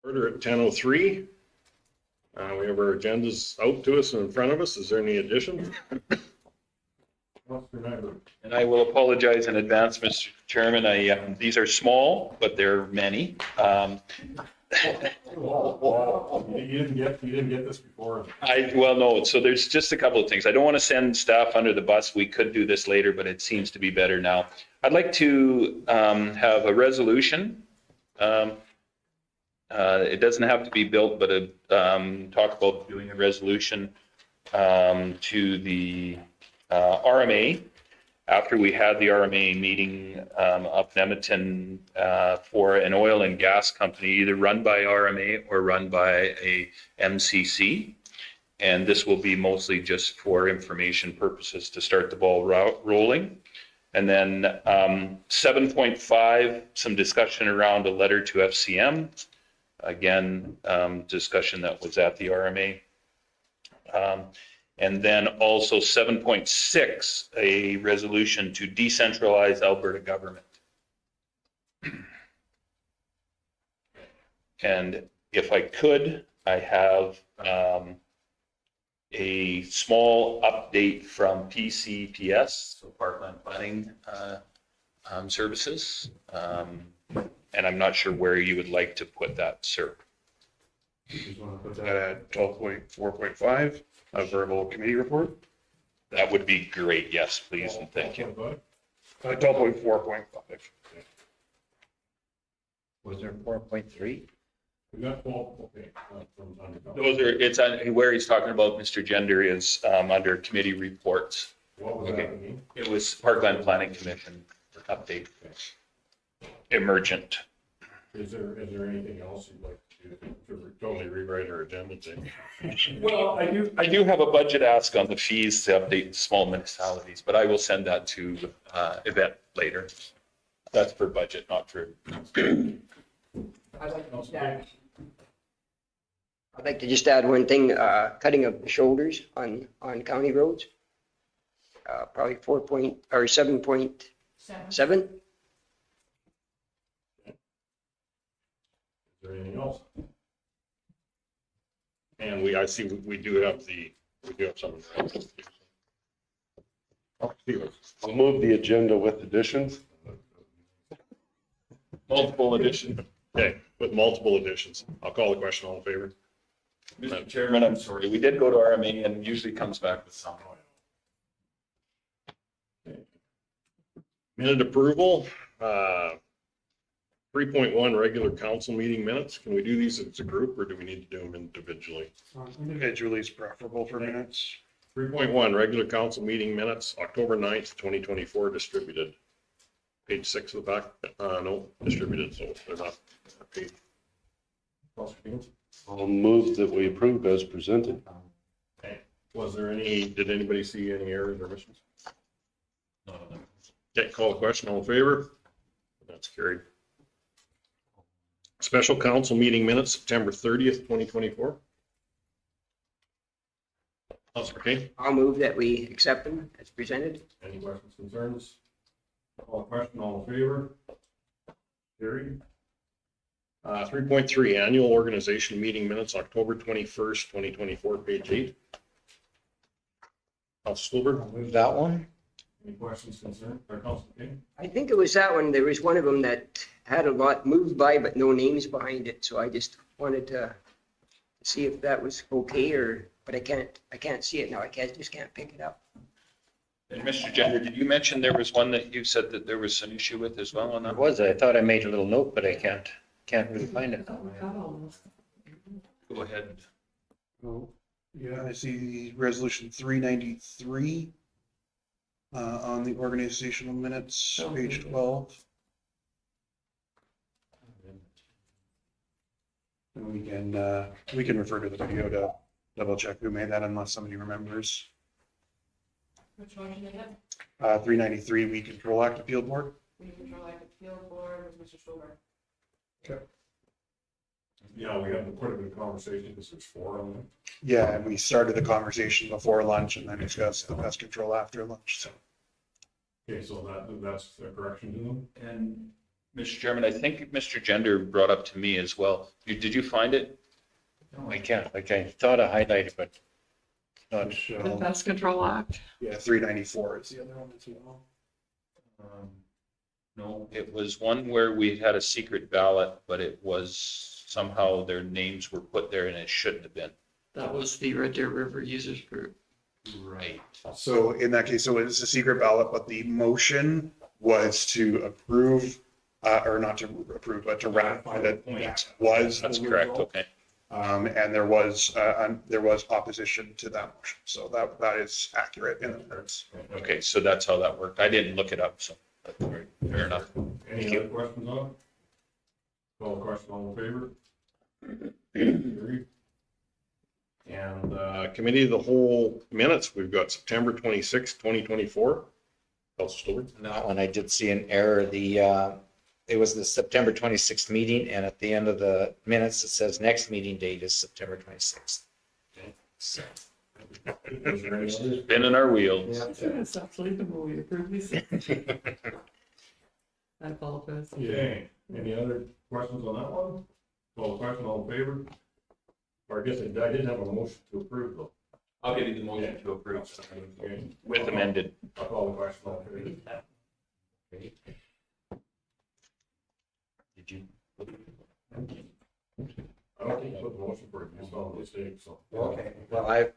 Order at 10:03. We have our agendas out to us and in front of us. Is there any additions? And I will apologize in advance, Mr. Chairman. These are small, but they're many. You didn't get this before. Well, no, so there's just a couple of things. I don't want to send staff under the bus. We could do this later, but it seems to be better now. I'd like to have a resolution. It doesn't have to be built, but talk about doing a resolution to the RMA after we had the RMA meeting up in Edmonton for an oil and gas company, either run by RMA or run by a MCC. And this will be mostly just for information purposes to start the ball rolling. And then 7.5, some discussion around a letter to FCM. Again, discussion that was at the RMA. And then also 7.6, a resolution to decentralize Alberta government. And if I could, I have a small update from PCPS, so Parkland Planning Services. And I'm not sure where you would like to put that, sir. You just want to put that at 12.4.5, a verbal committee report? That would be great. Yes, please, and thank you. 12.4.5. Was there 4.3? We got 12. Okay. Those are, it's on where he's talking about Mr. Gender is under committee reports. What was that mean? It was Parkland Planning Commission update. Emergent. Is there anything else you'd like to totally rewrite our agenda thing? Well, I do have a budget ask on the fees to update small municipalities, but I will send that to Yvette later. That's for budget, not for. I'd like to just add one thing, cutting of the shoulders on county roads. Probably 7.7. Is there anything else? And I see we do have some. I'll move the agenda with additions. Multiple addition. Okay, with multiple additions. I'll call the question. All in favor? Mr. Chairman, I'm sorry. We did go to RMA and usually comes back with some. Minute approval. 3.1 regular council meeting minutes. Can we do these as a group or do we need to do them individually? Individually is preferable for minutes. 3.1 regular council meeting minutes, October 9th, 2024, distributed. Page 6 of the back. No, distributed, so they're not paid. I'll move that we approve as presented. Okay. Did anybody see any errors or omissions? Okay, call the question. All in favor? That's carried. Special council meeting minutes, September 30th, 2024. Okay. I'll move that we accept them as presented. Any questions, concerns? Call the question. All in favor? Carried. 3.3 annual organization meeting minutes, October 21st, 2024, page 8. Councilor Stolberg. Move that one. Any questions, concerns? Or Councilor King? I think it was that one. There was one of them that had a lot moved by, but no names behind it. So I just wanted to see if that was okay but I can't see it now. Just can't pick it up. And Mr. Gender, did you mention there was one that you said that there was an issue with as well on that? I thought I made a little note, but I can't really find it now. Go ahead. Oh, yeah, I see resolution 393 on the organizational minutes, page 12. And we can refer to the video to double check who made that unless somebody remembers. Which motion is it? 393, We Control Act Appeal Board. We control like appeal board with Mr. Schulberg. Okay. Yeah, we have quite a bit of conversation because there's 4 on them. Yeah, and we started the conversation before lunch and then discussed the pest control after lunch. So Okay, so that's a correction to them. And Mr. Chairman, I think Mr. Gender brought up to me as well. Did you find it? No, I can't. Like I thought I highlighted, but not. The Michelle, Pest Control Act. yeah, 394 is the other one as well. No, it was one where we had a secret ballot, but it was somehow their names were put there and it shouldn't have been. That was the Red Deer River Users Group. Right. So in that case, so it's a secret ballot, but the motion was to approve, or not to approve, but to ratify that that was. That's the correct, result. okay. And there was opposition to that motion. So that is accurate in the minutes. Okay, so that's how that worked. I didn't look it up, so that's fair enough. Any other questions on it? Call the question, all in favor? Carried. And committee of the whole minutes, we've got September 26, 2024. Councilor Stewart? On that one, I did see an error. It was the September 26th meeting, and at the end of the minutes, it says next meeting date is September 26th. So, Is there any others? Spinning our wheels. Stop sleeping when we approve these. I apologize. Okay, any other questions on that one? Call the question, all in favor? Or I guess I did have a motion to approve though. I'll give you the motion to approve Okay. with amended. I'll call the question, all in favor? Did you? I don't think you put the motion for it, it's on the mistake, so. okay, well, I.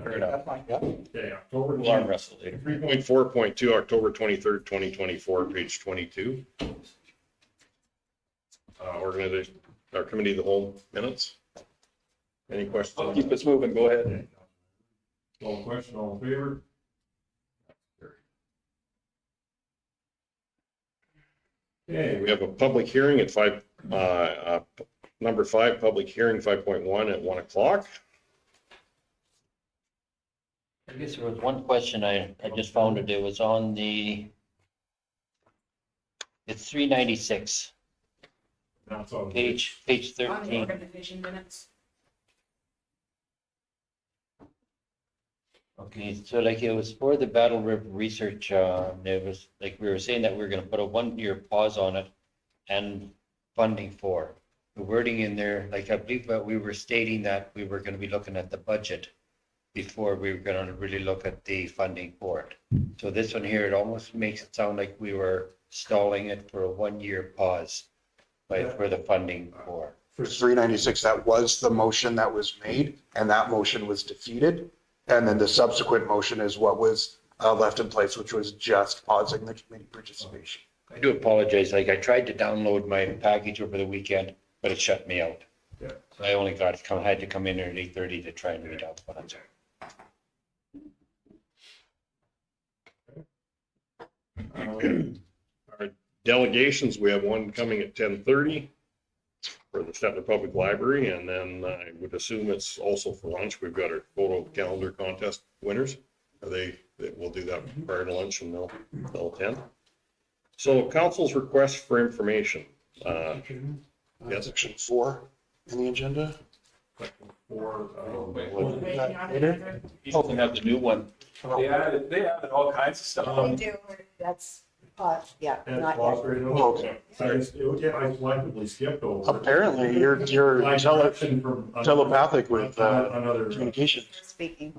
Fair enough. Okay, October. We'll arm wrestle later. 3.4.2, October 23rd, 2024, page 22. Organization, our committee of the whole minutes. Any questions? on Keep us moving, go ahead. Okay. Call the question, all in favor? Okay, we have a public hearing at number 5, public hearing 5.1 at 1 o'clock. I guess there was one question I just found it. It was on it's 396, That's on. page On the 13. organization minutes. Okay, so like it was for the Battle River research, it was like we were saying that we were gonna put a 1-year pause on it and funding for. The wording in there, like I believe that we were stating that we were gonna be looking at the budget before we were gonna really look at the funding for it. So this one here, it almost makes it sound like we were stalling it for a 1-year pause, like for the funding for. For 396, that was the motion that was made, and that motion was defeated. And then the subsequent motion is what was left in place, which was just pausing the committee participation. I do apologize, like I tried to download my package over the weekend, but it shut me out. Yeah. So I only had to come in there at 8:30 to try and read out what I'm Our delegations, we have one coming at 10:30 for the Stettler Public Library, and then I would assume it's also for lunch. We've got our photo calendar contest winners. We'll do that prior to lunch, and they'll attend. So council's request for information. Yes. Section 4 in the agenda. For, You can have the new one. They added all kinds of stuff. They do, that's, yeah, and not it's lost yet. right now. Okay. I selectively skipped over. Apparently, you're My tele- correction from- telepathic with Another, communication. Speaking.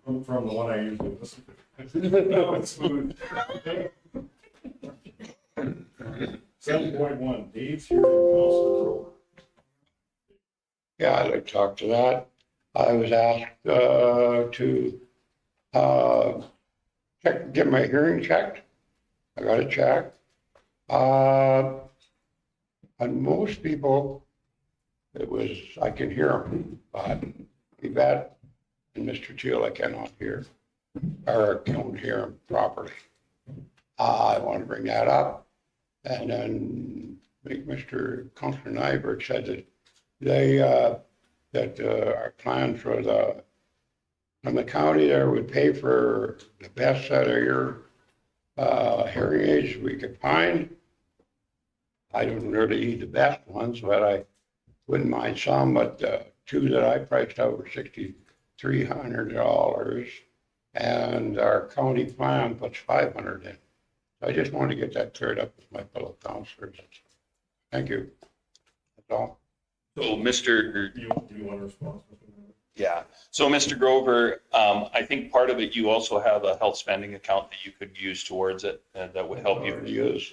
from the one I usually listen to. No, it's smooth. 7.1, Dave's here, Councilor Rowe. Yeah, I'd like to talk to that. I was asked to get my hearing checked. I got it checked. And most people, I can hear them, but Yvette and Mr. Teal, I cannot hear, or can't hear them properly. I want to bring that up. And then I think Mr. Councilor Nyberg said that our plan from the county there would pay for the best set of your hearing aids we could find. I don't really need the best ones, but I wouldn't mind some, but two that I priced out were $6,300, and our county plan puts $500 in. I just wanted to get that cleared up with my fellow counselors. Thank you. That's all. So Mr. You want a response? Yeah, so Mr. Grover, I think part of it, you also have a health spending account that you could use towards it, and that would help you. Use.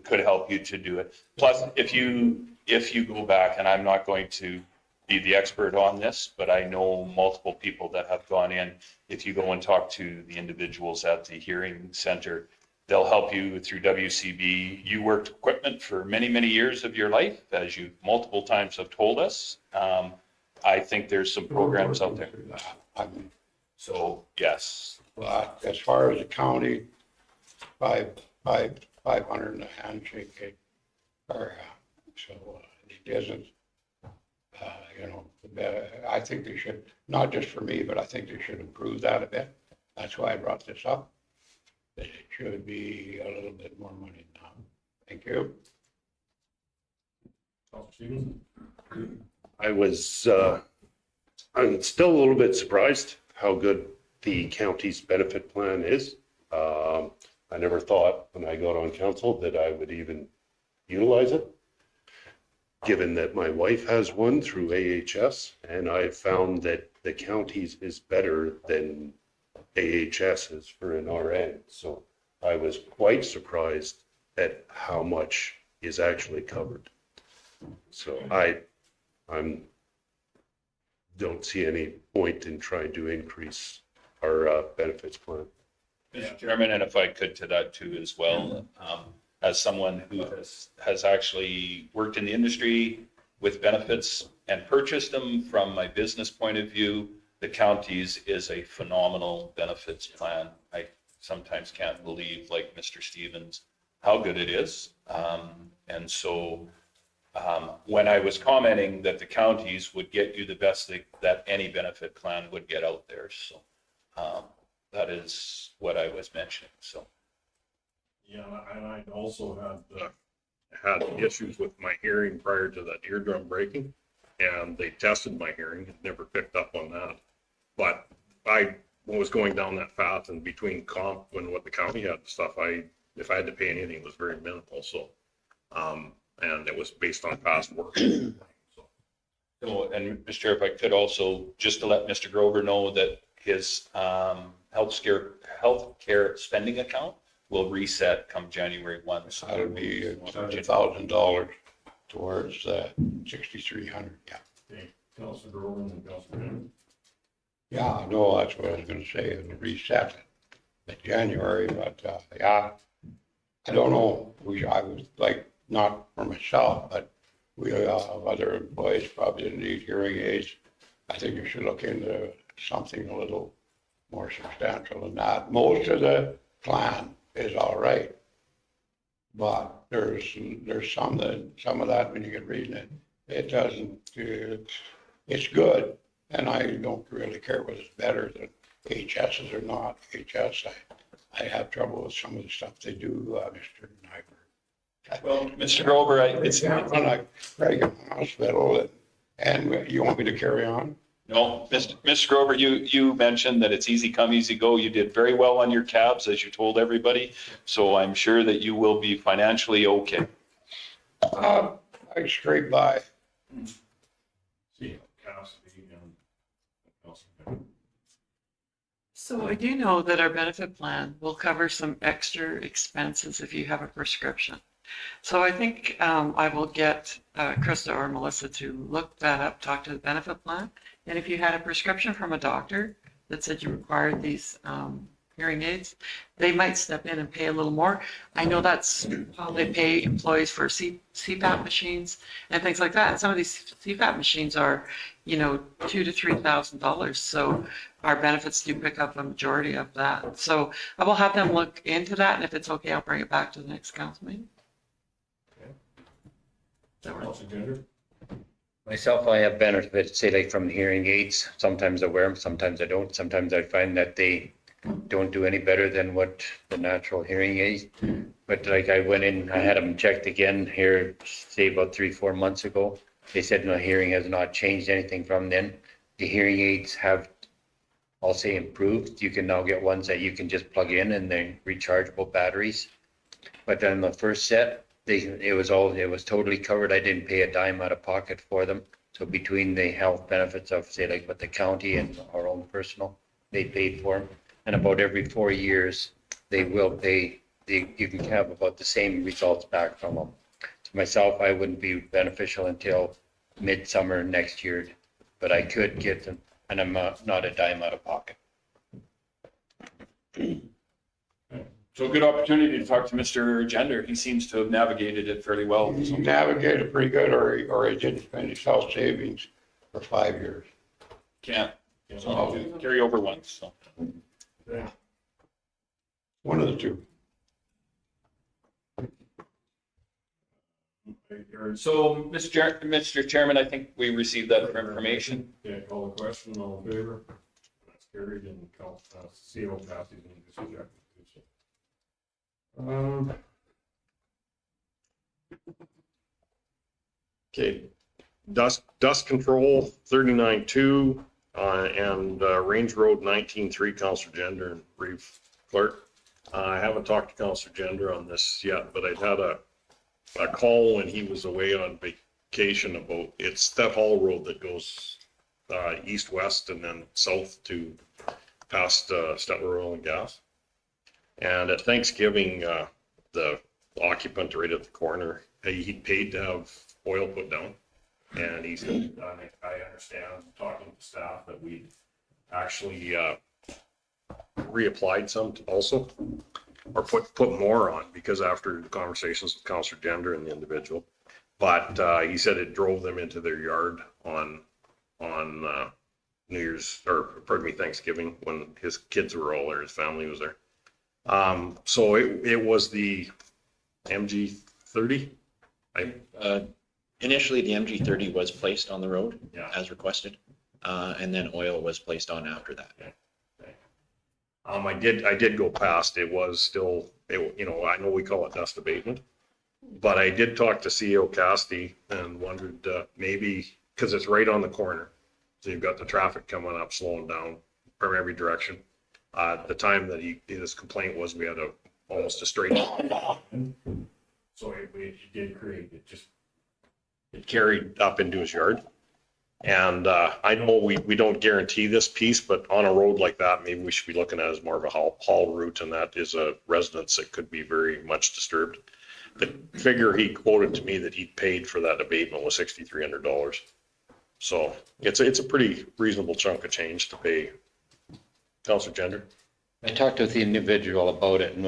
Could help you to do it. Plus, if you go back, and I'm not going to be the expert on this, but I know multiple people that have gone in. If you go and talk to the individuals at the hearing center, they'll help you through WCB. You worked equipment for many, many years of your life, as you multiple times have told us. I think there's some programs out there. I mean, So, yes. but as far as the county, 500 in a handshake, or, so it isn't, you know, I think they should, not just for me, but I think they should improve that a bit. That's why I brought this up. That it should be a little bit more money now. Thank you. I'm still a little bit surprised how good the county's benefit plan is. I never thought when I got on council that I would even utilize it, given that my wife has one through AHS, and I found that the county's is better than AHS is for an RN. So I was quite surprised at how much is actually covered. So I'm don't see any point in trying to increase our benefits plan. Mr. Chairman, and if I could to that too as well, as someone who has actually worked in the industry with benefits and purchased them from my business point of view, the county's is a phenomenal benefits plan. I sometimes can't believe, like Mr. Stevens, how good it is. And so when I was commenting that the counties would get you the best that any benefit plan would get out there. So that is what I was mentioning. So. Yeah, and I also had issues with my hearing prior to that eardrum breaking, and they tested my hearing, it never picked up on that. But I was going down that path, and between comp and what the county had and stuff, if I had to pay anything, it was very minimal. So, and it was based on past work. So, and Mr. Chair, if I could also, just to let Mr. Grover know that his healthcare spending account will reset come January 1. So That'll be $1,000 towards 6,300. Yeah. Okay, Councilor Grover and Councilor Bennett. Yeah, no, that's what I was going to say. It'll reset in January, but yeah, I don't know. I was like, not for myself, but we other employees probably need hearing aids. I think you should look into something a little more substantial than that. Most of the plan is all right, but there's some of that when you get reading it, it doesn't. It's good, and I don't really care whether it's better than HSs or not. HS, I have trouble with some of the stuff they do, Mr. Nyberg. Well, Mr. Grover, it's run like Reagan Hospital, and you want me to carry on? no, Mr. Grover, you mentioned that it's easy come, easy go. You did very well on your cabs, as you told everybody. So I'm sure that you will be financially okay. I scrape by. See, Cassidy and Councilor Bennett. So I do know that our benefit plan will cover some extra expenses if you have a prescription. So I think I will get Krista or Melissa to look that up, talk to the benefit plan. And if you had a prescription from a doctor that said you required these hearing aids, they might step in and pay a little more. I know that's how they pay employees for CPAP machines and things like that. And some of these CPAP machines are, $2,000 to $3,000. So our benefits do pick up a majority of that. So I will have them look into that, and if it's okay, I'll bring it back to the next council meeting. Councilor Gender. Myself, I have benefits, say like from the hearing aids. Sometimes I wear them, sometimes I don't. Sometimes I find that they don't do any better than what the natural hearing aids. But like I went in, I had them checked again here, say about 3-4 months ago. They said my hearing has not changed anything from then. The hearing aids have, I'll say, improved. You can now get ones that you can just plug in and they're rechargeable batteries. but then the first set, it was totally covered. I didn't pay a dime out of pocket for them. So between the health benefits of, say, like with the county and our own personal, they paid for them. And about every 4 years, they will pay, you can have about the same results back from them. To myself, I wouldn't be beneficial until midsummer next year, but I could get them, and I'm not a dime out of pocket. So good opportunity to talk to Mr. Gender. He seems to have navigated it fairly well. He navigated pretty good, or he didn't spend his health savings for 5 years. Can't. So I'll carry over once. So. One of the two. So, Mr. Chairman, I think we received that information. Okay, call the question, all in favor? That's carried and CO passes and this is rejected. Okay, dust control 39-2, and Range Road 19-3, Councillor Gender and Reeve Clark. I haven't talked to Councillor Gender on this yet, but I'd had a call when he was away on vacation about, it's that Hall Road that goes east-west and then south to past Stettler Oil and Gas. And at Thanksgiving, the occupant right at the corner, he paid to have oil put down. And he said, I understand, talking to staff, that we actually reapplied some also, or put more on, because after conversations with Councillor Gender and the individual. But he said it drove them into their yard on New Year's, or pardon me, Thanksgiving, when his kids were all there, his family was there. So it was the MG30. Initially, the MG30 was placed on the road as requested, Yeah. and then oil was placed on after that. I did go past. It was still, I know we call it dust abatement, but I did talk to CEO Casti and wondered maybe, because it's right on the corner. So you've got the traffic coming up, slowing down from every direction. The time that his complaint was, we had almost a straight. So it did create, it carried up into his yard. And I know we don't guarantee this piece, but on a road like that, maybe we should be looking at it as more of a haul route, and that is a residence that could be very much disturbed. The figure he quoted to me that he paid for that abatement was $6,300. So it's a pretty reasonable chunk of change to pay. Councillor Gender? I talked with the individual about it, and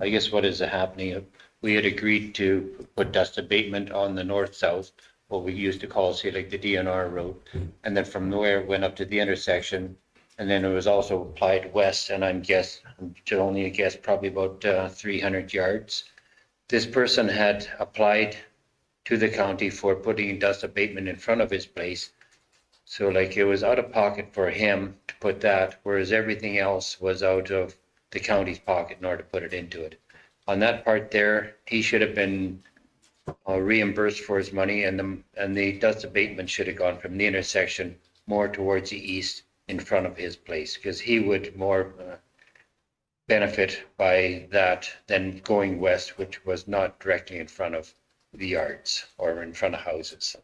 I guess what is happening, we had agreed to put dust abatement on the north-south, what we used to call, say, like the DNR road. And then from there it went up to the intersection. And then it was also applied west, and I'm only guess probably about 300 yards. This person had applied to the county for putting dust abatement in front of his place. So like it was out of pocket for him to put that, whereas everything else was out of the county's pocket in order to put it into it. On that part there, he should have been reimbursed for his money, and the dust abatement should have gone from the intersection more towards the east in front of his place, because he would more benefit by that than going west, which was not directly in front of the yards or in front of houses.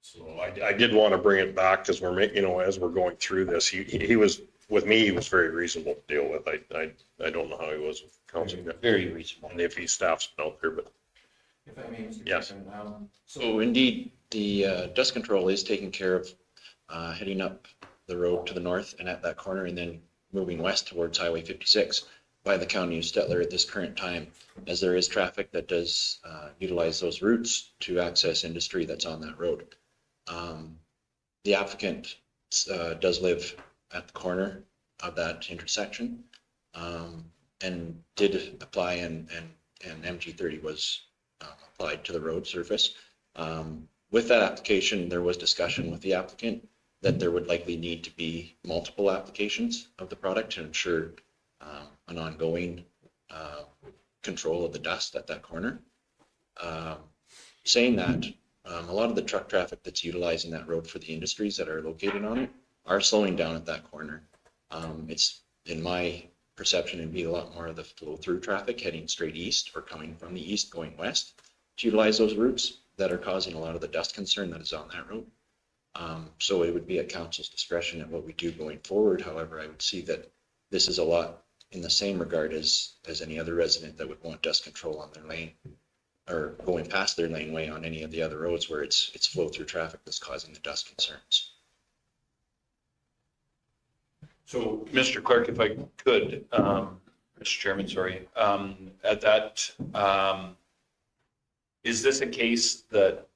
So I did want to bring it back, because we're making, as we're going through this, he was, with me, he was very reasonable to deal with. I don't know how he was with council. Very reasonable. And if his staff's been out there, but. If I may, Mr. Yes. Chairman, So indeed, the dust control is taking care of heading up the road to the north and at that corner, and then moving west towards Highway 56 by the county of Stettler at this current time, as there is traffic that does utilize those routes to access industry that's on that road. The applicant does live at the corner of that intersection, and did apply, and MG30 was applied to the road surface. With that application, there was discussion with the applicant that there would likely need to be multiple applications of the product to ensure an ongoing control of the dust at that corner. Saying that, a lot of the truck traffic that's utilizing that road for the industries that are located on it are slowing down at that corner. It's, in my perception would be a lot more of the flow through traffic heading straight east or coming from the east going west to utilize those routes that are causing a lot of the dust concern that is on that road. So it would be at council's discretion at what we do going forward. However, I would see that this is a lot in the same regard as any other resident that would want dust control on their lane or going past their laneway on any of the other roads where it's flow through traffic that's causing the dust concerns. So, Mr. Clerk, if I could, Mr. Chairman, sorry, at that, is this a case that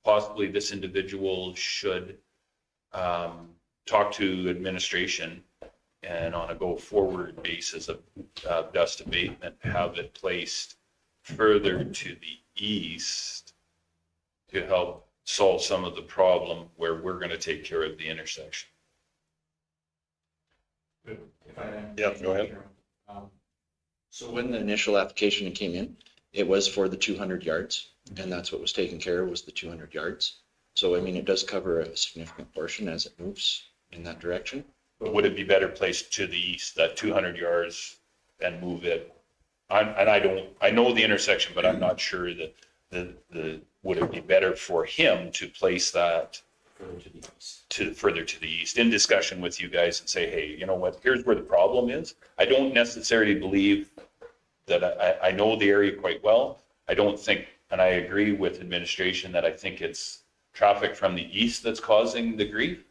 possibly this individual should talk to administration and on a go-forward basis of dust abatement, have it placed further to the east to help solve some of the problem where we're going to take care of the intersection? Yeah, go ahead. So when the initial application came in, it was for the 200 yards, and that's what was taken care of, was the 200 yards. So, I mean, it does cover a significant portion as it moves in that direction. But would it be better placed to the east, that 200 yards, and move it? I know the intersection, but I'm not sure that would it be better for him to place that further to the east in discussion with you guys and say, hey, you know what, here's where the problem is. I don't necessarily believe that I know the area quite well. I don't think, and I agree with administration that I think it's traffic from the east that's causing the grief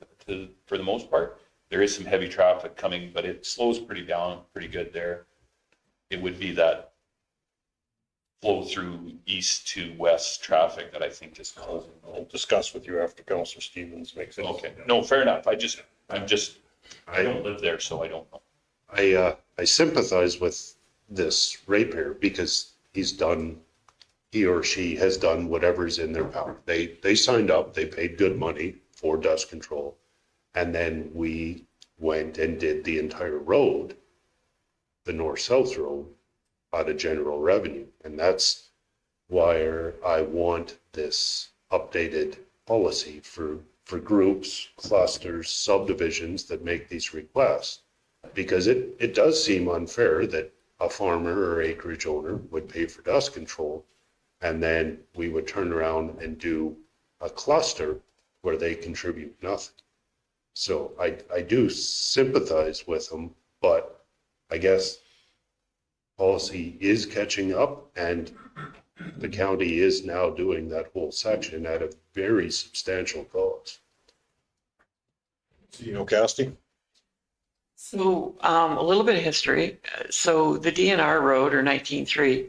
for the most part. There is some heavy traffic coming, but it slows pretty good there. It would be that flow through east to west traffic that I think is causing. I'll discuss with you after Councillor Stevens makes it. Okay, no, fair enough. I don't live there, so I don't know. I sympathize with this ratepayer because he or she has done whatever's in their power. They signed up, they paid good money for dust control. And then we went and did the entire road, the north-south road, out of general revenue. And that's why I want this updated policy for groups, clusters, subdivisions that make these requests. Because it does seem unfair that a farmer or acreage owner would pay for dust control, and then we would turn around and do a cluster where they contribute nothing. So I do sympathize with them, but I guess policy is catching up, and the county is now doing that whole section at a very substantial cost. Casty? So a little bit of history. So the DNR road, or 19.3,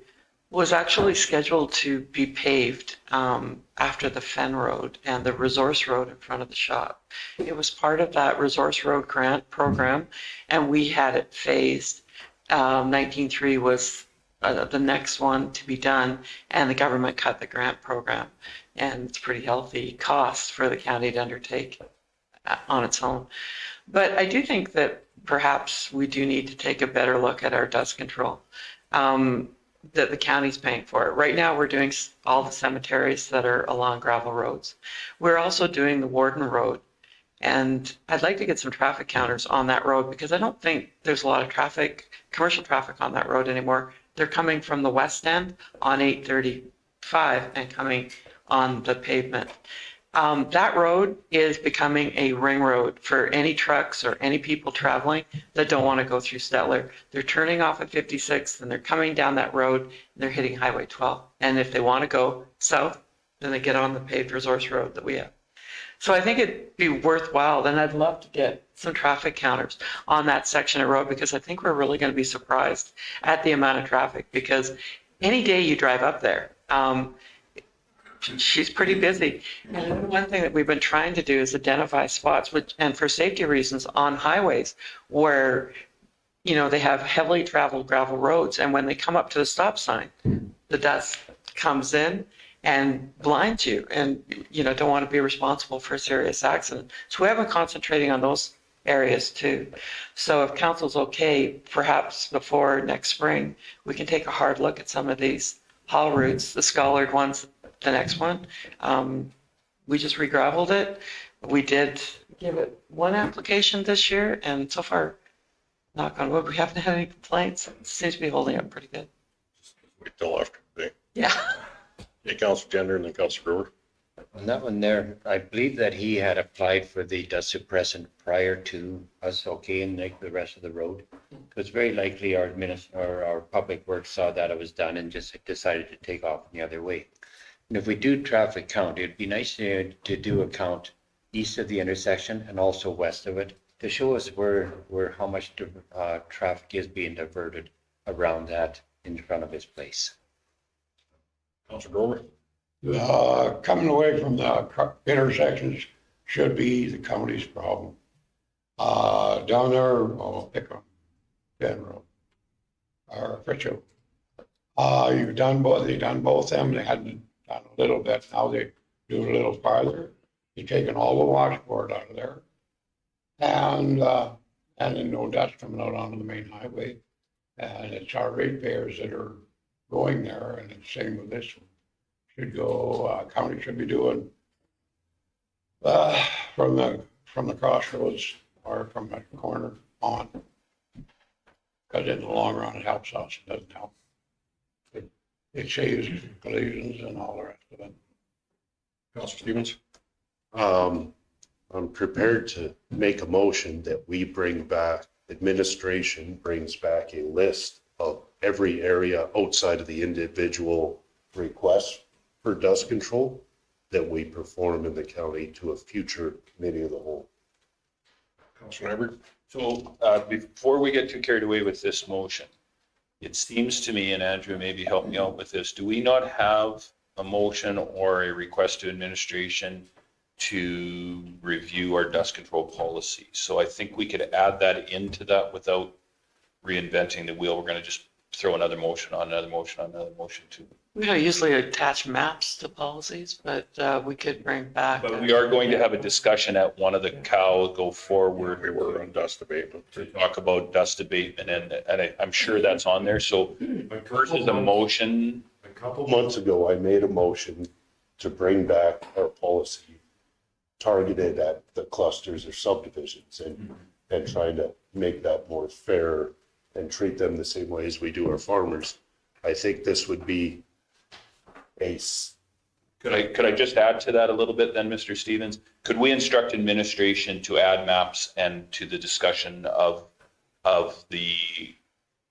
was actually scheduled to be paved after the Fen Road and the Resource Road in front of the shop. It was part of that Resource Road grant program, and we had it phased. 19.3 was the next one to be done, and the government cut the grant program. And it's pretty healthy cost for the county to undertake on its own. But I do think that perhaps we do need to take a better look at our dust control. That the county's paying for it. Right now, we're doing all the cemeteries that are along gravel roads. We're also doing the Warden Road. And I'd like to get some traffic counters on that road because I don't think there's a lot of traffic, commercial traffic on that road anymore. They're coming from the west end on 835 and coming on the pavement. That road is becoming a ring road for any trucks or any people traveling that don't want to go through Stettler. They're turning off at 56 and they're coming down that road and they're hitting Highway 12. And if they want to go south, then they get on the paved resource road that we have. So I think it'd be worthwhile. Then I'd love to get some traffic counters on that section of road because I think we're really going to be surprised at the amount of traffic because any day you drive up there, she's pretty busy. And one thing that we've been trying to do is identify spots, and for safety reasons, on highways where, they have heavily traveled gravel roads. And when they come up to the stop sign, the dust comes in and blinds you and, don't want to be responsible for a serious accident. So we have been concentrating on those areas too. So if council's okay, perhaps before next spring, we can take a hard look at some of these haul routes, the scholared ones. The next one, we just re-gravelled it. We did give it one application this year, and so far knock on wood, we haven't had any complaints. It seems to be holding up pretty good. Wait till after today. Yeah. Yeah, Councilor Gender and then Councilor Grover. On that one there, I believe that he had applied for the dust suppressant prior to us okaying like the rest of the road. It's very likely our public works saw that it was done and just decided to take off the other way. And if we do traffic count, it'd be nice to do a count east of the intersection and also west of it to show us where how much traffic is being diverted around that in front of his place. Councilor Grover. Coming away from the intersections should be the county's problem. Down there, I'll pick on Ben Road or Fritcho. They've done both them. They hadn't done a little bit. Now they do a little farther. You've taken all the washboard out of there. And then no dust coming out onto the main highway. And it's our ratepayers that are going there, and it's the same with this one. Should go, county should be doing from the crossroads or from the corner on. Because in the long run, it helps us, it doesn't help. It saves collisions and all the rest of it. Councilor Stevens. I'm prepared to make a motion that we bring back, administration brings back a list of every area outside of the individual requests for dust control that we perform in the county to a future committee of the whole. Councilor Nyberg. So before we get too carried away with this motion, it seems to me, and Andrew, maybe help me out with this, do we not have a motion or a request to administration to review our dust control policy? So I think we could add that into that without reinventing the wheel. We're going to just throw another motion on another motion on another motion too. We don't usually attach maps to policies, but we could bring back. But we are going to have a discussion at one of the go forward. We were on dust abatement. To talk about dust abatement, and I'm sure that's on there. So versus a motion. A couple months ago, I made a motion to bring back our policy targeted at the clusters or subdivisions and trying to make that more fair and treat them the same way as we do our farmers. I think this would be Could I just add to that a little bit then, Mr. Stevens? Could we instruct administration to add maps and to the discussion of the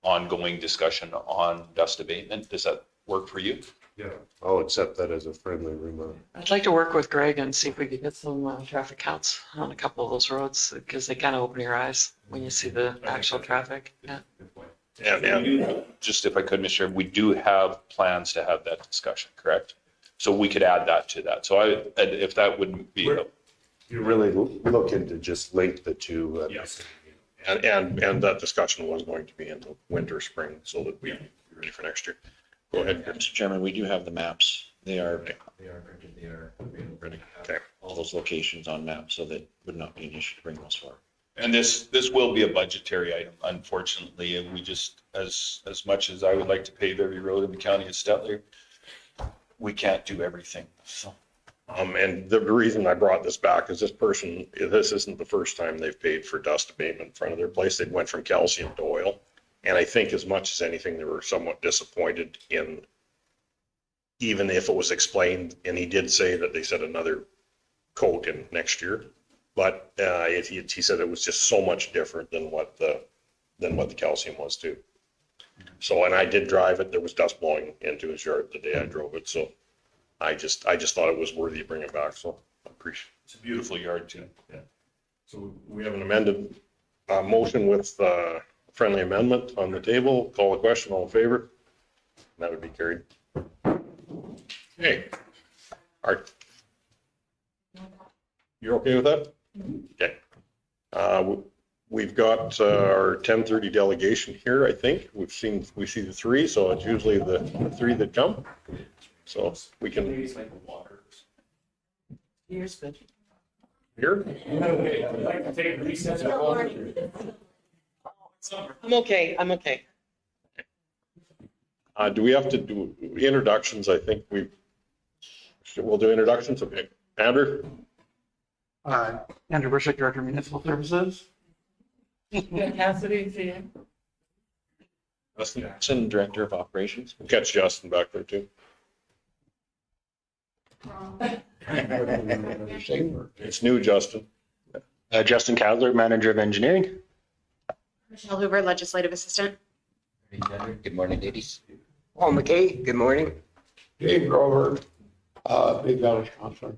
ongoing discussion on dust abatement? Does that work for you? Yeah, I'll accept that as a friendly reminder. I'd like to work with Greg and see if we could get some traffic counts on a couple of those roads because they kind of open your eyes when you see the actual traffic. Yeah. And just if I could, Mr. Chair, we do have plans to have that discussion, correct? So we could add that to that. So if that wouldn't be. You're really looking to just link the two. Yes. And that discussion was going to be in the winter, spring, so that we'd be ready for next year. Go ahead. Mr. Chairman, we do have the maps. They are printed, they are ready. Okay. All those locations on maps, so that would not be an issue to bring those forward. And this will be a budgetary item, unfortunately, and we just, as much as I would like to pave every road in the county of Stettler, we can't do everything, so. And the reason I brought this back is this isn't the first time they've paid for dust abatement in front of their place. They went from calcium to oil. And I think as much as anything, they were somewhat disappointed in, even if it was explained, and he did say that they said another coat in next year. But he said it was just so much different than what the calcium was too. So, and I did drive it. There was dust blowing into his yard the day I drove it. So I just thought it was worthy to bring it back. So I appreciate it. It's a beautiful yard too. Yeah. So we have an amended motion with friendly amendment on the table. Call the question. All in favor? That would be carried. Okay. Art. You're okay with that? Okay. We've got our 10:30 delegation here, I think. We see the three, so it's usually the three that come. So we can. Here's good. Here? I'm okay. I'm okay. Do we have to do introductions? I think we'll do introductions. Okay. Andrew? Andrew Bursick, Director of Municipal Services. Cassidy, see you. Justin, Jackson, Director of Operations. we'll catch Justin back there too. It's new, Justin. Justin Cowler, Manager of Engineering. Michelle Hoover, Legislative Assistant. Good morning, ladies. Paul McKay, good morning. Dave Grover, Big Valley Counselor.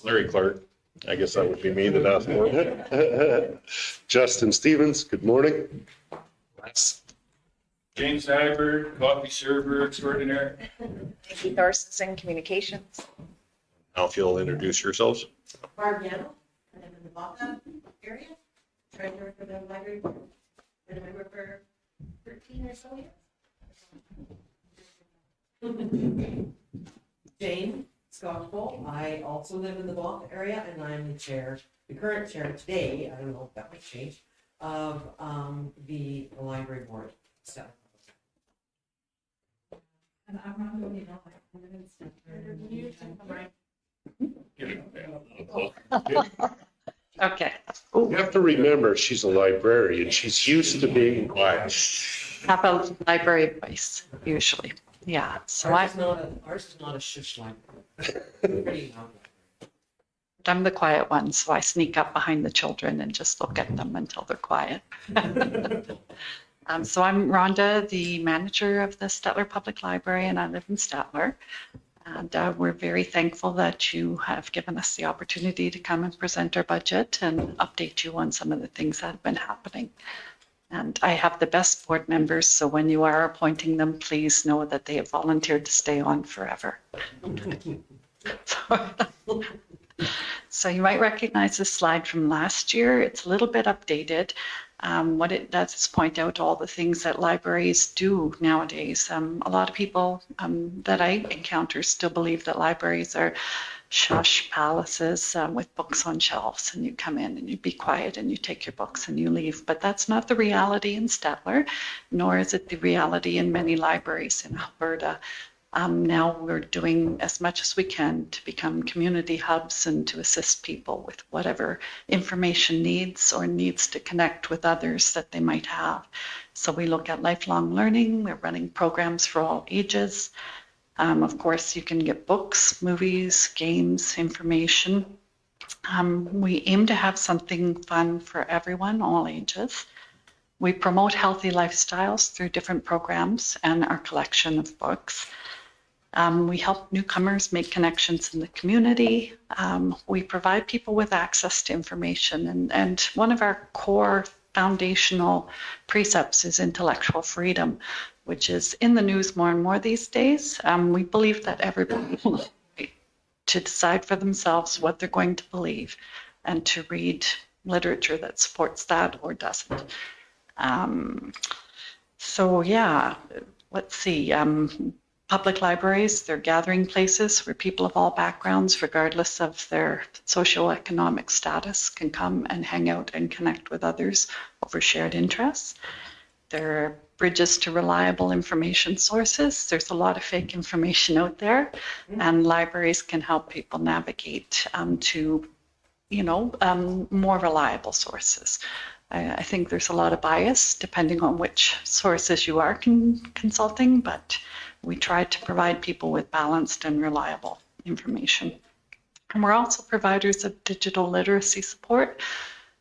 Larry Clark. I guess that would be me that asked for it. Justin Stevens, good morning. James Nyberg, coffee server extraordinaire. Nikki Thorstensen, Communications. Now if you'll introduce yourselves. Barb Yano, I live in the Vaca area. Treasurer for the library board. Been a member for 13 or so years. Jane Scott Cole. I also live in the Vaughan area and I'm the chair, the current chair today, I don't know if that might change, of the library board. So. And I'm not really Okay. You have to remember, she's a librarian. She's used to being quiet. Have a library voice, usually. Yeah, so ours is not a shush library. Pretty loud. I'm the quiet one, so I sneak up behind the children and just look at them until they're quiet. So I'm Rhonda, the manager of the Stettler Public Library, and I live in Stettler. And we're very thankful that you have given us the opportunity to come and present our budget and update you on some of the things that have been happening. And I have the best board members, so when you are appointing them, please know that they have volunteered to stay on forever. So you might recognize this slide from last year. It's a little bit updated. What it does is point out all the things that libraries do nowadays. A lot of people that I encounter still believe that libraries are shush palaces with books on shelves, and you come in and you be quiet and you take your books and you leave. But that's not the reality in Stettler, nor is it the reality in many libraries in Alberta. Now we're doing as much as we can to become community hubs and to assist people with whatever information needs or needs to connect with others that they might have. So we look at lifelong learning. We're running programs for all ages. Of course, you can get books, movies, games, information. We aim to have something fun for everyone, all ages. We promote healthy lifestyles through different programs and our collection of books. We help newcomers make connections in the community. We provide people with access to information. And one of our core foundational precepts is intellectual freedom, which is in the news more and more these days. We believe that everybody has the right to decide for themselves what they're going to believe and to read literature that supports that or doesn't. So yeah, let's see. Public libraries, they're gathering places where people of all backgrounds, regardless of their socioeconomic status, can come and hang out and connect with others over shared interests. They're bridges to reliable information sources. There's a lot of fake information out there, and libraries can help people navigate to, more reliable sources. I think there's a lot of bias depending on which sources you are consulting, but we try to provide people with balanced and reliable information. And we're also providers of digital literacy support.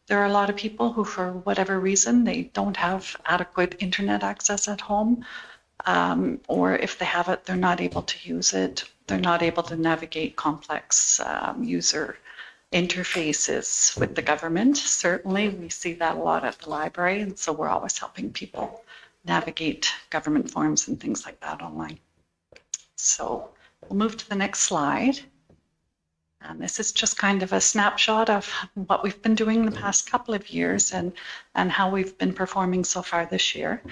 There are a lot of people who, for whatever reason, they don't have adequate internet access at home, or if they have it, they're not able to use it. They're not able to navigate complex user interfaces with the government. Certainly, we see that a lot at the library, and so we're always helping people navigate government forms and things like that online. So we'll move to the next slide. And this is just kind of a snapshot of what we've been doing the past couple of years and how we've been performing so far this year.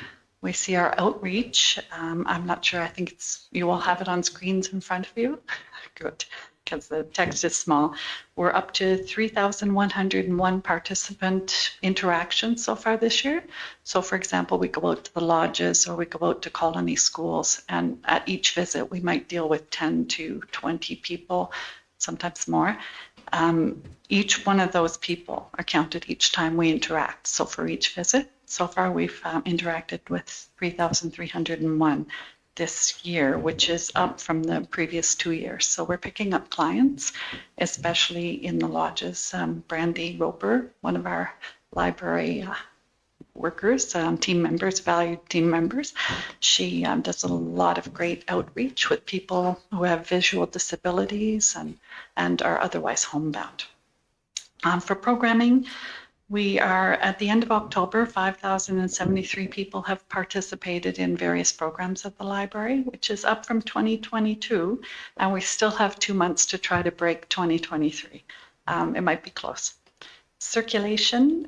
We see our outreach. I'm not sure, I think you all have it on screens in front of you. Good, because the text is small. We're up to 3,101 participant interactions so far this year. So for example, we go out to the lodges or we go out to colony schools, and at each visit we might deal with 10 to 20 people, sometimes more. Each one of those people are counted each time we interact. So for each visit, so far we've interacted with 3,301 this year, which is up from the previous 2 years. So we're picking up clients, especially in the lodges. Brandy Roper, one of our library workers, team members, valued team members. She does a lot of great outreach with people who have visual disabilities and are otherwise homebound. For programming, we are at the end of October, 5,073 people have participated in various programs at the library, which is up from 2022, and we still have 2 months to try to break 2023. It might be close. Circulation,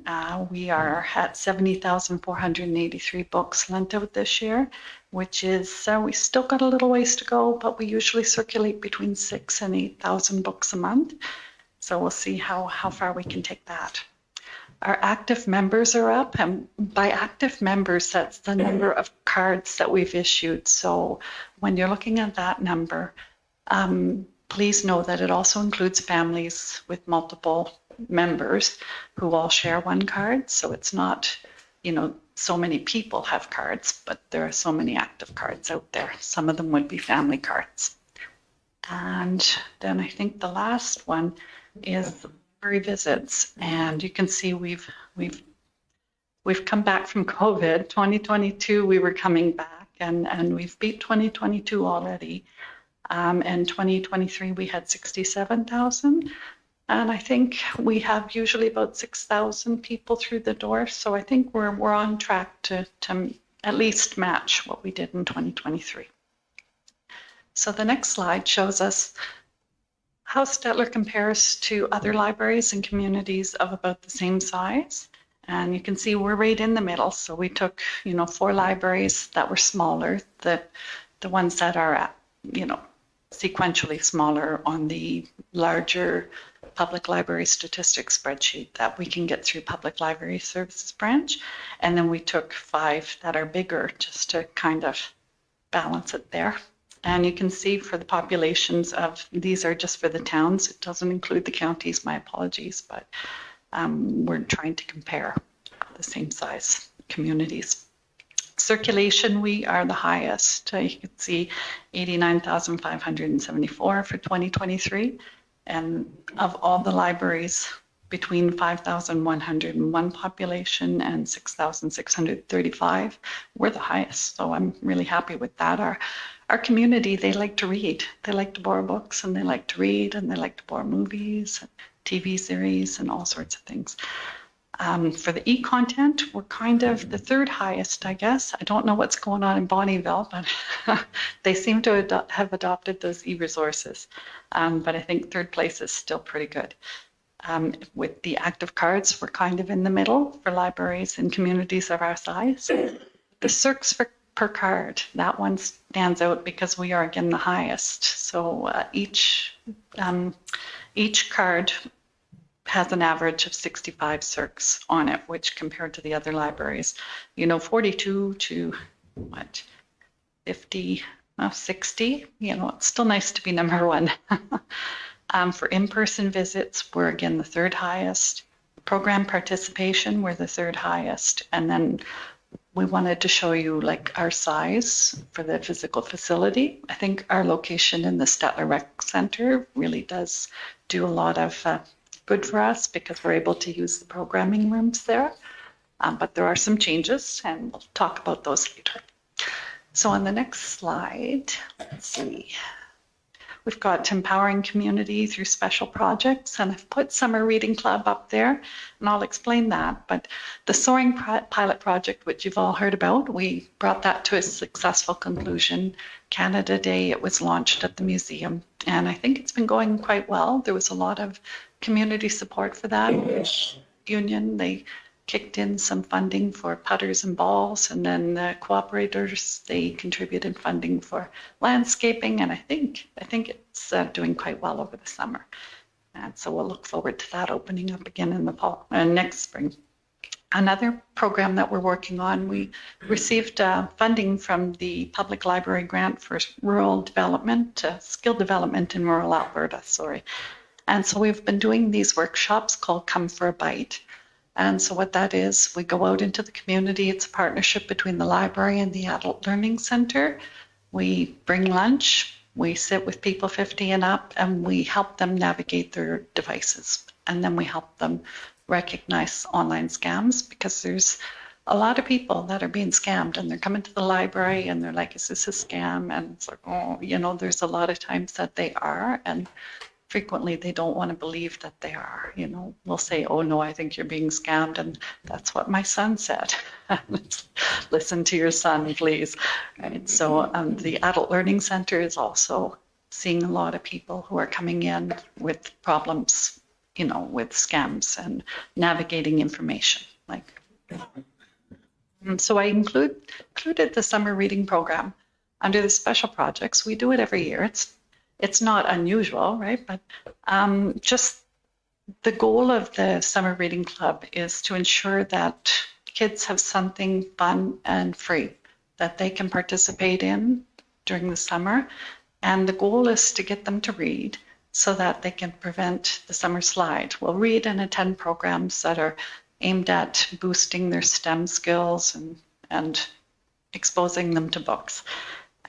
we are at 70,483 books lent out this year, which is, we still got a little ways to go, but we usually circulate between 6,000 and 8,000 books a month. So we'll see how far we can take that. Our active members are up, and by active members, that's the number of cards that we've issued. So when you're looking at that number, please know that it also includes families with multiple members who all share one card. So it's not, so many people have cards, but there are so many active cards out there. Some of them would be family cards. And then I think the last one is library visits, and you can see we've come back from COVID. 2022 we were coming back, and we've beat 2022 already. And 2023 we had 67,000, and I think we have usually about 6,000 people through the door. So I think we're on track to at least match what we did in 2023. So the next slide shows us how Stettler compares to other libraries and communities of about the same size. And you can see we're right in the middle. So we took, 4 libraries that were smaller, the ones that are, sequentially smaller on the larger public library statistics spreadsheet that we can get through Public Library Services branch. And then we took 5 that are bigger just to kind of balance it there. And you can see for the populations of, these are just for the towns. It doesn't include the counties, my apologies, but we're trying to compare the same size communities. Circulation, we are the highest. You can see 89,574 for 2023. And of all the libraries, between 5,101 population and 6,635, we're the highest. So I'm really happy with that. Our community, they like to read. They like to borrow books, and they like to read, and they like to borrow movies, TV series, and all sorts of things. For the e-content, we're kind of the 3rd highest, I guess. I don't know what's going on in Bonnyville, but they seem to have adopted those e-resources. But I think 3rd place is still pretty good. With the active cards, we're kind of in the middle for libraries and communities of our size. The circs per card, that one stands out because we are again the highest. So each card has an average of 65 circs on it, which compared to the other libraries, 42 to 50, 60, it's still nice to be number 1. For in-person visits, we're again the 3rd highest. Program participation, we're the 3rd highest. And then we wanted to show you our size for the physical facility. I think our location in the Stettler Rec Center really does do a lot of good for us because we're able to use the programming rooms there. But there are some changes, and we'll talk about those later. So on the next slide, let's see. We've got empowering community through special projects, and I've put Summer Reading Club up there, and I'll explain that. But the Soaring pilot project, which you've all heard about, we brought that to a successful conclusion. Canada Day, it was launched at the museum, and I think it's been going quite well. There was a lot of community support for that. Union, they kicked in some funding for putters and balls, and then the cooperators, they contributed funding for landscaping, and I think it's doing quite well over the summer. And so we'll look forward to that opening up again in the fall, next spring. Another program that we're working on, we received funding from the Public Library Grant for Rural Development, Skill Development in Rural Alberta, And so we've been doing these workshops called Come for a Bite. And so what that is, we go out into the community. It's a partnership between the library and the Adult Learning Center. We bring lunch, we sit with people 50 and up, and we help them navigate their devices. And then we help them recognize online scams, because there's a lot of people that are being scammed, and they're coming to the library and they're like, is this a scam? And it's like, oh, there's a lot of times that they are, and frequently they don't want to believe that they are. We'll say, oh no, I think you're being scammed, and that's what my son said. Listen to your son, please. Right. So the Adult Learning Center is also seeing a lot of people who are coming in with problems, with scams and navigating information. And so I included the summer reading program under the special projects. We do it every year. It's not unusual, right? But just the goal of the Summer Reading Club is to ensure that kids have something fun and free that they can participate in during the summer. And the goal is to get them to read so that they can prevent the summer slide. We'll read and attend programs that are aimed at boosting their STEM skills and exposing them to books.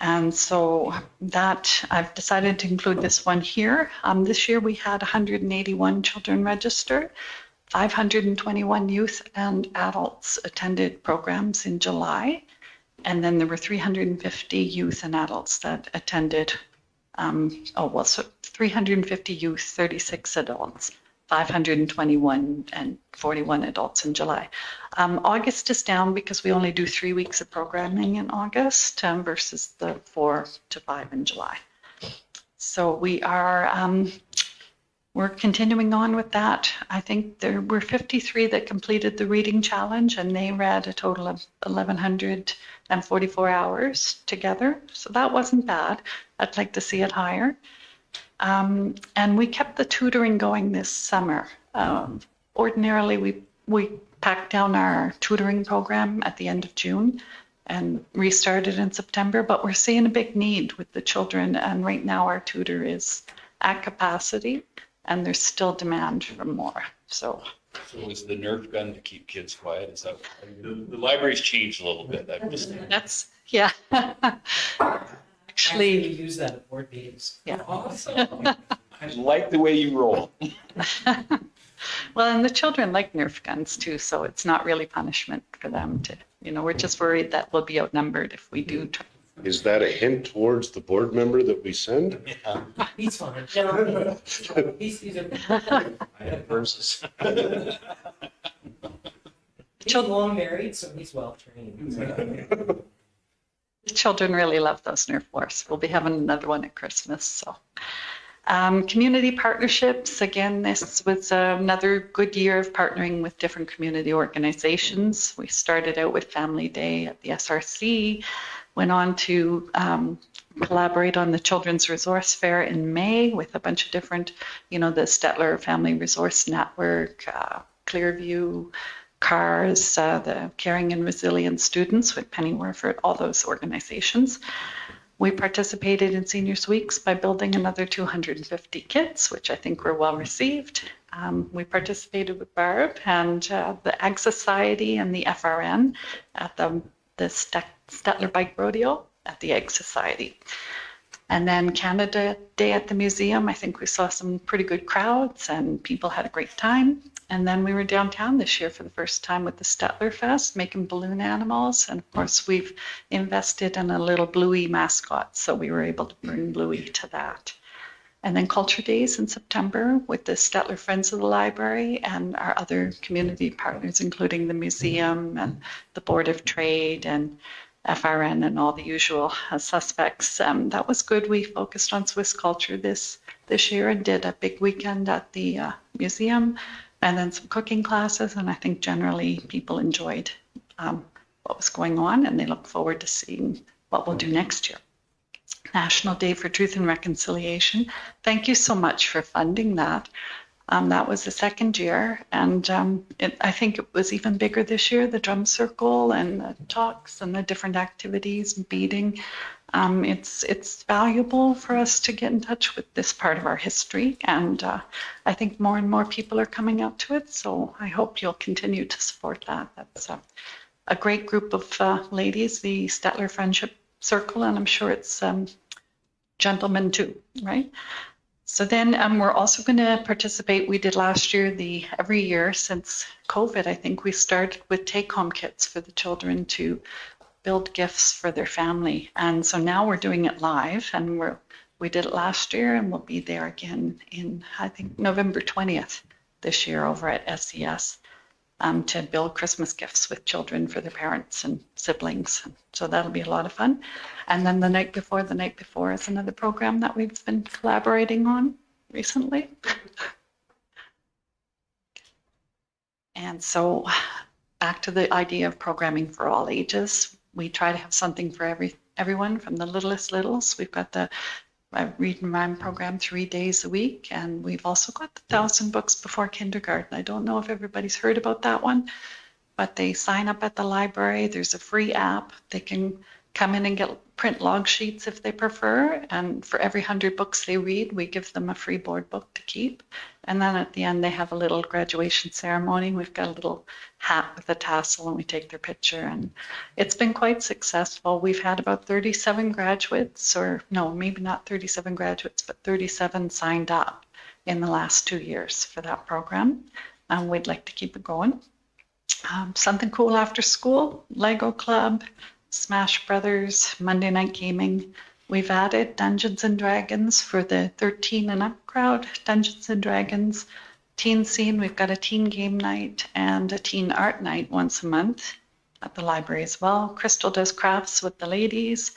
And so that I've decided to include this one here. This year we had 181 children register, 521 youth and adults attended programs in July. And then there were 350 youth and adults that attended, so 350 youth, 36 adults, 521 and 41 adults in July. August is down because we only do 3 weeks of programming in August versus the 4 to 5 in July. So we're continuing on with that. I think there were 53 that completed the reading challenge, and they read a total of 1,144 hours together. So that wasn't bad. I'd like to see it higher. And we kept the tutoring going this summer. Ordinarily, we packed down our tutoring program at the end of June and restarted in September, but we're seeing a big need with the children. And right now our tutor is at capacity, and there's still demand for more. So is the Nerf gun to keep kids quiet? Is that the library's changed a little bit? That's, yeah. Actually, we use that at board meetings. Yeah. Awesome. I like the way you roll. Well, and the children like Nerf guns too, so it's not really punishment for them to, we're just worried that we'll be outnumbered if we do. Is that a hint towards the board member that we send? Yeah. He's fine. He's a. I have verses. He's long married, so he's well trained. The children really love those Nerf wars. We'll be having another one at Christmas. So, community partnerships. Again, this was another good year of partnering with different community organizations. We started out with Family Day at the SRC, went on to collaborate on the Children's Resource Fair in May with a bunch of different, the Stettler Family Resource Network, Clearview, CARS, the Caring and Resilient Students with Penny Warford, all those organizations. We participated in Seniors Weeks by building another 250 kits, which I think were well received. We participated with Barb and the Ag Society and the FRN at the Stettler Bike Rodeo at the Ag Society. And then Canada Day at the museum, I think we saw some pretty good crowds and people had a great time. And then we were downtown this year for the first time with the Stettler Fest, making balloon animals. And of course, we've invested in a little Bluey mascot, so we were able to bring Bluey to that. And then Culture Days in September with the Stettler Friends of the Library and our other community partners, including the museum and the Board of Trade and FRN and all the usual suspects. That was good. We focused on Swiss culture this year and did a big weekend at the museum, and then some cooking classes. And I think generally people enjoyed what was going on, and they look forward to seeing what we'll do next year. National Day for Truth and Reconciliation. Thank you so much for funding that. That was the second year, and I think it was even bigger this year, the drum circle and the talks and the different activities, beading. It's valuable for us to get in touch with this part of our history, and I think more and more people are coming out to it. So I hope you'll continue to support that. That's a great group of ladies, the Stettler Friendship Circle, and I'm sure it's gentlemen too, right? So then we're also going to participate. We did last year, every year since COVID, I think we started with take-home kits for the children to build gifts for their family. And so now we're doing it live, and we did it last year, and we'll be there again in, I think, November 20th this year over at SES to build Christmas gifts with children for their parents and siblings. So that'll be a lot of fun. And then the night before is another program that we've been collaborating on recently. And so back to the idea of programming for all ages. We try to have something for everyone, from the littlest littles. We've got the read and rhyme program 3 days a week, and we've also got the 1,000 books before kindergarten. I don't know if everybody's heard about that one, but they sign up at the library. There's a free app. They can come in and print log sheets if they prefer, and for every 100 books they read, we give them a free board book to keep. And then at the end they have a little graduation ceremony. We've got a little hat with a tassel, and we take their picture, and it's been quite successful. We've had about 37 graduates, or no, maybe not 37 graduates, but 37 signed up in the last 2 years for that program, and we'd like to keep it going. Something cool after school, Lego Club, Smash Brothers, Monday Night Gaming. We've added Dungeons and Dragons for the 13 and up crowd. Dungeons and Dragons, teen scene. We've got a teen game night and a teen art night once a month at the library as well. Crystal does crafts with the ladies.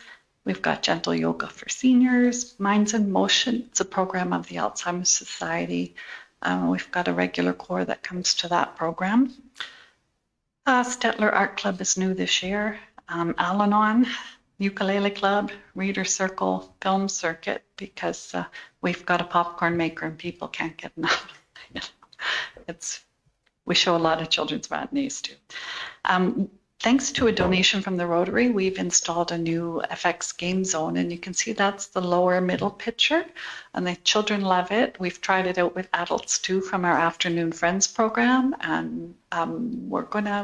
We've got gentle yoga for seniors. Minds in Motion. It's a program of the Alzheimer's Society. We've got a regular core that comes to that program. Stettler Art Club is new this year. Al-Anon, Ukulele Club, Reader Circle, Film Circuit, because we've got a popcorn maker and people can't get enough. We show a lot of children's matinees too. Thanks to a donation from the Rotary, we've installed a new FX game zone, and you can see that's the lower middle picture, and the children love it. We've tried it out with adults too from our Afternoon Friends program, and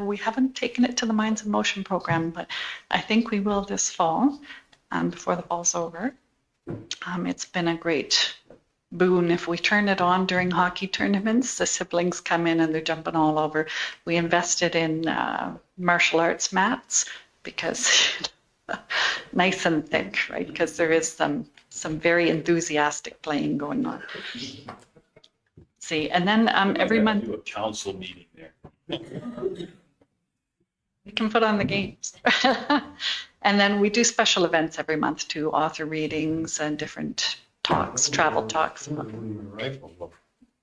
we haven't taken it to the Minds in Motion program, but I think we will this fall, before the fall's over. It's been a great boon. If we turn it on during hockey tournaments, the siblings come in and they're jumping all over. We invested in martial arts mats because nice and thick, right? Because there is some very enthusiastic playing going on. See, and then every month do a council meeting there. you can put on the games. And then we do special events every month too, author readings and different talks, travel talks. Rifle.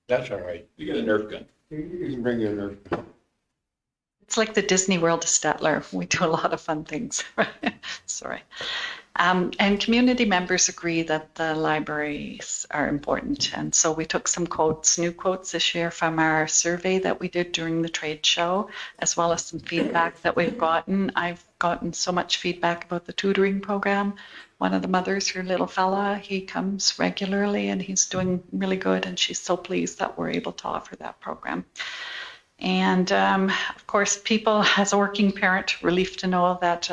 That's all right. You get a Nerf gun. You can bring your Nerf gun. It's like the Disney World of Stettler. We do a lot of fun things. Sorry. And community members agree that the libraries are important. And so we took some quotes, new quotes this year from our survey that we did during the trade show, as well as some feedback that we've gotten. I've gotten so much feedback about the tutoring program. One of the mothers, her little fella, he comes regularly and he's doing really good. And she's so pleased that we're able to offer that program. And of course, people, as a working parent, relieved to know that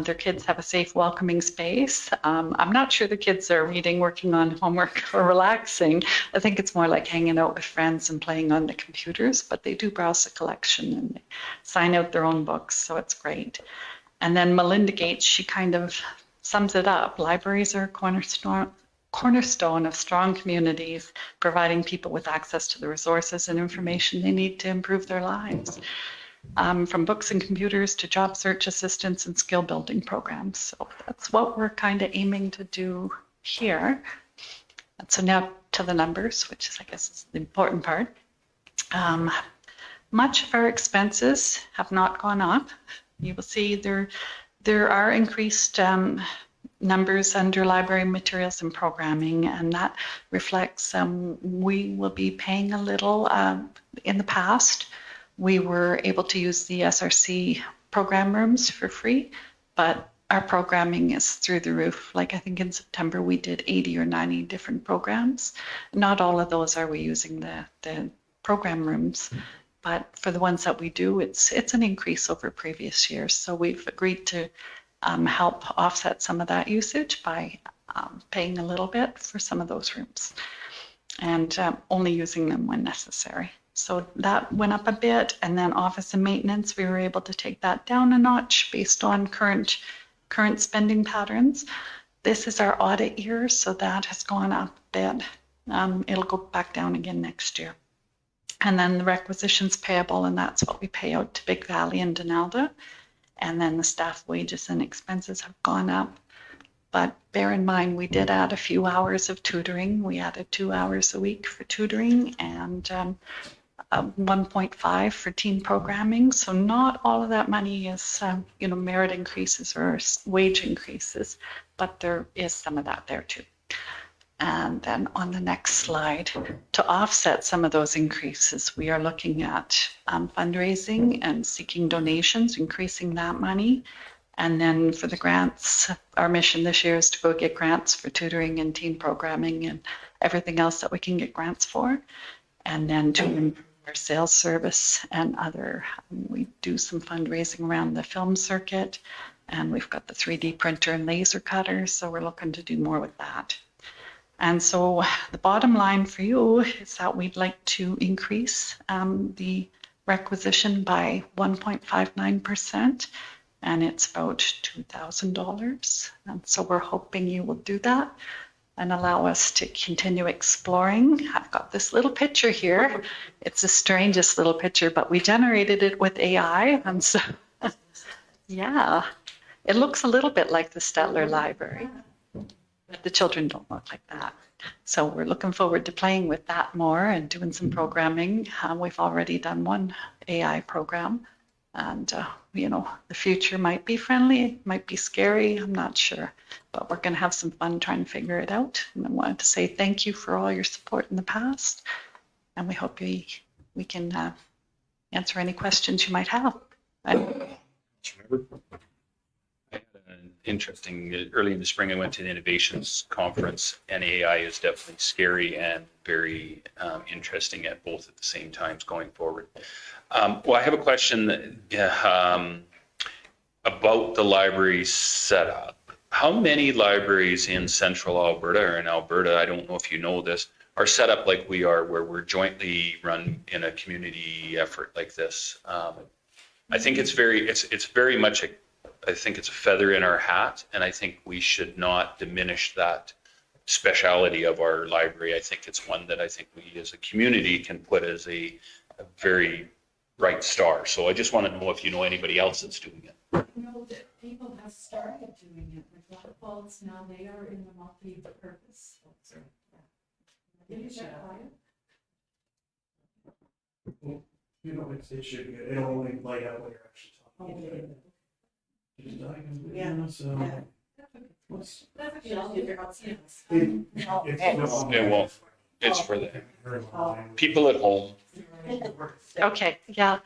their kids have a safe, welcoming space. I'm not sure the kids are reading, working on homework, or relaxing. I think it's more like hanging out with friends and playing on the computers, but they do browse the collection and they sign out their own books, so it's great. And then Melinda Gates, she kind of sums it up. Libraries are a cornerstone of strong communities, providing people with access to the resources and information they need to improve their lives. From books and computers to job search assistance and skill building programs. So that's what we're kind of aiming to do here. And so now to the numbers, which is, I guess, is the important part. Much of our expenses have not gone up. You will see there are increased numbers under library materials and programming, and that reflects we will be paying a little. In the past, we were able to use the SRC program rooms for free, but our programming is through the roof. Like I think in September we did 80 or 90 different programs. Not all of those are we using the program rooms, but for the ones that we do, it's an increase over previous years. So we've agreed to help offset some of that usage by paying a little bit for some of those rooms and only using them when necessary. So that went up a bit. And then office and maintenance, we were able to take that down a notch based on current spending patterns. This is our audit year, so that has gone up a bit. It'll go back down again next year. And then the requisitions payable, and that's what we pay out to Big Valley and Donalda. And then the staff wages and expenses have gone up. But bear in mind, we did add a few hours of tutoring. We added 2 hours a week for tutoring and 1.5 for teen programming. So not all of that money is, merit increases or wage increases, but there is some of that there too. And then on the next slide, to offset some of those increases, we are looking at fundraising and seeking donations, increasing that money. And then for the grants, our mission this year is to go get grants for tutoring and teen programming and everything else that we can get grants for. And then to improve our sales service and other, we do some fundraising around the film circuit. And we've got the 3D printer and laser cutter, so we're looking to do more with that. And so the bottom line for you is that we'd like to increase the requisition by 1.59%, and it's about $2,000. And so we're hoping you will do that and allow us to continue exploring. I've got this little picture here. It's the strangest little picture, but we generated it with AI. And so, yeah, it looks a little bit like the Stettler Library. But the children don't look like that. So we're looking forward to playing with that more and doing some programming. We've already done one AI program. And, the future might be friendly, it might be scary, I'm not sure. But we're going to have some fun trying to figure it out. And I wanted to say thank you for all your support in the past. And we hope we can answer any questions you might have. Interesting. Early in the spring, I went to the Innovations Conference, and AI is definitely scary and very interesting at both at the same times going forward. Well, I have a question about the library setup. How many libraries in central Alberta or in Alberta, I don't know if you know this, are set up like we are, where we're jointly run in a community effort like this? I think it's very much I think it's a feather in our hat, and I think we should not diminish that speciality of our library. I think it's one that I think we as a community can put as a very bright star. So I just want to know if you know anybody else that's doing it. That people have started doing it. Like Black Falls now, they are in the multi-purpose. It should be, it'll only light up when you're actually talking. Okay. Yeah. It won't. It's for the people at home. Okay, yeah.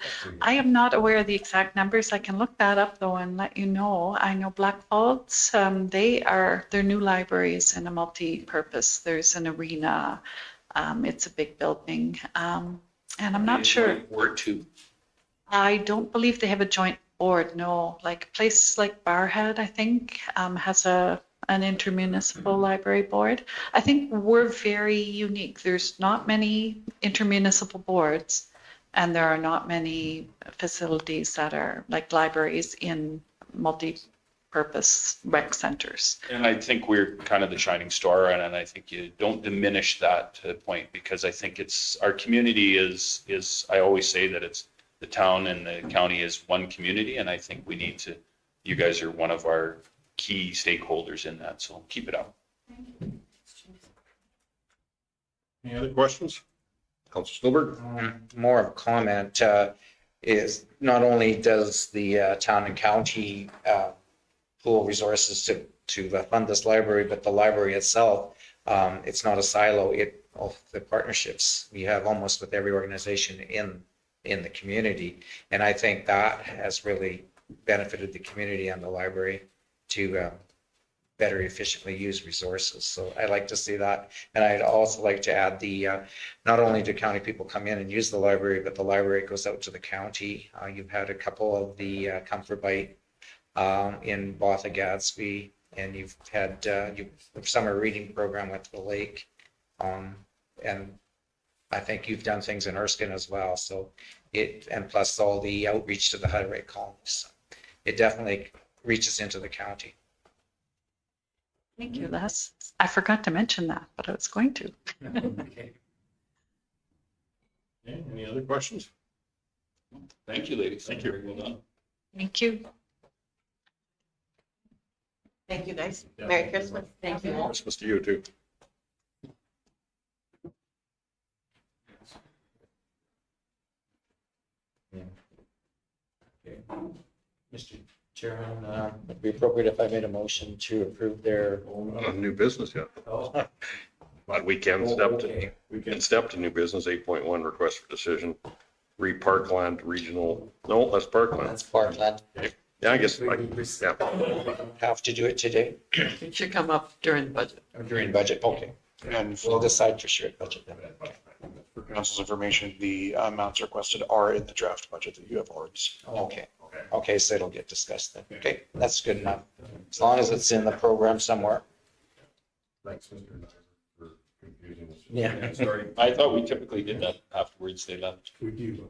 I am not aware of the exact numbers. I can look that up though and let you know. I know Black Falls, their new library is in a multi-purpose. There's an arena. It's a big building. And I'm not sure. Word two. I don't believe they have a joint board, no. Like places like Barhead, I think, has an intermunicipal library board. I think we're very unique. There's not many intermunicipal boards, and there are not many facilities that are like libraries in multi-purpose rec centers. And I think we're kind of the shining star, and I think you don't diminish that point, because I think it's our community is I always say that it's the town and the county is one community, and I think we need to, you guys are one of our key stakeholders in that, so keep it up. Any other questions? Councilor Stillberg? More of a comment, is not only does the town and county pool resources to fund this library, but the library itself, it's not a silo, of the partnerships we have almost with every organization in the community. And I think that has really benefited the community and the library to better efficiently use resources. So I'd like to see that. And I'd also like to add not only do county people come in and use the library, but the library goes out to the county. You've had a couple of the Comfort Bite in Botha Gadsby, and you've had summer reading program with the lake. And I think you've done things in Erskine as well. So and plus all the outreach to the highway colonies. So it definitely reaches into the county. Thank you, Les. I forgot to mention that, but I was going to. Okay, any other questions? Thank you, ladies. Thank you. Very well done. Thank you. Thank you, guys. Merry Christmas. Thank you. Christmas to you too. Mr. Chairman, it'd be appropriate if I made a motion to approve their. Not on new business yet. Oh. But we can step to new business, 8.1 request for decision, Parkland Regional, no, that's Parkland. That's Parkland. Okay. Yeah, I guess, yeah. Have to do it today It should come up during the budget. during budget. Okay. And We'll decide for sure at budget then. for council's information, the amounts requested are in the draft budget that you have already seen. Okay. Okay, so it'll get discussed then. Okay, that's good enough. As long as it's in the program somewhere. Thanks, Mr. Nizer, for confusing us. Yeah. Sorry, I thought we typically did that afterwards they left. We do.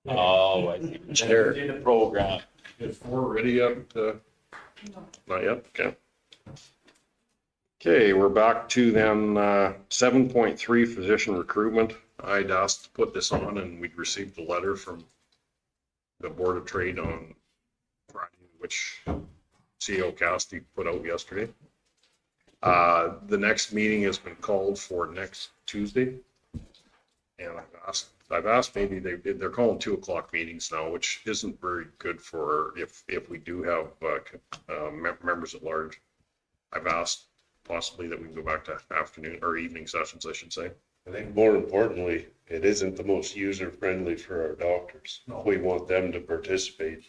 Oh, I see. Sure. In the program. Is 4 ready yet? Not yet, okay. Okay, we're back to then 7.3 physician recruitment. I'd asked to put this on and we'd received a letter from the Board of Trade on Friday, which CEO Cassidy put out yesterday. The next meeting has been called for next Tuesday. And I've asked maybe they're calling 2:00 meetings now, which isn't very good for if we do have members at large. I've asked possibly that we can go back to afternoon or evening sessions, I should say. I think more importantly, it isn't the most user-friendly for our doctors. We want them to participate,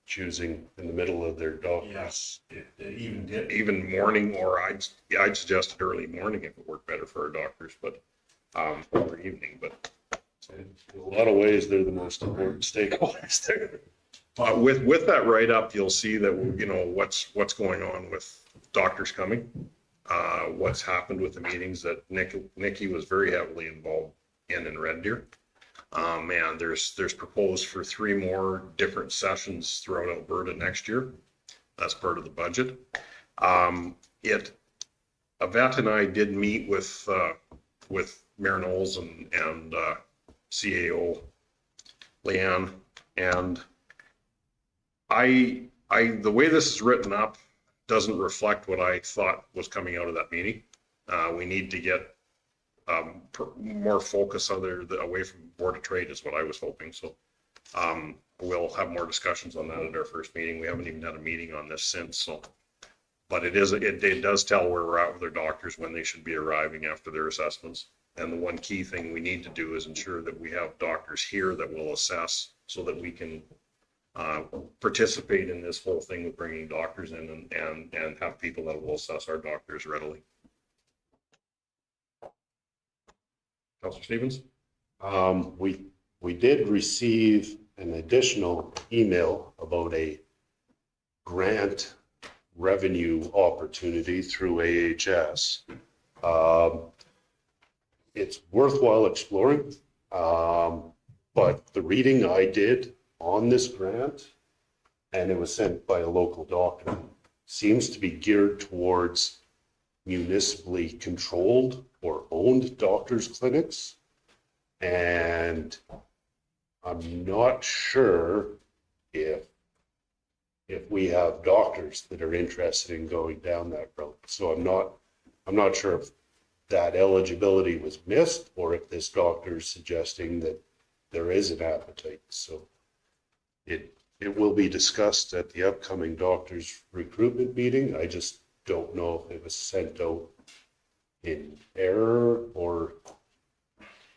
choosing in the middle of their doctors. Yes, even did. Even morning, or I'd suggested early morning if it worked better for our doctors, but or evening, but In a lot of ways, they're the most important stakeholders there. with that write-up, you'll see that, you know, what's going on with doctors coming, what's happened with the meetings that Nikki was very heavily involved in Red Deer. And there's proposed for 3 more different sessions throughout Alberta next year. That's part of the budget. Yvette and I did meet with Mayor Knowles and CAO Leanne, and the way this is written up doesn't reflect what I thought was coming out of that meeting. We need to get more focus away from Board of Trade is what I was hoping. So we'll have more discussions on that at our first meeting. We haven't even had a meeting on this since. So, but it does tell where we're at with our doctors, when they should be arriving after their assessments. And the one key thing we need to do is ensure that we have doctors here that will assess, so that we can participate in this whole thing with bringing doctors in and have people that will assess our doctors readily. Councilor Stevens? We did receive an additional email about a grant revenue opportunity through AHS. It's worthwhile exploring, but the reading I did on this grant, and it was sent by a local doctor, seems to be geared towards municipally controlled or owned doctors' clinics. And I'm not sure if we have doctors that are interested in going down that road. So I'm not sure if that eligibility was missed or if this doctor is suggesting that there is an appetite. So it will be discussed at the upcoming doctors recruitment meeting. I just don't know if it was sent out in error or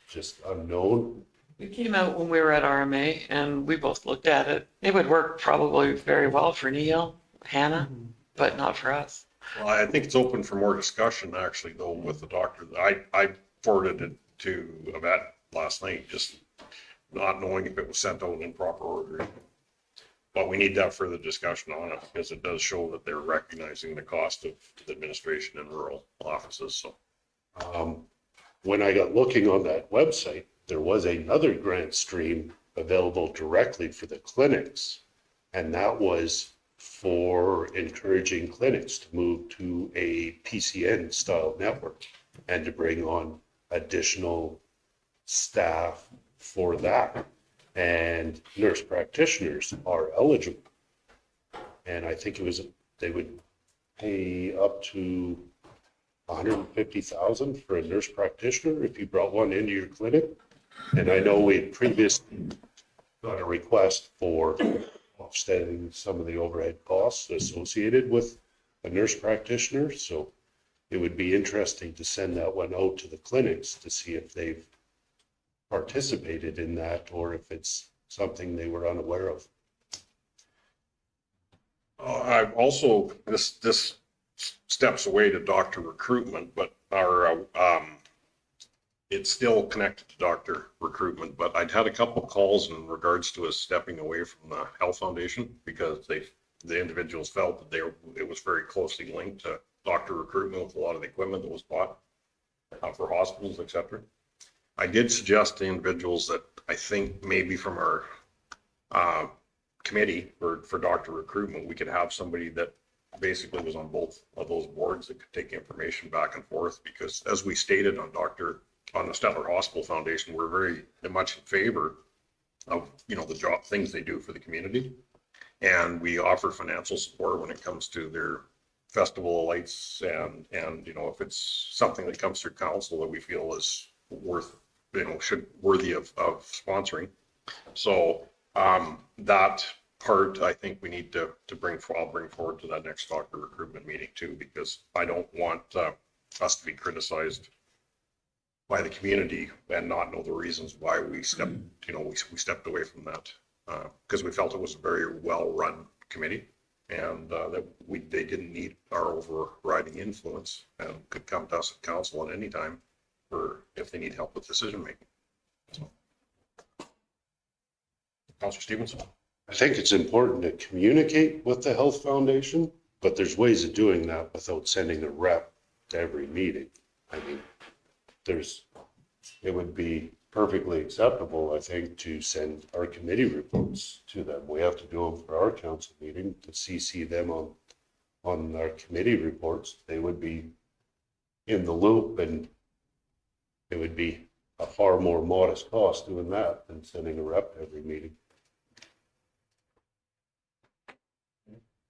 just unknown. It came out when we were at RMA and we both looked at it. It would work probably very well for Neil. Hannah, but not for us. Well, I think it's open for more discussion actually though with the doctor. I forwarded it to Yvette last night, just not knowing if it was sent out in proper order. But we need to have further discussion on it because it does show that they're recognizing the cost of the administration in rural offices, so. When I got looking on that website, there was another grant stream available directly for the clinics. And that was for encouraging clinics to move to a PCN style network and to bring on additional staff for that. And nurse practitioners are eligible. And I think it was, they would pay up to 150,000 for a nurse practitioner if you brought one into your clinic. And I know we had previously got a request for offsetting some of the overhead costs associated with a nurse practitioner. So it would be interesting to send that one out to the clinics to see if they've participated in that or if it's something they were unaware of. I've also, this steps away to doctor recruitment, but our, it's still connected to doctor recruitment, but I'd had a couple of calls in regards to us stepping away from the Health Foundation because the individuals felt that it was very closely linked to doctor recruitment with a lot of the equipment that was bought for hospitals, et cetera. I did suggest to individuals that I think maybe from our committee for doctor recruitment, we could have somebody that basically was on both of those boards that could take information back and forth, because as we stated on the Stettler Hospital Foundation, we're very much in favor of, the job things they do for the community. And we offer financial support when it comes to their festival of lights and if it's something that comes through council that we feel is worthy of sponsoring. So that part, I think we need to I'll bring forward to that next doctor recruitment meeting too, because I don't want us to be criticized by the community and not know the reasons why we stepped, we stepped away from that because we felt it was a very well-run committee and that they didn't need our overriding influence and could come to us at council at any time if they need help with decision making. So. Councillor Stevens. I think it's important to communicate with the Health Foundation, but there's ways of doing that without sending a rep to every meeting. I mean, it would be perfectly acceptable, I think, to send our committee reports to them. We have to do them for our council meeting to CC them on our committee reports. They would be in the loop and it would be a far more modest cost doing that than sending a rep to every meeting.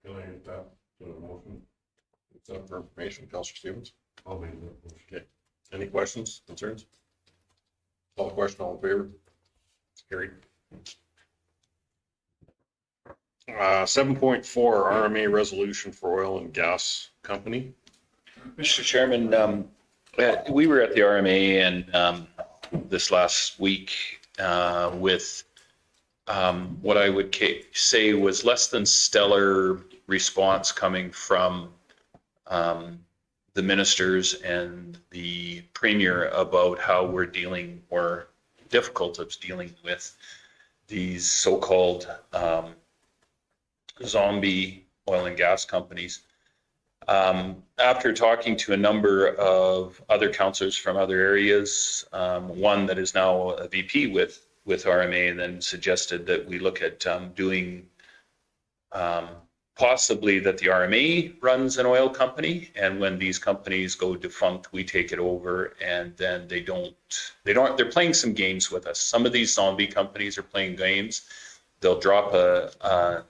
Can I get that to a motion? Accept for information, Councillor Stevens. I'll make that motion. Okay. Any questions, concerns? Call the question, all in favor? Carried. 7.4 RMA resolution for oil and gas company. Mr. Chairman, we were at the RMA and this last week with what I would say was less than stellar response coming from the ministers and the premier about how we're dealing or difficult of dealing with these so-called zombie oil and gas companies. After talking to a number of other councillors from other areas, one that is now a VP with RMA, and then suggested that we look at doing possibly that the RMA runs an oil company, and when these companies go defunct, we take it over, and then they're playing some games with us. Some of these zombie companies are playing games. They'll drop a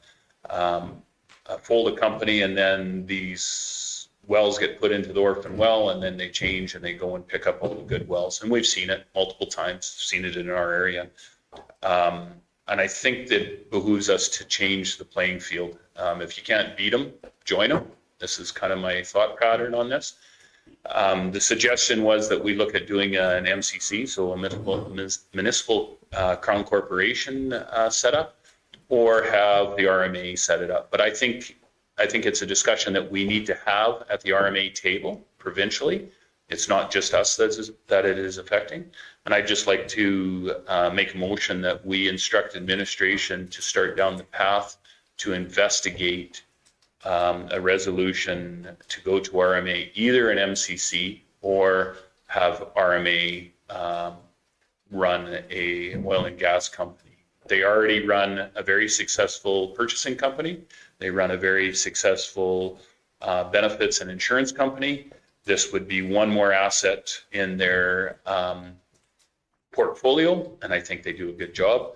fold a company, and then these wells get put into the orphan well, and then they change and they go and pick up all the good wells. And we've seen it multiple times, seen it in our area. And I think that behooves us to change the playing field. If you can't beat them, join them. This is kind of my thought pattern on this. The suggestion was that we look at doing an MCC, so a municipal crown corporation setup, or have the RMA set it up. But I think I think it's a discussion that we need to have at the RMA table provincially. It's not just us that it is affecting. And I'd just like to make a motion that we instruct administration to start down the path to investigate a resolution to go to RMA, either an MCC or have RMA run a oil and gas company. They already run a very successful purchasing company. They run a very successful benefits and insurance company. This would be one more asset in their portfolio, and I think they do a good job.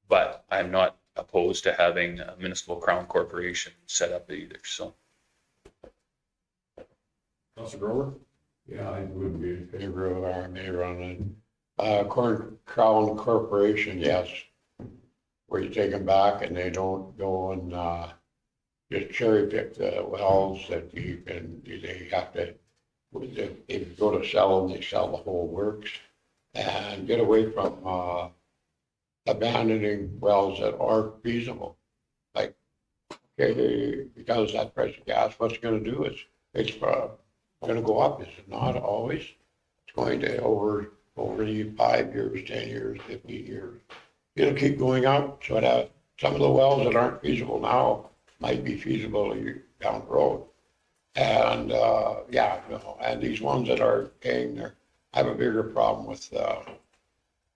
But I'm not opposed to having a municipal crown corporation set up either. So, Councilor Grover? Yeah, I would be in favor of RMA running. Crown Corporation, yes. Where you take them back and they don't go and just cherry pick the wells that they have to, if you go to sell them, they sell the whole works. And get away from abandoning wells that are feasible. Like, okay, because that price of gas, what's it gonna do? It's gonna go up, is it not always? It's going to over the 5 years, 10 years, 15 years. It'll keep going up, so that some of the wells that aren't feasible now might be feasible down the road. And, yeah, you know, and these ones that are paying I have a bigger problem with, the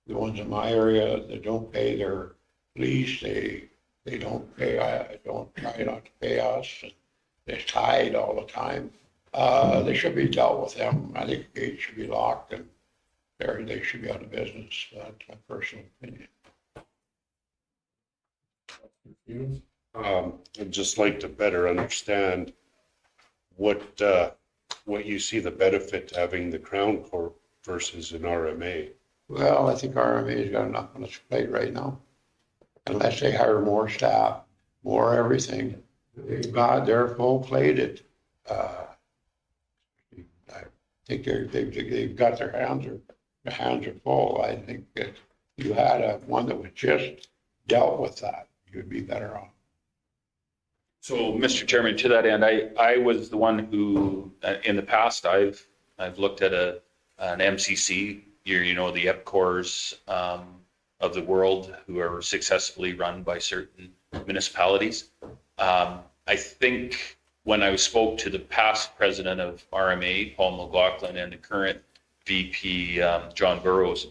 ones in my area that don't pay their lease, they don't pay, don't try not to pay us, and they're tied all the time. They should be dealt with them. I think the gate should be locked and they should be out of business. That's my personal opinion. I'd just like to better understand what you see the benefit to having the Crown Corp versus an RMA. Well, I think RMA's got enough on its plate right now. Unless they hire more staff, more everything. They're full plated. I think they've got their hands are full. I think that you had one that was just dealt with that, you'd be better off. so Mr. Chairman, to that end, I was the one who, in the past, I've looked at an MCC, you know, the EPCORs of the world who are successfully run by certain municipalities. I think when I spoke to the past president of RMA, Paul McLaughlin, and the current VP, John Burrows,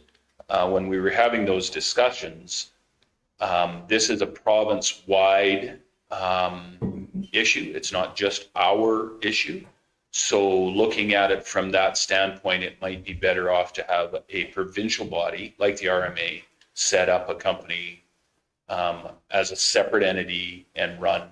when we were having those discussions, this is a province-wide issue. It's not just our issue. So looking at it from that standpoint, it might be better off to have a provincial body like the RMA set up a company as a separate entity and run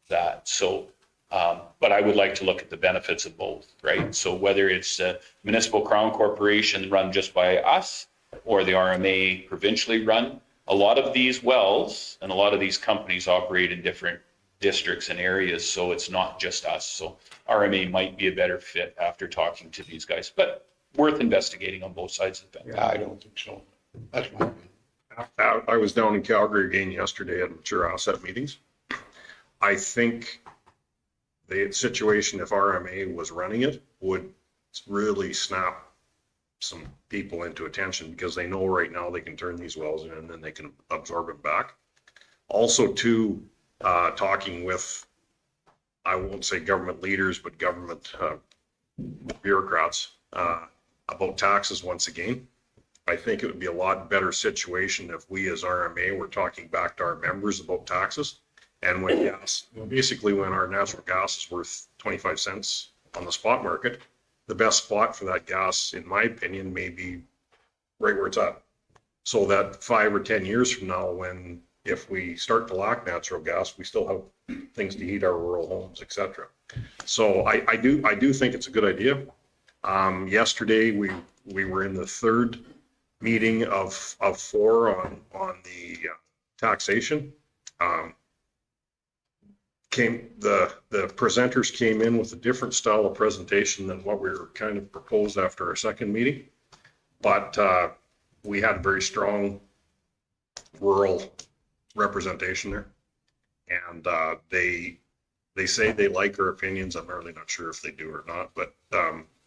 that. So, but I would like to look at the benefits of both, right? So whether it's a municipal crown corporation run just by us or the RMA provincially run, a lot of these wells and a lot of these companies operate in different districts and areas, so it's not just us. So RMA might be a better fit after talking to these guys, but worth investigating on both sides of the fence. Yeah, I don't think so. That's my opinion. I was down in Calgary again yesterday at mature asset meetings. I think the situation, if RMA was running it, would really snap some people into attention because they know right now they can turn these wells in and then they can absorb it back. Also, too, talking with, I won't say government leaders, but government bureaucrats about taxes once again. I think it would be a lot better situation if we as RMA were talking back to our members about taxes. And when gas, basically when our natural gas is worth 25 cents on the spot market, the best spot for that gas, in my opinion, may be right where it's at. So that 5 or 10 years from now, when if we start to lack natural gas, we still have things to heat our rural homes, etc. So I do think it's a good idea. Yesterday we were in the third meeting of 4 on the taxation. The presenters came in with a different style of presentation than what we were kind of proposed after our second meeting, but we had very strong rural representation there, and they They say they like our opinions. I'm really not sure if they do or not, but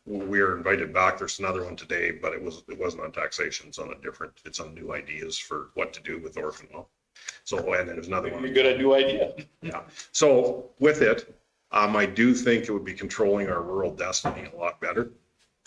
we are invited back. There's another one today, but it wasn't on taxation. It's on new ideas for what to do with orphan law. So, and then there's another one. You're good at new idea. Yeah. So with it, I do think it would be controlling our rural destiny a lot better.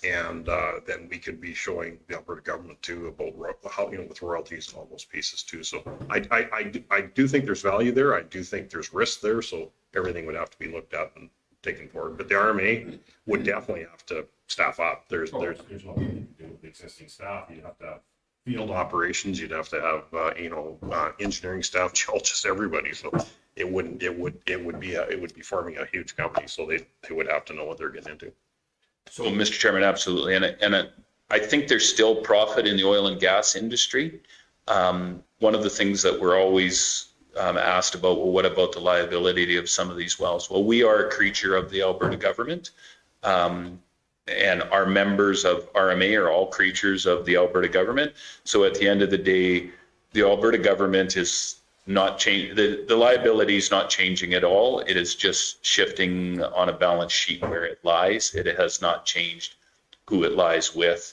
And then we could be showing the Alberta government too about how, with royalties and all those pieces too. So I do think there's value there. I do think there's risk there. So everything would have to be looked at and taken forward. But the RMA would definitely have to staff up. There's nothing you can do with the existing staff. You'd have to have field operations. You'd have to have engineering staff, just everybody. So it would be forming a huge company. So they would have to know what they're getting into. So, Mr. Chairman, absolutely. And I think there's still profit in the oil and gas industry. One of the things that we're always asked about, well, what about the liability of some of these wells? Well, we are a creature of the Alberta government. And our members of RMA are all creatures of the Alberta government. So at the end of the day, the Alberta government is not changing, the liability is not changing at all. It is just shifting on a balance sheet where it lies. It has not changed who it lies with.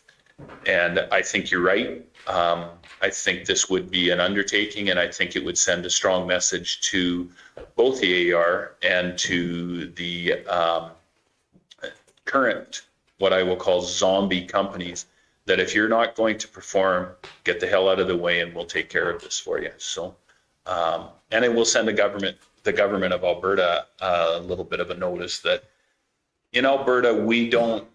And I think you're right. I think this would be an undertaking, and I think it would send a strong message to both the AER and to the current, what I will call zombie companies, that if you're not going to perform, get the hell out of the way and we'll take care of this for you. So, and it will send the government of Alberta a little bit of a notice that in Alberta, we don't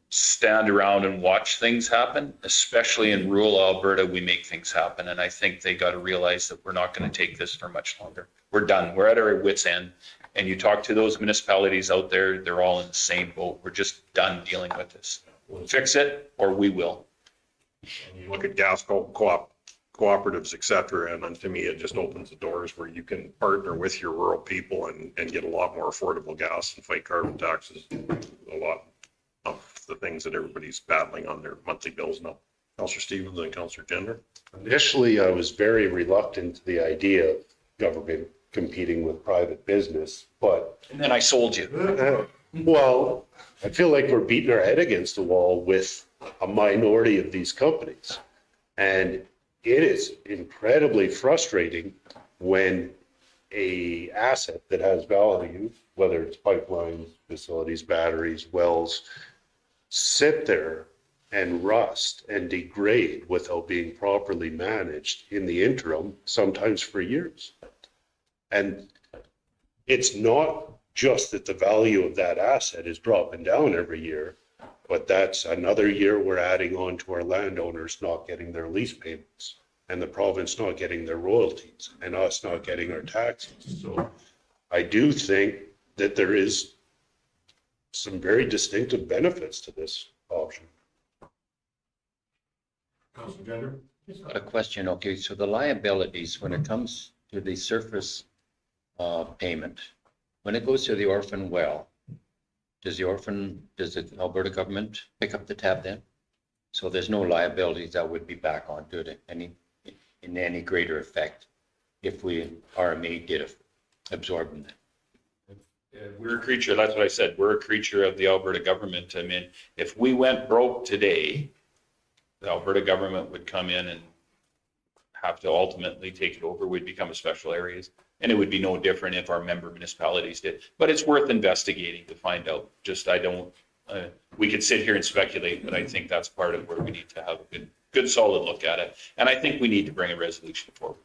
stand around and watch things happen, especially in rural Alberta, we make things happen. And I think they got to realize that we're not going to take this for much longer. We're done. We're at our wits' end. And you talk to those municipalities out there, they're all in the same boat. We're just done dealing with this. We'll fix it or we will. And you look at gas cooperatives, et cetera, and then to me, it just opens the doors where you can partner with your rural people and get a lot more affordable gas and fight carbon taxes. A lot of the things that everybody's battling on their monthly bills now. Councillor Stevens and Councillor Gender. Initially, I was very reluctant to the idea of government competing with private business, but. And then I sold you. Well, I feel like we're beating our head against the wall with a minority of these companies. And it is incredibly frustrating when a asset that has value, whether it's pipelines, facilities, batteries, wells, sit there and rust and degrade without being properly managed in the interim, sometimes for years. And it's not just that the value of that asset is dropping down every year, but that's another year we're adding on to our landowners not getting their lease payments, and the province not getting their royalties, and us not getting our taxes. So I do think that there is some very distinctive benefits to this option. Councillor Gender? Got a question. Okay, so the liabilities, when it comes to the surface payment, when it goes to the orphan well, does the Alberta government pick up the tab then? So there's no liabilities that would be back onto it in any greater effect if we RMA did absorb them. We're a creature, that's what I said, we're a creature of the Alberta government. I mean, if we went broke today, the Alberta government would come in and have to ultimately take it over. We'd become a special areas. And it would be no different if our member municipalities did. But it's worth investigating to find out. We could sit here and speculate, but I think that's part of where we need to have a good solid look at it. And I think we need to bring a resolution forward.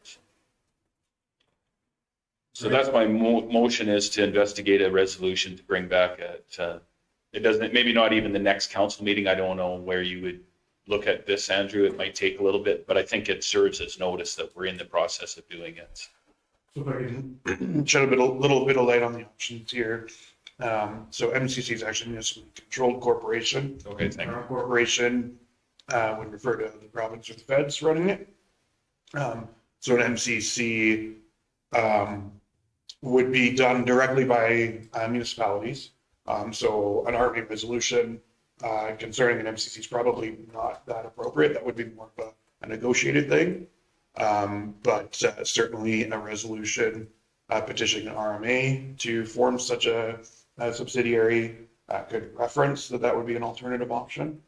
So that's my motion, is to investigate a resolution to bring back it doesn't, maybe not even the next council meeting. I don't know where you would look at this, Andrew. It might take a little bit, but I think it serves as notice that we're in the process of doing it. So if I can shed a little bit of light on the options here. So MCC is actually a municipally controlled corporation. Okay, thank you. Our corporation would refer to the province or the feds running it. So an MCC would be done directly by municipalities. So an RMA resolution concerning an MCC is probably not that appropriate. That would be more of a negotiated thing. But certainly a resolution petitioning the RMA to form such a subsidiary. Could reference that would be an alternative option.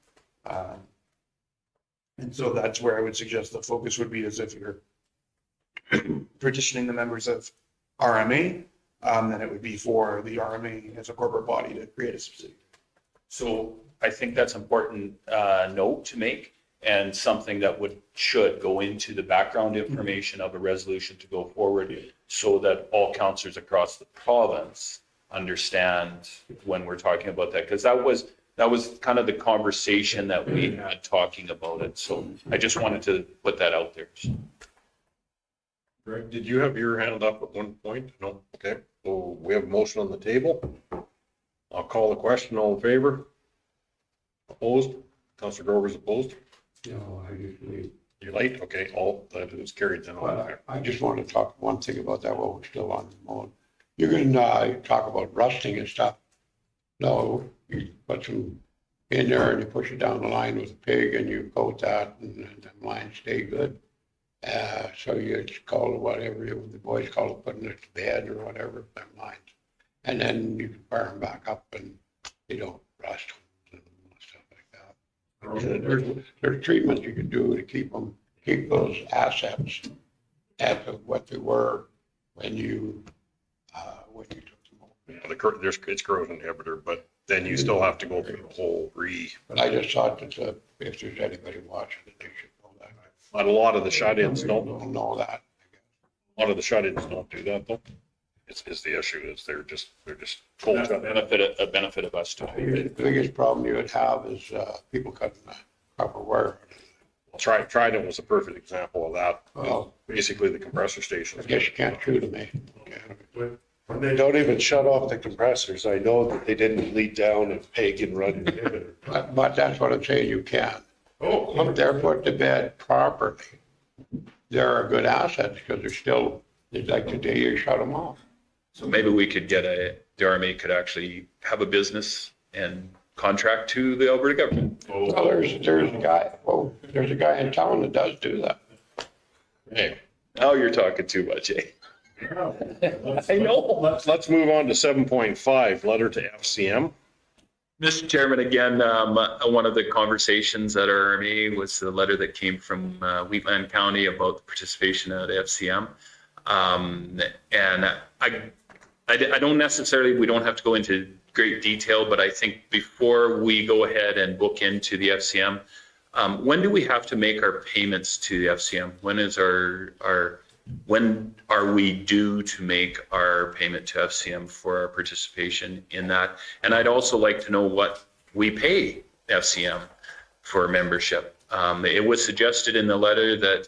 And so that's where I would suggest the focus would be, as if you're petitioning the members of RMA, then it would be for the RMA as a corporate body to create a subsidiary. So I think that's important note to make, and something that should go into the background information of a resolution to go forward, so that all councillors across the province understand when we're talking about that, because that was kind of the conversation that we had talking about it. So I just wanted to put that out there. Greg, did you have your hand up at one point? No? Okay. So we have a motion on the table. I'll call the question. All in favor? Opposed? Councillor Grover's opposed? No, I usually, You late? Okay, all that is carried then. but I just want to talk one thing about that while we're still on the mode. You can talk about rusting and stuff. No, you put some in there and you push it down the line with a pig and you coat that and the lines stay good. So you just call it whatever the boys call it, putting it to bed or whatever, them lines. And then you can fire them back up and they don't rust and stuff like that. There's treatments you can do to keep those assets at what they were when you took them over. Yeah, it's corrosion inhibitor, but then you still have to go through the whole But I just thought that if there's anybody watching, that they should know that. But a lot of the shut-ins don't know that. A lot of the shut-ins don't do that though. Is the issue is they're just cold That's shut. a benefit of us too. The biggest problem you would have is people cutting the copper wire. Well, Trident was a perfect example of that. Well, basically the compressor station. I guess you can't shoot them, eh? They don't even shut off the compressors. I know that they didn't lead down and peg and run inhibitor. But that's what I'm saying, you can. Oh, if they're put to bed properly, they're a good asset because they're still, it's like the day you shut them off. So maybe we could the RMA could actually have a business and contract to the Alberta government. Well, there's a guy in town that does do that. Hey, now you're talking too much, eh? I know. Let's move on to 7.5, letter to FCM. Mr. Chairman, again, one of the conversations at our RMA was the letter that came from Wheatland County about the participation at FCM. And I don't necessarily, we don't have to go into great detail, but I think before we go ahead and book into the FCM, when do we have to make our payments to the FCM? When are we due to make our payment to FCM for our participation in that? And I'd also like to know what we pay FCM for membership. It was suggested in the letter that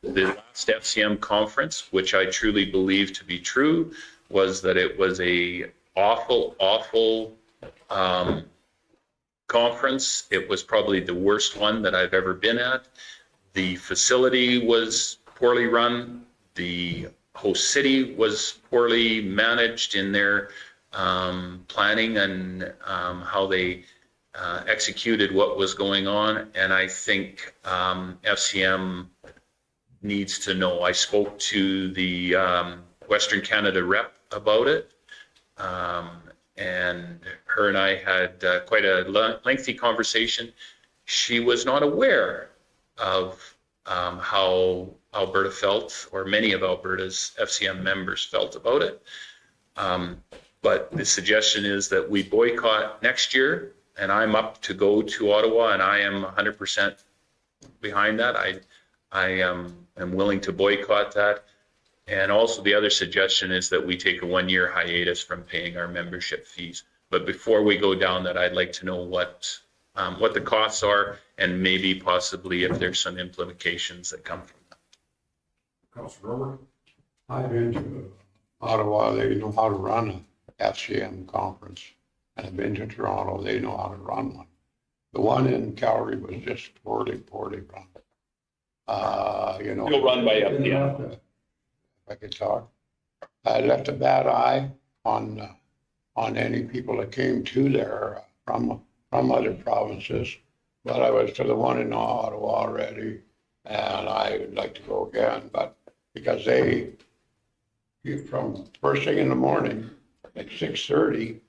the last FCM conference, which I truly believe to be true, was that it was a awful conference. It was probably the worst one that I've ever been at. The facility was poorly run. The host city was poorly managed in their planning and how they executed what was going on. And I think FCM needs to know. I spoke to the Western Canada rep about it. And her and I had quite a lengthy conversation. She was not aware of how Alberta felt, or many of Alberta's FCM members felt about it. But the suggestion is that we boycott next year, and I'm up to go to Ottawa, and I am 100% behind that. I am willing to boycott that. And also the other suggestion is that we take a 1-year hiatus from paying our membership fees. But before we go down that, I'd like to know what the costs are, and maybe possibly if there's some implications that come from that. Councilor Grover? I've been to Ottawa, they know how to run a FCM conference. And I've been to Toronto, they know how to run one. The one in Calgary was just poorly run. You'll run by FCM. If I could talk. I left a bad eye on any people that came to there from other provinces. But I was to the one in Ottawa already, and I would like to go again. But because they from first thing in the morning, at 6:30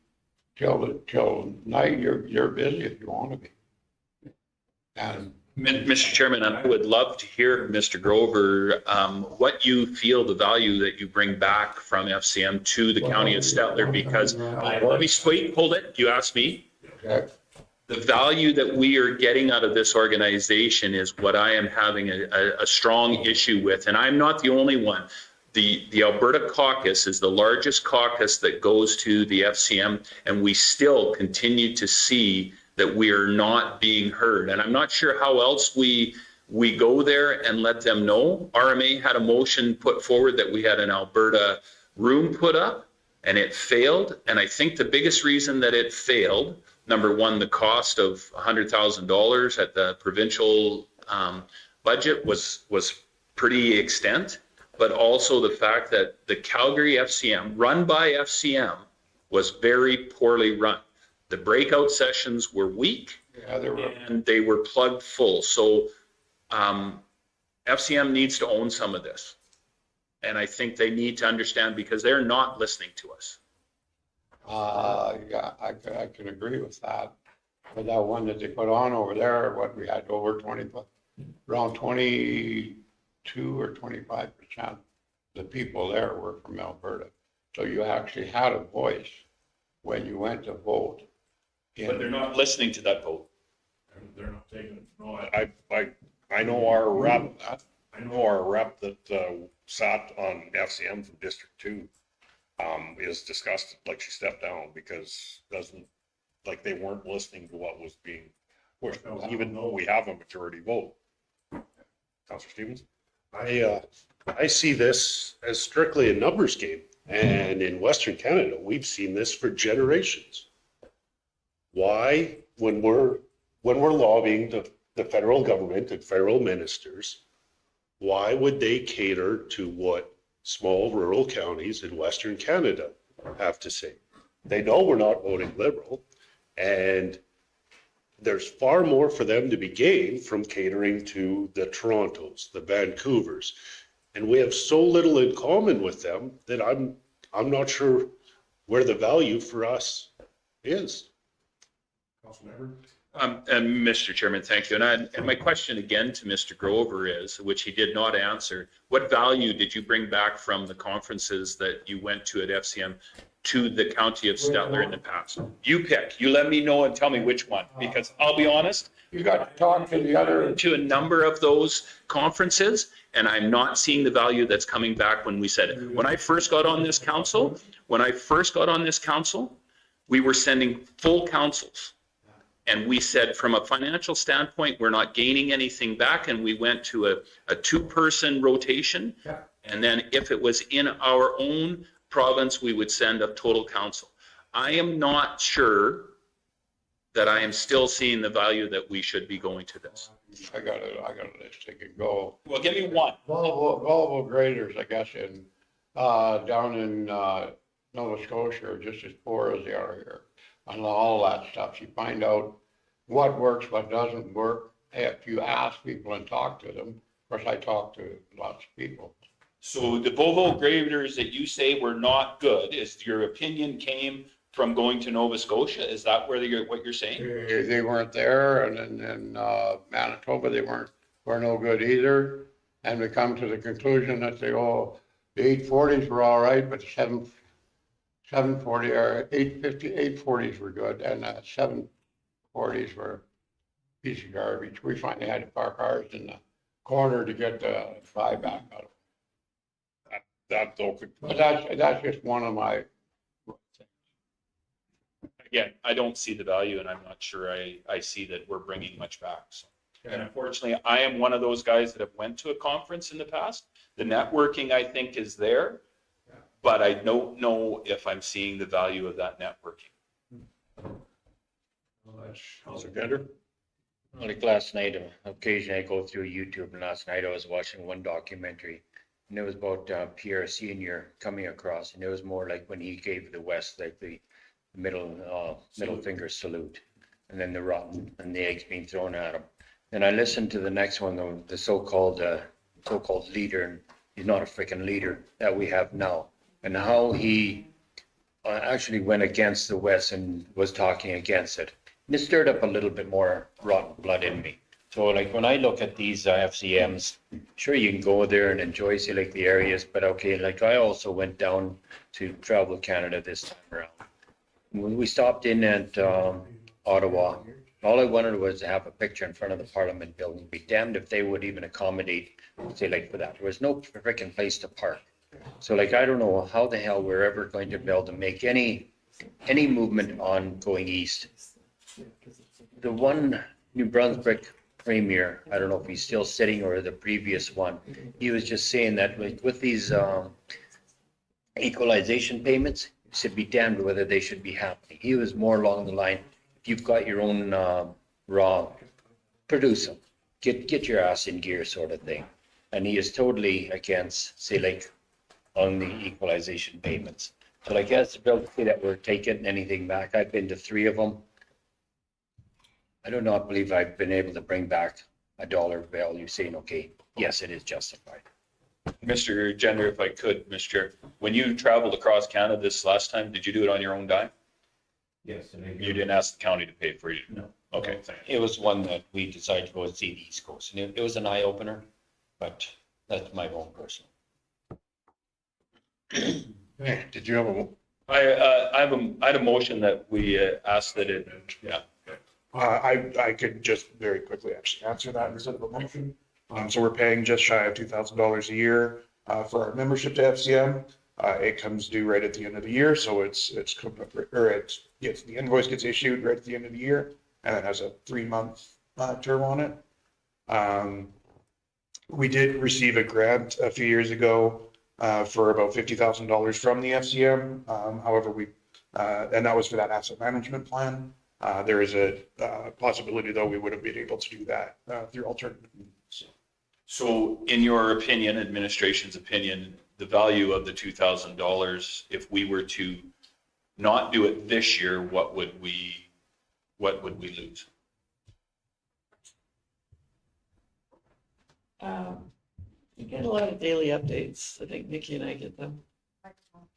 till night, you're busy if you want to be. And Mr. Chairman, I would love to hear, Mr. Grover, what you feel the value that you bring back from FCM to the county of Stettler, because, let me wait, hold it, you asked me. Okay. The value that we are getting out of this organization is what I am having a strong issue with, and I'm not the only one. The Alberta caucus is the largest caucus that goes to the FCM, and we still continue to see that we are not being heard. And I'm not sure how else we go there and let them know. RMA had a motion put forward that we had an Alberta room put up, and it failed. And I think the biggest reason that it failed, number one, the cost of $100,000 at the provincial budget was pretty extent, but also the fact that the Calgary FCM, run by FCM, was very poorly run. The breakout sessions were weak, and they were plugged full. So FCM needs to own some of this. And I think they need to understand, because they're not listening to us. Yeah, I can agree with that. But that one that they put on over there, what we had over 20, around 22 or 25% the people there were from Alberta. So you actually had a voice when you went to vote. But they're not listening to that vote. They're not taking it. No, I know our rep, that sat on FCM from District 2 is disgusted, like she stepped down, because like they weren't listening to what was being pushed, even though we have a majority vote. Councillor Stevens? I see this as strictly a numbers game. And in Western Canada, we've seen this for generations. Why, when we're lobbying the federal government and federal ministers, why would they cater to what small rural counties in Western Canada have to say? They know we're not voting Liberal, and there's far more for them to be gained from catering to the Torontos, the Vancouvers. And we have so little in common with them that I'm not sure where the value for us is. And Mr. Chairman, thank you. And my question again to Mr. Grover is, which he did not answer, what value did you bring back from the conferences that you went to at FCM to the county of Stettler in the past? You pick. You let me know and tell me which one, because I'll be honest. You got to talk to the other. To a number of those conferences, and I'm not seeing the value that's coming back when we said it. When I first got on this council, we were sending full councils. And we said, from a financial standpoint, we're not gaining anything back. And we went to a two-person rotation. Yeah. And then if it was in our own province, we would send a total council. I am not sure that I am still seeing the value that we should be going to this. I got a list they could go. Well, give me one. Volvo graders, I guess, down in Nova Scotia are just as poor as they are here. On all that stuff, you find out what works, what doesn't work. If you ask people and talk to them, of course, I talk to lots of people. So the Volvo graders that you say were not good, is your opinion came from going to Nova Scotia? Is that what you're saying? They weren't there, and in Manitoba, they weren't no good either. And we come to the conclusion that the 840s were all right, but the 740 or 840s were good, and 740s were a piece of garbage. We finally had to park ours in the corner to get the buyback out of it. That though could. But that's just one of my. Again, I don't see the value, and I'm not sure I see that we're bringing much back. So. And unfortunately, I am one of those guys that have went to a conference in the past. The networking, I think, is there, but I don't know if I'm seeing the value of that networking. Councillor Gender? Like last night, occasionally I go through YouTube, and last night I was watching one documentary, and it was about Pierre Senior coming across, and it was more like when he gave the West like the middle finger salute, and then the rotten and the eggs being thrown at him. And I listened to the next one, the so-called leader, and he's not a freaking leader that we have now. and how he actually went against the West and was talking against it. And it stirred up a little bit more rotten blood in me. So like when I look at these FCMs, sure you can go there and enjoy, see like the areas, but okay, like I also went down to Travel Canada this time around. When we stopped in at Ottawa, all I wanted was to have a picture in front of the Parliament building. Be damned if they would even accommodate, say like for that. There was no freaking place to park. So like, I don't know how the hell we're ever going to be able to make any movement on going east. The one New Brunswick premier, I don't know if he's still sitting or the previous one, he was just saying that like with these equalization payments, he should be damned whether they should be happening. He was more along the line, if you've got your own raw, produce them, get your ass in gear sort of thing. And he is totally against, say like, on the equalization payments. So like, yes, Bill, say that we're taking anything back. I've been to 3 of them. I do not believe I've been able to bring back a dollar value saying, okay, yes, it is justified. Mr. Gender, if I could, Mr. Chair, when you traveled across Canada this last time, did you do it on your own dime? Yes. You didn't ask the county to pay for you? No. Okay, thank you. It was one that we decided to go and see the East Coast, and it was an eye opener, but that's my own personal. Hey, did you have a, I had a motion that we asked that it, yeah. I could just very quickly actually answer that instead of a motion. So we're paying just shy of $2,000 a year for our membership to FCM. It comes due right at the end of the year, so the invoice gets issued right at the end of the year, and it has a 3-month term on it. We did receive a grant a few years ago for about $50,000 from the FCM. However, and that was for that asset management plan. There is a possibility, though, we would have been able to do that through alternative means. So in your opinion, administration's opinion, the value of the $2,000, if we were to not do it this year, what would we lose? You get a lot of daily updates. I think Nikki and I get them.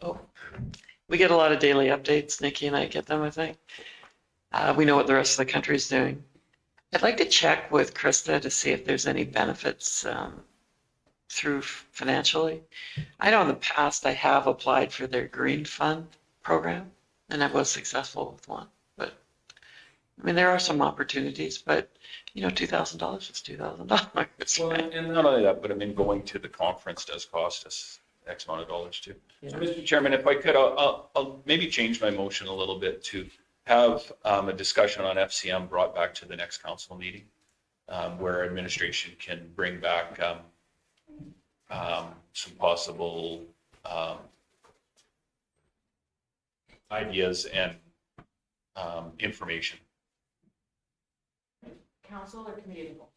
Oh, we get a lot of daily updates. Nikki and I get them, I think. We know what the rest of the country is doing. I'd like to check with Krista to see if there's any benefits through financially. I know in the past I have applied for their Green Fund program, and I was successful with one. But I mean, there are some opportunities, but you know, $2,000 is $2,000. Well, and not only that, but I mean, going to the conference does cost us X amount of dollars too. Yeah. So, Mr. Chairman, if I could, I'll maybe change my motion a little bit to have a discussion on FCM brought back to the next council meeting, where administration can bring back some possible ideas and information. Council or committee of the whole?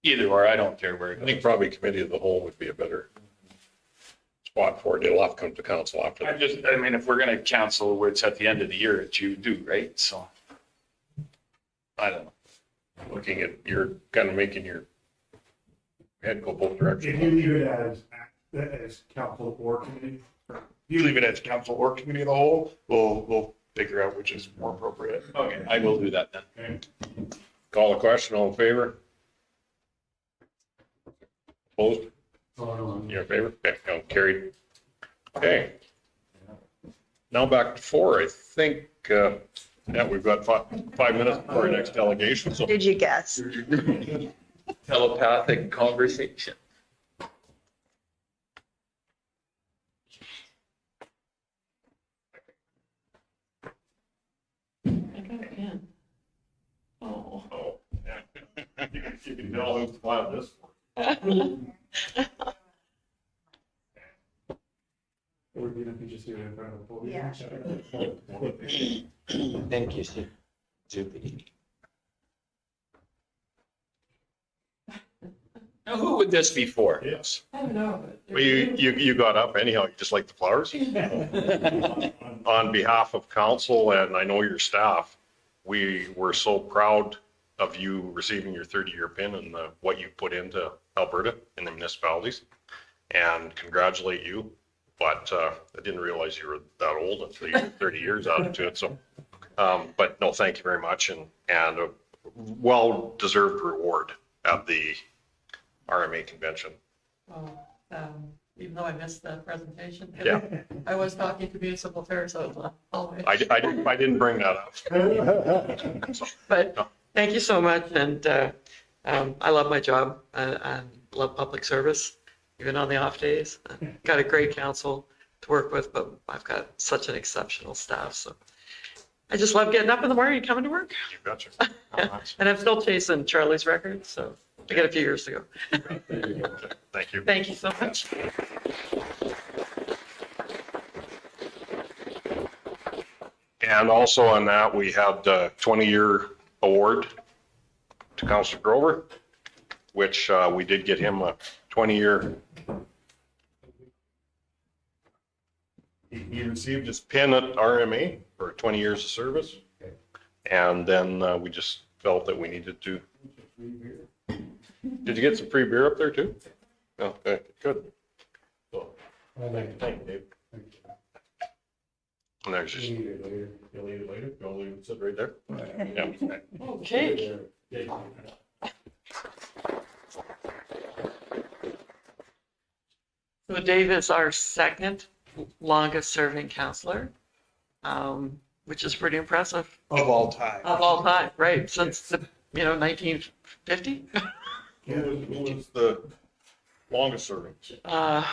Either or, I don't care where it I goes. think probably committee of the whole would be a better spot for it. It'll have to come to council after. I mean, if we're going to cancel where it's at the end of the year, it's you do, right? So, I don't know. Looking at, you're kind of making your head go both directions. If you leave it as council or committee, If you leave it as council or committee of the whole, we'll figure out which is more appropriate. Okay, I will do that then. okay. Call the question, all in favor? Opposed? You're in favor? Okay, no, carried. Okay. Now back to 4. I think, yeah, we've got 5 minutes before our next delegation, so. Did you guess? Telepathic conversation. I got it in. Oh. Oh, yeah. You can tell who's planned this. Or even if you just do it in front of the podium. Yeah. Thank you, Zuby. Now, who would this be for? Yes. I don't know. But Well, you got up anyhow, you just like the flowers? On behalf of council and I know your staff, we were so proud of you receiving your 30-year pin and what you put into Alberta and the municipalities, and congratulate you but I didn't realize you were that old until you were 30 years out into it. So, but no, thank you very much, and a well-deserved reward at the RMA convention. Well, even though I missed the presentation. Yeah. I was talking to municipal affairs always. I didn't bring that up. So, But thank you so much, and I love my job. I love public service, even on the off days. Got a great council to work with, but I've got such an exceptional staff. So I just love getting up in the morning and coming to work. You betcha. And I'm still chasing Charlie's record, so I got a few years to go. Thank you. Thank you so much. And also on that, we had a 20-year award to Councilor Grover, which we did get him a 20-year. He received his pin at RMA for 20 years of service. And then we just felt that we needed to. Did you get some free beer up there too? Oh, okay, good. So, thank you, Dave. And there's just. You'll eat it later. You'll eat it later? You'll leave it sit right there? Yeah. Okay. So Dave is our second longest serving councillor, which is pretty impressive. Of all time. Of all time, right, since the, 1950? Who was the longest serving?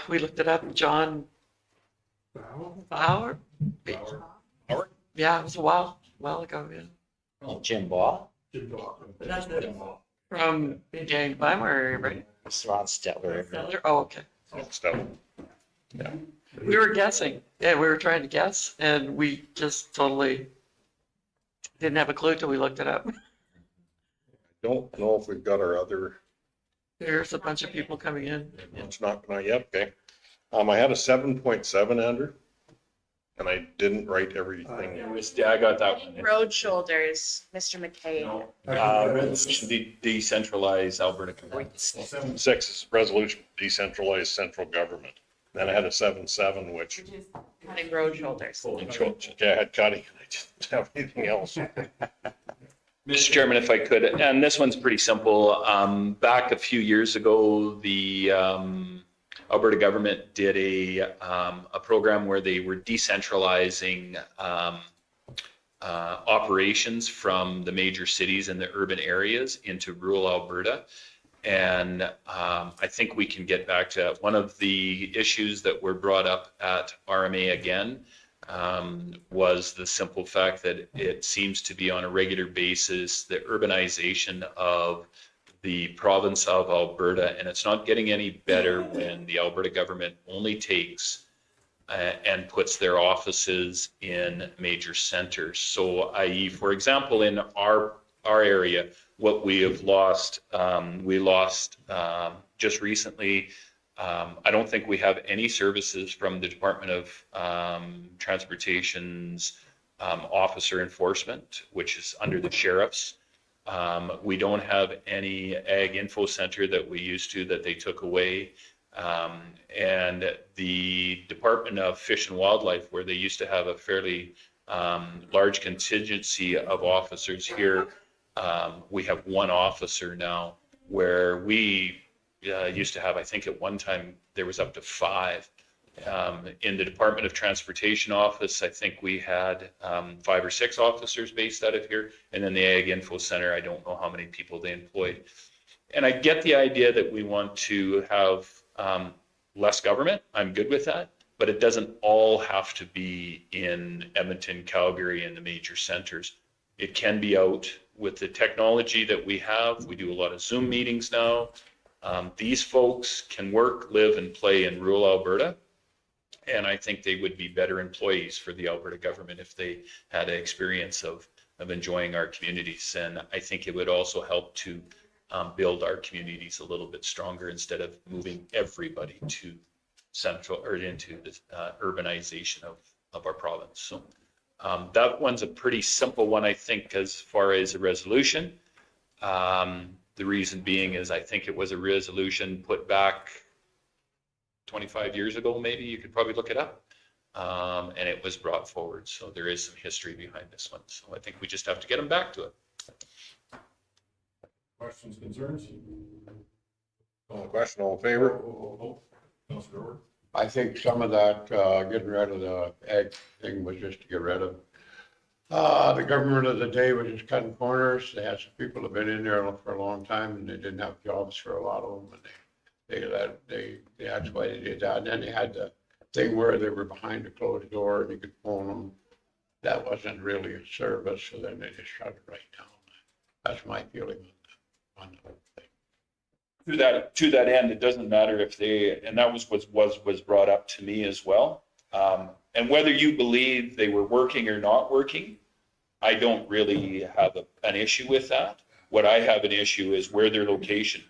We looked it up, John Bauer? Howard? Yeah, it was a while ago, yeah. Oh, Jim Ball, That's it. From the Weimar area, right? it's Ron Stettler. Stettler? Oh, okay. Stettler. Yeah. We were guessing. Yeah, we were trying to guess, and we just totally didn't have a clue till we looked it up. Don't know if we've got our other. There's a bunch of people coming in. It's not yet, okay. I had a 7.7, Andrew, and I didn't write everything. I got that one. Road shoulders, Mr. McKay. Decentralize Alberta. Seven six is resolution decentralized central government. Then I had a 7.7, which. Cutting road shoulders. Okay, I had cutting. I didn't have anything else. Mr. Chairman, if I could, and this one's pretty simple. Back a few years ago, the Alberta government did a program where they were decentralizing operations from the major cities and the urban areas into rural Alberta. And I think we can get back to one of the issues that were brought up at RMA again. Was the simple fact that it seems to be on a regular basis the urbanization of the province of Alberta, and it's not getting any better when the Alberta government only takes and puts their offices in major centers. So, i.e., for example, in our area, what we have lost, we lost just recently. I don't think we have any services from the Department of Transportation's officer enforcement, which is under the sheriffs. We don't have any ag info center that we used to that they took away. And the Department of Fish and Wildlife, where they used to have a fairly large contingency of officers here, we have one officer now, where we used to have, I think at one time, there was up to 5. In the Department of Transportation office, I think we had 5 or 6 officers based out of here. And then the Ag Info Center, I don't know how many people they employed. And I get the idea that we want to have less government. I'm good with that. But it doesn't all have to be in Edmonton, Calgary, and the major centers. It can be out with the technology that we have. We do a lot of Zoom meetings now. These folks can work, live, and play in rural Alberta. And I think they would be better employees for the Alberta government if they had an experience of enjoying our communities. And I think it would also help to build our communities a little bit stronger instead of moving everybody to central or into the urbanization of our province. So that one's a pretty simple one, I think, as far as a resolution. The reason being is I think it was a resolution put back 25 years ago, maybe, you could probably look it up. And it was brought forward. So there is some history behind this one. So I think we just have to get them back to it. Questions, concerns? Call the question, all in favor? Councilor Orr? I think some of that, getting rid of the egg thing was just to get rid of. The government of the day was just cutting corners. They had some people that have been in there for a long time and they didn't have jobs for a lot of them. And that's why they did that. And then they had the thing where they were behind a closed door and you could phone them. That wasn't really a service, so then they just shut it right down. That's my feeling on the whole thing. To that end, it doesn't matter if they, and that was brought up to me as well. And whether you believe they were working or not working, I don't really have an issue with that. What I have an issue is where their location.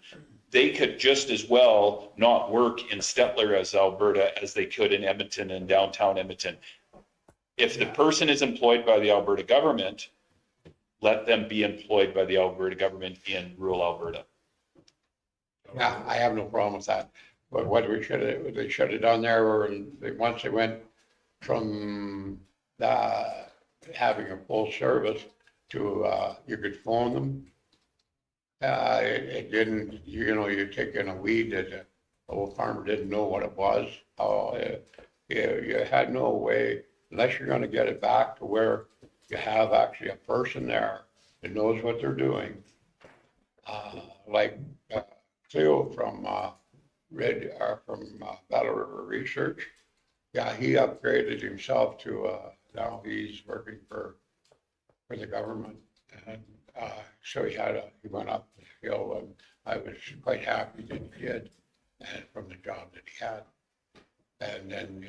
They could just as well not work in Stettler as Alberta as they could in Edmonton and downtown Edmonton. If the person is employed by the Alberta government, let them be employed by the Alberta government in rural Alberta. Yeah, I have no problem with that. But what they should have done there were, once they went from having a full service to you could phone them. It didn't, you take in a weed that the old farmer didn't know what it was. You had no way, unless you're going to get it back to where you have actually a person there that knows what they're doing. Like Cleo from Battle River Research. Yeah, he upgraded himself to now he's working for the government, and so he went up the hill, and I was quite happy that he did, and from the job that he had, and then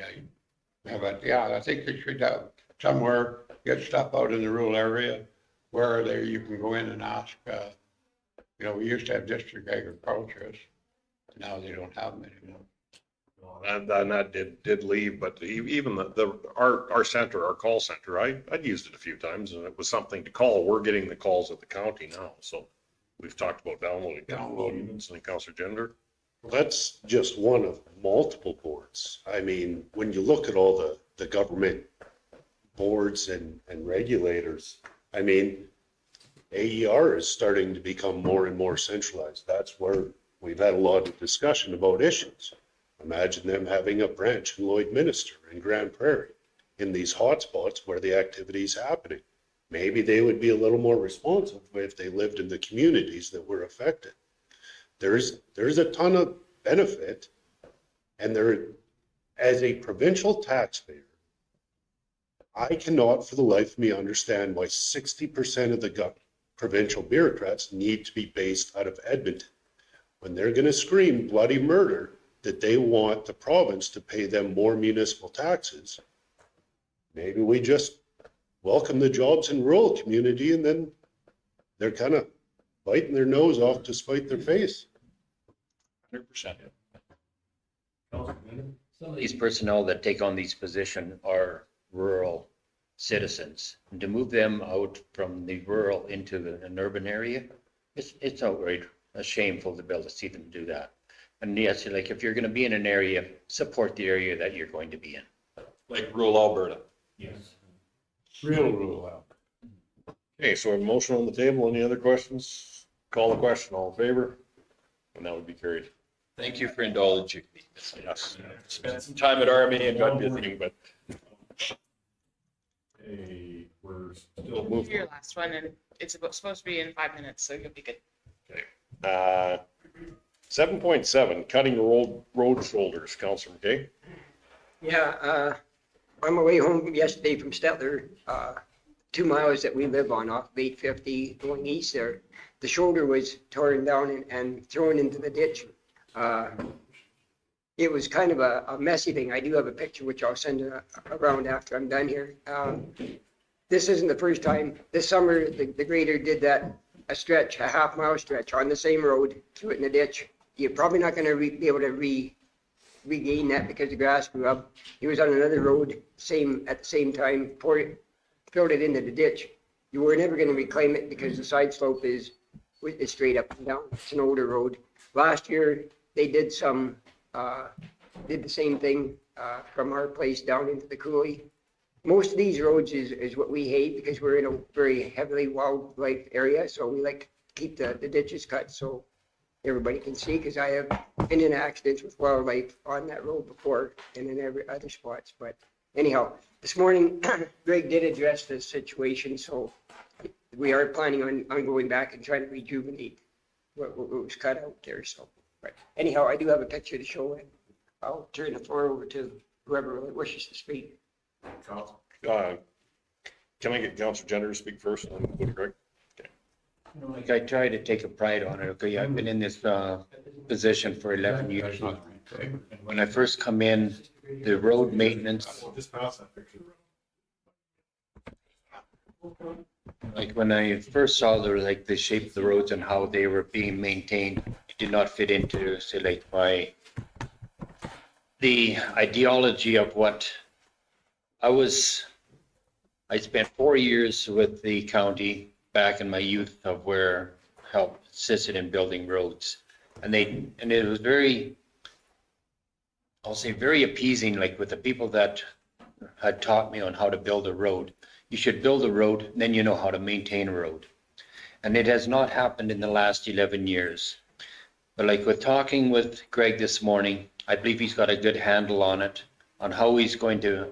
but yeah, I think they should have somewhere get stuff out in the rural area where you can go in and ask. We used to have district agriculturists. Now they don't have them anymore. And that did leave, but even our center, our call center, I'd used it a few times and it was something to call. We're getting the calls at the county now. So we've talked about downloading units and Councilor Gender. Well, that's just one of multiple boards. I mean, when you look at all the government boards and regulators, I mean, AER is starting to become more and more centralized. That's where we've had a lot of discussion about issues. Imagine them having a branch in Lloydminster and Grand Prairie in these hotspots where the activity is happening. Maybe they would be a little more responsive if they lived in the communities that were affected. There's a ton of benefit, and as a provincial taxpayer, I cannot for the life of me understand why 60% of the provincial bureaucrats need to be based out of Edmonton when they're going to scream bloody murder that they want the province to pay them more municipal taxes. Maybe we just welcome the jobs in rural community and then they're kind of biting their nose off to spite their face. 100%. Some of these personnel that take on these positions are rural citizens. And to move them out from the rural into an urban area, it's outright shameful to be able to see them do that. And yes, like if you're going to be in an area, support the area that you're going to be in. Like rural Alberta. Yes. Real rural Alberta. Okay, so a motion on the table. Any other questions? Call the question, all in favor? And that would be carried. Thank you for indulging me. Yes. Spent some time at RMA and got busy, but Hey, we're still Do moving. your last one, and it's supposed to be in 5 minutes, so you'll be good. Okay. 7.7, cutting road shoulders, Councilor McKay. Yeah, on my way home yesterday from Stettler, 2 miles that we live on off of 850 going east there, the shoulder was torn down and thrown into the ditch. It was kind of a messy thing. I do have a picture which I'll send around after I'm done here. This isn't the first time. This summer, the grader did that, a half-mile stretch on the same road, threw it in the ditch. You're probably not going to be able to regain that because the grass grew up. He was on another road, at the same time, filled it into the ditch. You were never going to reclaim it because the side slope is straight up and down. It's an older road. Last year, they did some did the same thing, from our place down into the coulee. Most of these roads is what we hate because we're in a very heavily wildlife area, so we like to keep the ditches cut so everybody can see, because I have been in accidents with wildlife on that road before and in every other spots. But anyhow, this morning, Greg did address this situation, so we are planning on going back and trying to rejuvenate what was cut out there. So, but anyhow, I do have a picture to show it. I'll turn the floor over to whoever really wishes to speak. Can I get Councilor Gender to speak first and then go to Greg? Like I try to take a pride on it. Okay, I've been in this position for 11 years. And when I first come in, the road maintenance, Just pass that picture. like when I first saw the shape of the roads and how they were being maintained, it did not fit into, say, like the ideology of what I spent 4 years with the county back in my youth of where help assisted in building roads. And it was very, I'll say very appeasing, like with the people that had taught me on how to build a road. You should build a road, then you know how to maintain a road. And it has not happened in the last 11 years. But like with talking with Greg this morning, I believe he's got a good handle on it, on how he's going to,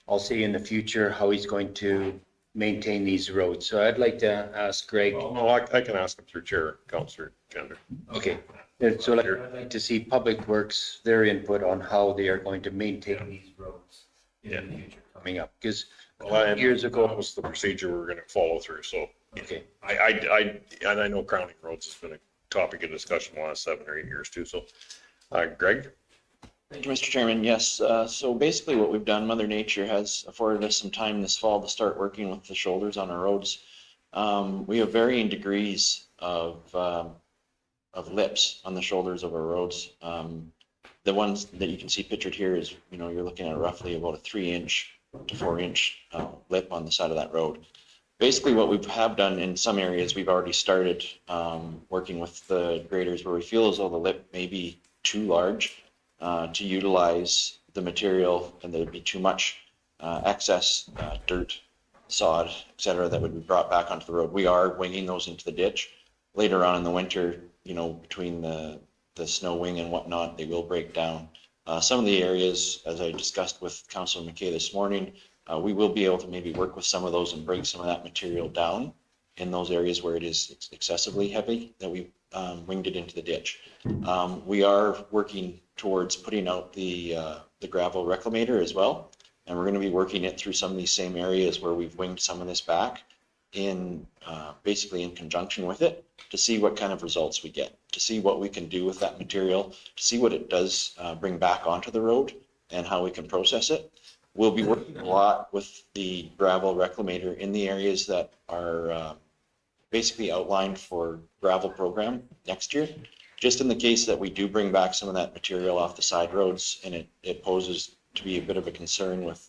I'll say in the future, how he's going to maintain these roads. So I'd like to ask Greg. Well, no, I can ask him through Chair, Councilor Gender. Okay. So I'd like to see Public Works, their input on how they are going to maintain these roads in the future coming up. Because years ago, that was the procedure we were going to follow through. So okay. And I know crowning roads has been a topic of discussion the last 7 or 8 years too. So, Greg? Thank you, Mr. Chairman. Yes, so basically what we've done, Mother Nature has afforded us some time this fall to start working with the shoulders on our roads. We have varying degrees of lips on the shoulders of our roads. The ones that you can see pictured here is, you're looking at roughly about a 3-inch to 4-inch lip on the side of that road. Basically what we have done in some areas, we've already started working with the graders where we feel as though the lip may be too large to utilize the material, and there'd be too much excess dirt, sod, etc., that would be brought back onto the road. We are winging those into the ditch. Later on in the winter, between the snow wing and whatnot, they will break down. Some of the areas, as I discussed with Councilor McKay this morning, we will be able to maybe work with some of those and break some of that material down in those areas where it is excessively heavy, that we winged it into the ditch. We are working towards putting out the gravel reclamator as well, and we're going to be working it through some of these same areas where we've winged some of this back in basically in conjunction with it, to see what kind of results we get, to see what we can do with that material, to see what it does bring back onto the road and how we can process it. We'll be working a lot with the gravel reclamator in the areas that are basically outlined for gravel program next year. Just in the case that we do bring back some of that material off the side roads and it poses to be a bit of a concern with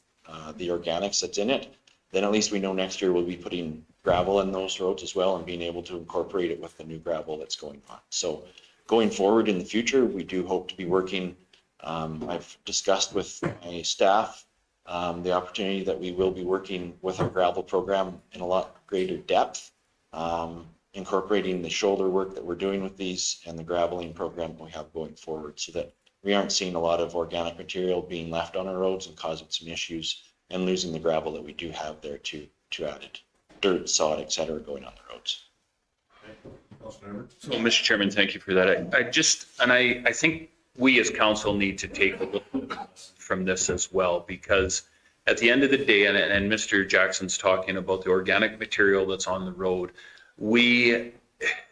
the organics that's in it, then at least we know next year we'll be putting gravel in those roads as well and being able to incorporate it with the new gravel that's going on. So going forward in the future, we do hope to be working, I've discussed with my staff the opportunity that we will be working with our gravel program in a lot greater depth, incorporating the shoulder work that we're doing with these and the graveling program we have going forward, so that we aren't seeing a lot of organic material being left on our roads and causing some issues and losing the gravel that we do have there to add it. Dirt, sod, etc. going on the roads. So, Mr. Chairman, thank you for that. I think we as council need to take a look from this as well, because at the end of the day, and Mr. Jackson's talking about the organic material that's on the road,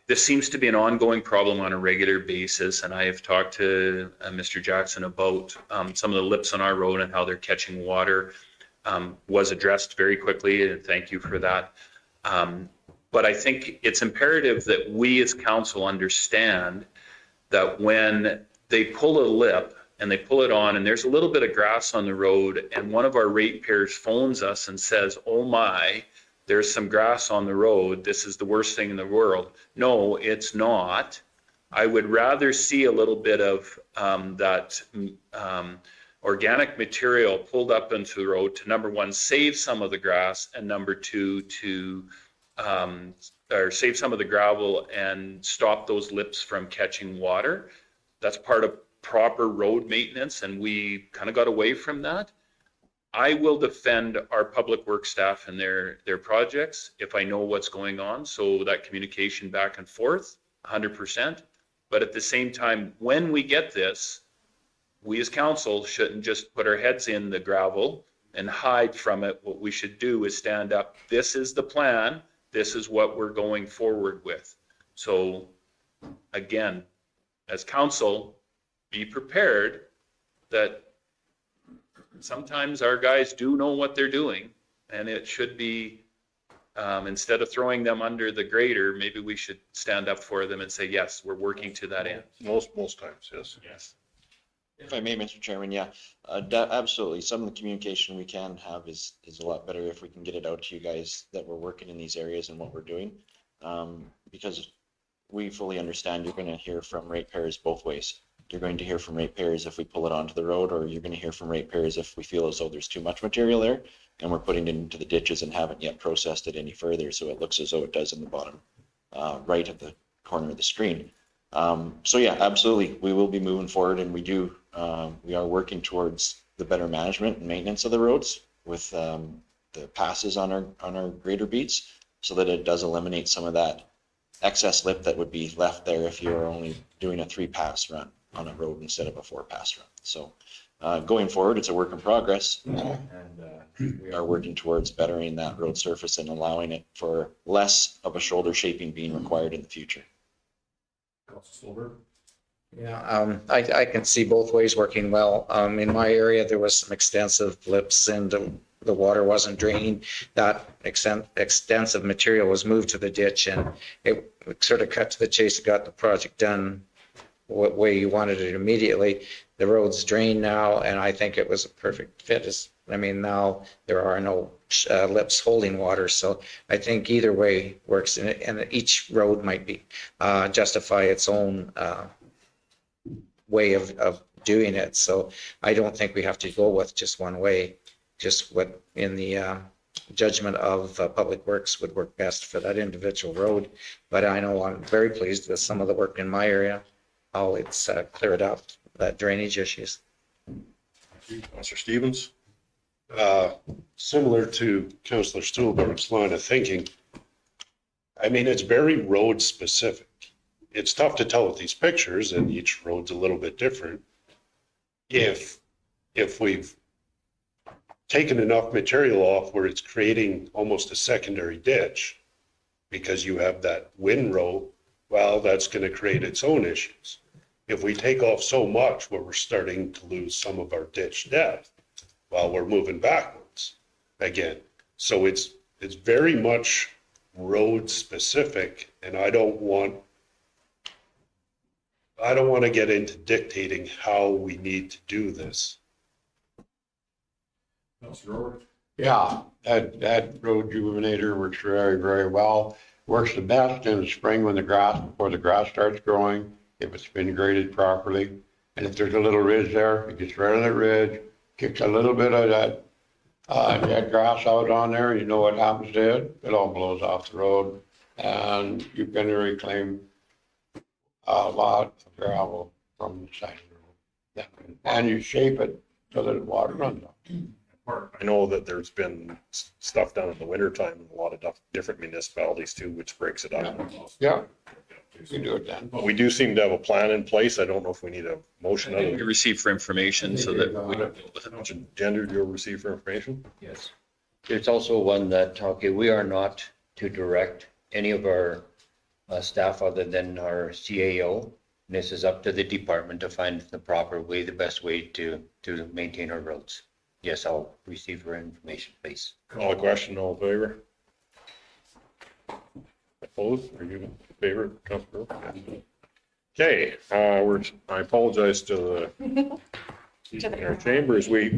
this seems to be an ongoing problem on a regular basis, and I have talked to Mr. Jackson about some of the lips on our road and how they're catching water. Was addressed very quickly, and thank you for that. But I think it's imperative that we as council understand that when they pull a lip and they pull it on and there's a little bit of grass on the road and one of our ratepayers phones us and says, oh my, there's some grass on the road, this is the worst thing in the world. No, it's not. I would rather see a little bit of that organic material pulled up into the road to, number one, save some of the grass, and number two, to or save some of the gravel and stop those lips from catching water. That's part of proper road maintenance, and we kind of got away from that. I will defend our public works staff and their projects if I know what's going on, so that communication back and forth, 100%. But at the same time, when we get this, we as council shouldn't just put our heads in the gravel and hide from it. What we should do is stand up. This is the plan. This is what we're going forward with. So again, as council, be prepared that sometimes our guys do know what they're doing, and it should be, instead of throwing them under the grader, maybe we should stand up for them and say, yes, we're working to that end. Most times, yes. Yes. If I may, Mr. Chairman, yeah, absolutely. Some of the communication we can have is a lot better if we can get it out to you guys that we're working in these areas and what we're doing. Because we fully understand you're going to hear from ratepayers both ways. You're going to hear from ratepayers if we pull it onto the road, or you're going to hear from ratepayers if we feel as though there's too much material there and we're putting it into the ditches and haven't yet processed it any further, so it looks as though it does in the bottom right of the corner of the screen. So yeah, absolutely, we will be moving forward, and we are working towards the better management and maintenance of the roads with the passes on our grader beats, so that it does eliminate some of that excess lip that would be left there if you're only doing a 3-pass run on a road instead of a 4-pass run. So going forward, it's a work in progress, and we are working towards bettering that road surface and allowing it for less of a shoulder shaping being required in the future. Yeah, I can see both ways working well. In my area, there was some extensive lips and the water wasn't draining. That extensive material was moved to the ditch, and it sort of cut to the chase. It got the project done what way you wanted it immediately. The road's drained now, and I think it was a perfect fit. I mean, now there are no lips holding water, so I think either way works, and each road might be justify its own way of doing it. So I don't think we have to go with just one way, just what in the judgment of Public Works would work best for that individual road. But I know I'm very pleased with some of the work in my area, how it's cleared up that drainage issues. Councillor Stevens? Similar to Councillor Stuhlberg's line of thinking, I mean, it's very road specific. It's tough to tell with these pictures, and each road's a little bit different. If we've taken enough material off where it's creating almost a secondary ditch because you have that windrow, well, that's going to create its own issues. If we take off so much where we're starting to lose some of our ditch depth, well, we're moving backwards again. So it's very much road specific, and I don't want to get into dictating how we need to do this. Yeah, that road juvenator works very, very well. Works the best in the spring before the grass starts growing, if it's been graded properly. And if there's a little ridge there, it gets rid of that ridge, kicks a little bit of that dead grass out on there. You know what happens to it? It all blows off the road, and you can reclaim a lot of gravel from the side of the road. And you shape it so that the water runs off. I know that there's been stuff done in the wintertime in a lot of different municipalities too, which breaks it up. Yeah, you can do it then. We do seem to have a plan in place. I don't know if we need a motion. We receive for information so that we don't deal with it. How much agenda do you receive for information? Yes. There's also one that, okay, we are not to direct any of our staff other than our CAO. This is up to the department to find the proper way, the best way to maintain our roads. Yes, I'll receive your information, please. Call the question, all in favor? Opposed? Are you in favor, Councilor? Okay, I apologize to our chambers. We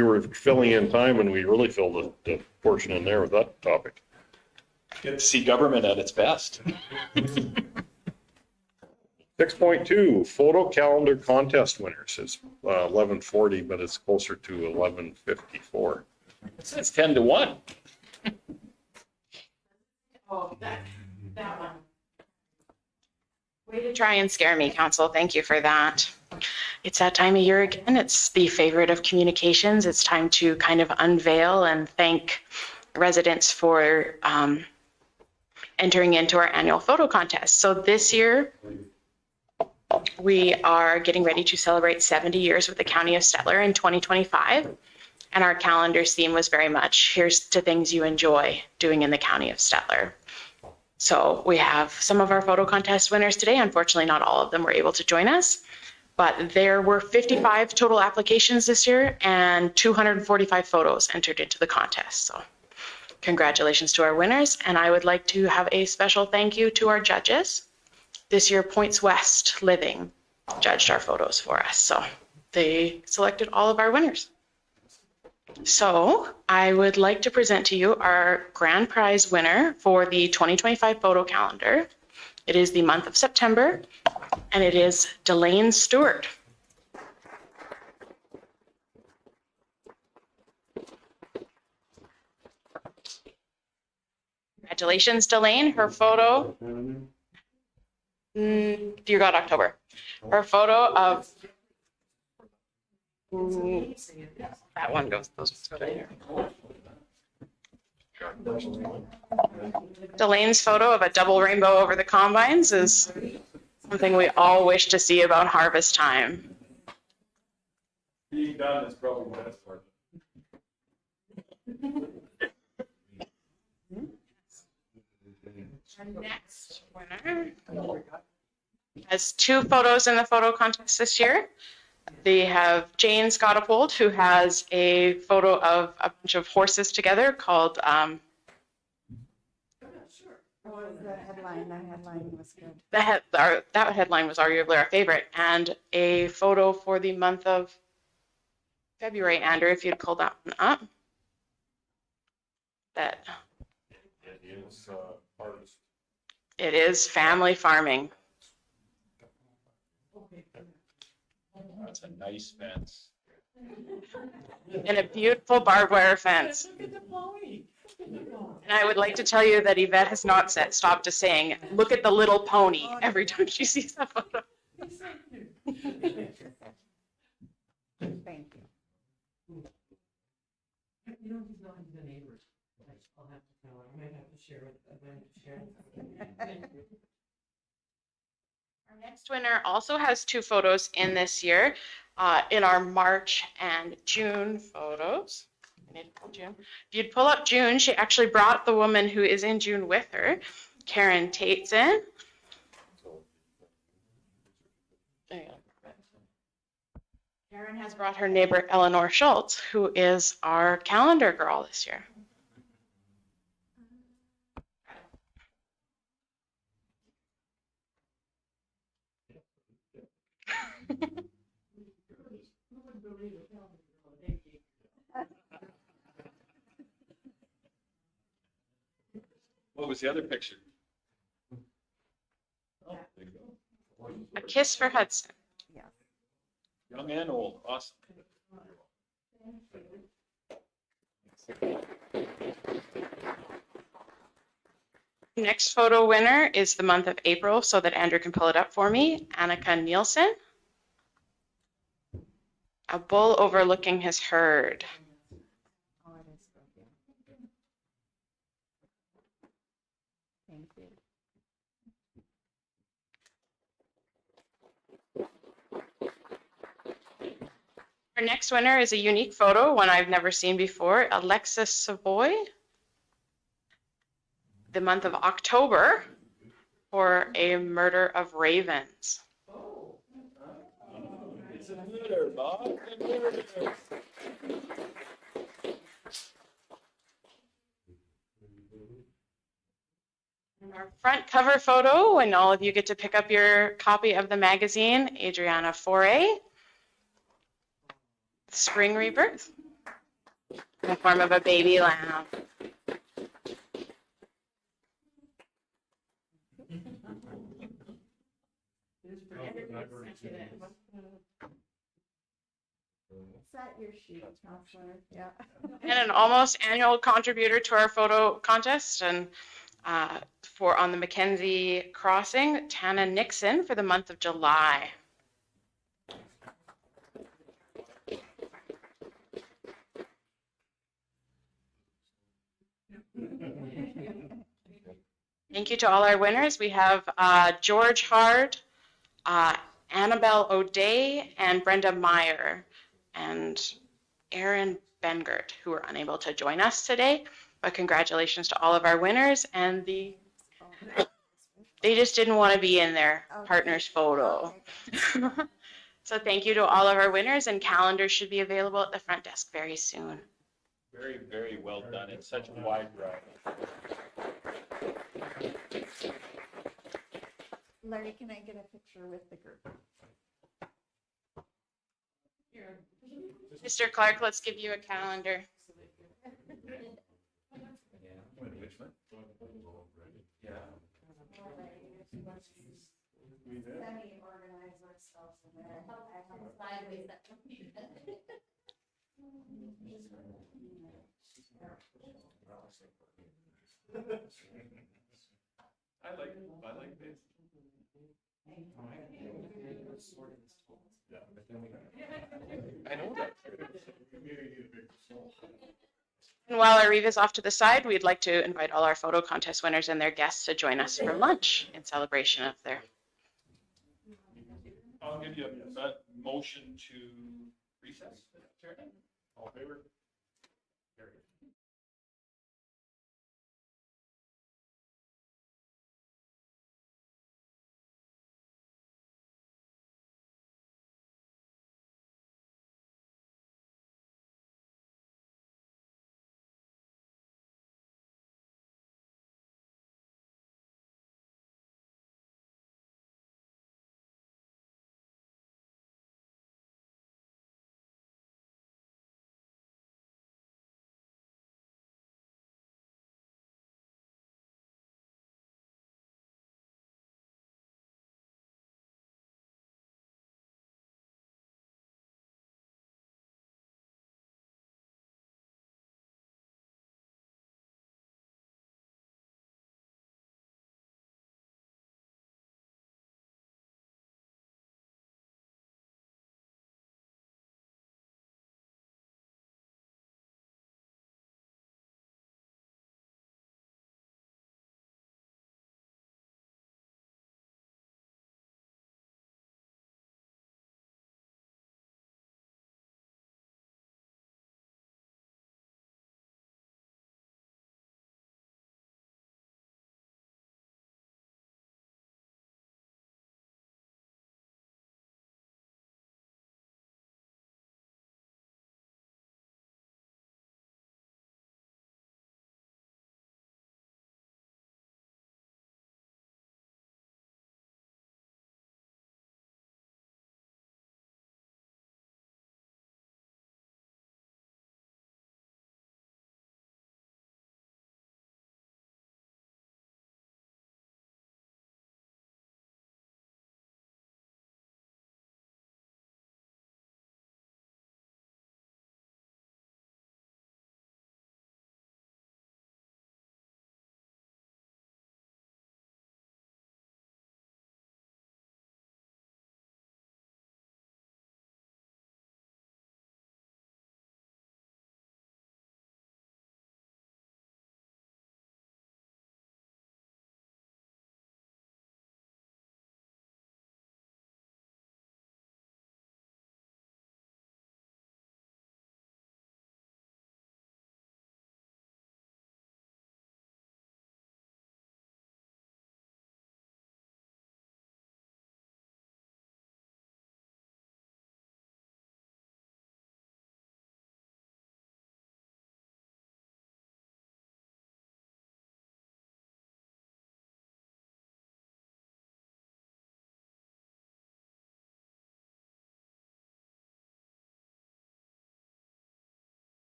were filling in time, and we really filled the portion in there with that topic. Get to see government at its best. 6.2, photo calendar contest winners. It's 11:40, but it's closer to 11:54. It says 10-1. Oh, that one. Way to try and scare me, council. Thank you for that. It's that time of year again. It's the favorite of communications. It's time to kind of unveil and thank residents for entering into our annual photo contest. So this year, we are getting ready to celebrate 70 years with the County of Stettler in 2025. And our calendar's theme was very much, here's to things you enjoy doing in the County of Stettler. So we have some of our photo contest winners today. Unfortunately, not all of them were able to join us, but there were 55 total applications this year and 245 photos entered into the contest. So congratulations to our winners. And I would like to have a special thank you to our judges. This year, Points West Living judged our photos for us. So they selected all of our winners. So I would like to present to you our grand prize winner for the 2025 photo calendar. It is the month of September, and it is Delane Stewart. Congratulations, Delane. Her photo, you got October. Her photo of, that one goes, those go later. Delane's photo of a double rainbow over the combines is something we all wish to see about harvest time. Being done is probably the best part. Our next winner has 2 photos in the photo contest this year. They have Jane Scottipold, who has a photo of a bunch of horses together called The headline was good. that headline was arguably our favorite, and a photo for the month of February, Andrew, if you'd pull that one up. That it is family farming. That's a nice fence. And a beautiful barbed wire fence. And I would like to tell you that Yvette has not stopped to saying, look at the little pony every time she sees that photo. Thank you. You know, he's not the neighbor. I'll have to tell her. I might have to share it. Our next winner also has 2 photos in this year, in our March and June photos. June. If you'd pull up June, she actually brought the woman who is in June with her, Karen Tateson. Karen has brought her neighbor Eleanor Schultz, who is our calendar girl this year. What was the other picture? Oh, there you go. A kiss for Hudson. Young and old, awesome. Next photo winner is the month of April, so that Andrew can pull it up for me. Annika Nielsen. A bull overlooking his herd. Oh, it is good. Thank you. Our next winner is a unique photo, one I've never seen before. Alexis Savoy. The month of October for a murder of ravens. It's a murder, Bob. It's a murder. Our front cover photo, and all of you get to pick up your copy of the magazine, Adriana Foray. Spring rebirth in the form of a baby lamb. library too. Is that your sheet, Counselor? Yeah. And an almost annual contributor to our photo contest and for on the Mackenzie crossing, Tana Nixon for the month of July. Thank you to all our winners. We have George Hard, Annabelle O'Day, and Brenda Meyer, and Aaron Bengert, who were unable to join us today. But congratulations to all of our winners, and they just didn't want to be in their partner's photo. So thank you to all of our winners, and calendars should be available at the front desk very soon. Very, very well done. It's such a wide variety. Larry, can I get a picture with the group? Mr. Clark, let's give you a calendar. Semi-organize ourselves in there. I have sideways that. I like this. I know that. And while Ariv is off to the side, we'd like to invite all our photo contest winners and their guests to join us for lunch in celebration of their. I'll give you a motion to recess. All in favor? Carried.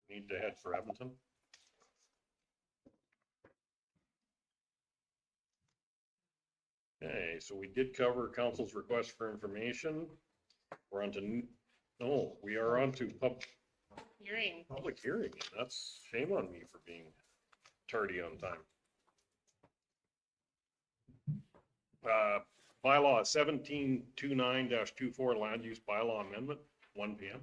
need to head for Edmonton. Okay, so we did cover council's request for information. We're on to, no, we are on to Hearing. public hearing. That's shame on me for being tardy on time. Bylaw 1729-24 land use bylaw amendment, 1 p.m.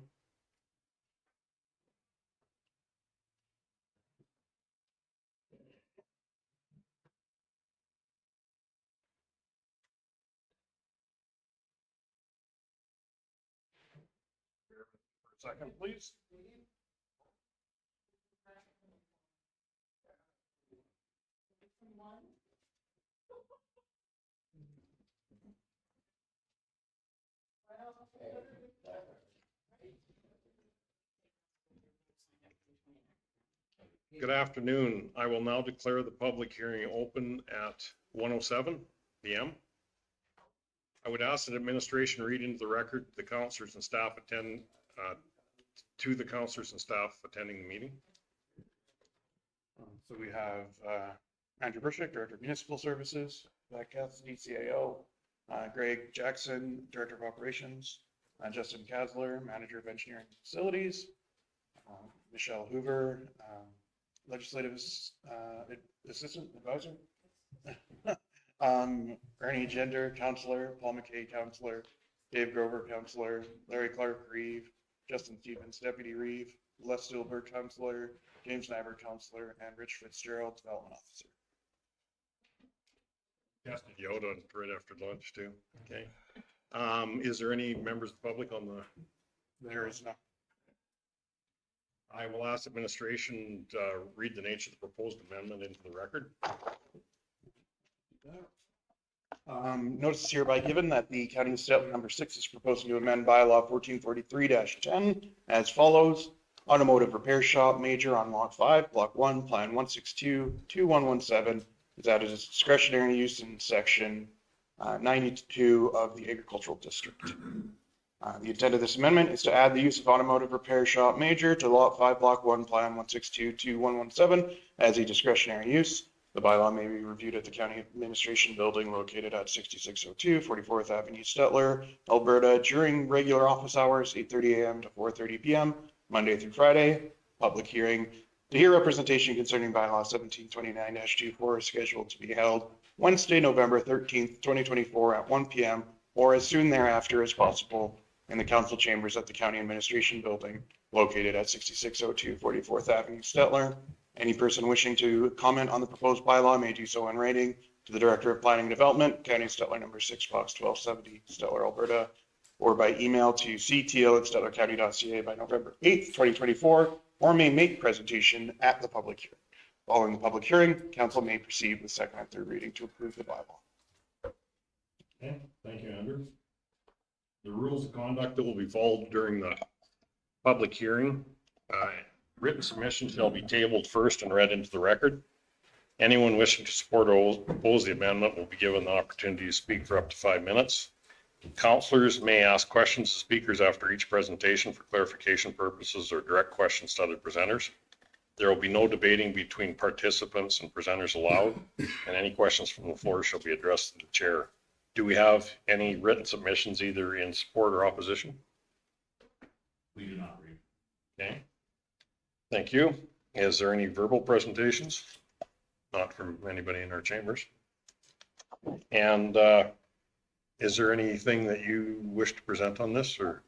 For a second, please. Good afternoon. I will now declare the public hearing open at 1:07 p.m. I would ask that administration read into the record the counselors and staff attend to the counselors and staff attending the meeting. So we have Andrew Burchick, Director of Municipal Services, Zach Cassidy, CAO, Greg Jackson, Director of Operations, Justin Kasler, Manager of Engineering and Facilities, Michelle Hoover, Legislative Assistant Advisor, Ernie Gender, Counselor, Paul McKay, Counselor, Dave Grover, Counselor, Larry Clark, Reeve, Justin Stevens, Deputy Reeve, Les Stillberg, Counselor, James Nyberg, Counselor, and Rich Fitzgerald, Development Officer. Tested Yoda right after lunch too. Okay. Is there any members of the public on the? There is not. I will ask administration to read the nature of the proposed amendment into the record. Notice is hereby given that the County of Stettler number 6 is proposing to amend bylaw 1443-10 as follows. Automotive repair shop major on lot 5, block 1, plan 162-2117 is added as discretionary use in section 92 of the agricultural district. The intent of this amendment is to add the use of automotive repair shop major to lot 5, block 1, plan 162-2117 as a discretionary use. The bylaw may be reviewed at the County Administration Building located at 6602 44th Avenue, Stettler, Alberta, during regular office hours, 8:30 a.m. to 4:30 p.m., Monday through Friday. Public hearing to hear representation concerning bylaw 1729-24 is scheduled to be held Wednesday, November 13th, 2024 at 1 p.m. or as soon thereafter as possible in the council chambers at the County Administration Building located at 6602 44th Avenue, Stettler. Any person wishing to comment on the proposed bylaw may do so in writing to the Director of Planning and Development, County of Stettler number 6, box 1270, Stettler, Alberta, or by email to cto@stetlercounty.ca by November 8th, 2024, or may make presentation at the public hearing. Following the public hearing, council may proceed with second and third reading to approve the bylaw. Okay, thank you, Andrew. The rules of conduct that will be followed during the public hearing. Written submissions shall be tabled first and read into the record. Anyone wishing to support or oppose the amendment will be given the opportunity to speak for up to 5 minutes. Councillors may ask questions to speakers after each presentation for clarification purposes or direct questions to other presenters. There will be no debating between participants and presenters allowed, and any questions from the floor shall be addressed to the chair. Do we have any written submissions either in support or opposition? We do not read. Okay. Thank you. Is there any verbal presentations? Not from anybody in our chambers. And is there anything that you wish to present on this, or?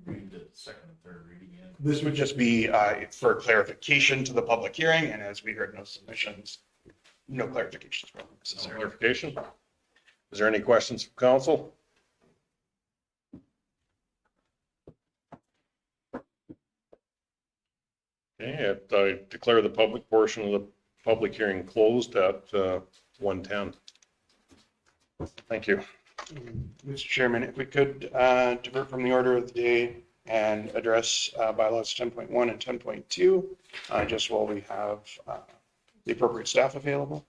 Read the second and third reading in. This would just be for clarification to the public hearing, and as we heard, no submissions, no clarifications from necessary. Clarification? Is there any questions from council? Okay, I declare the public portion of the public hearing closed at 1:10. Thank you. Mr. Chairman, if we could divert from the order of the day and address bylaws 10.1 and 10.2, just while we have the appropriate staff available.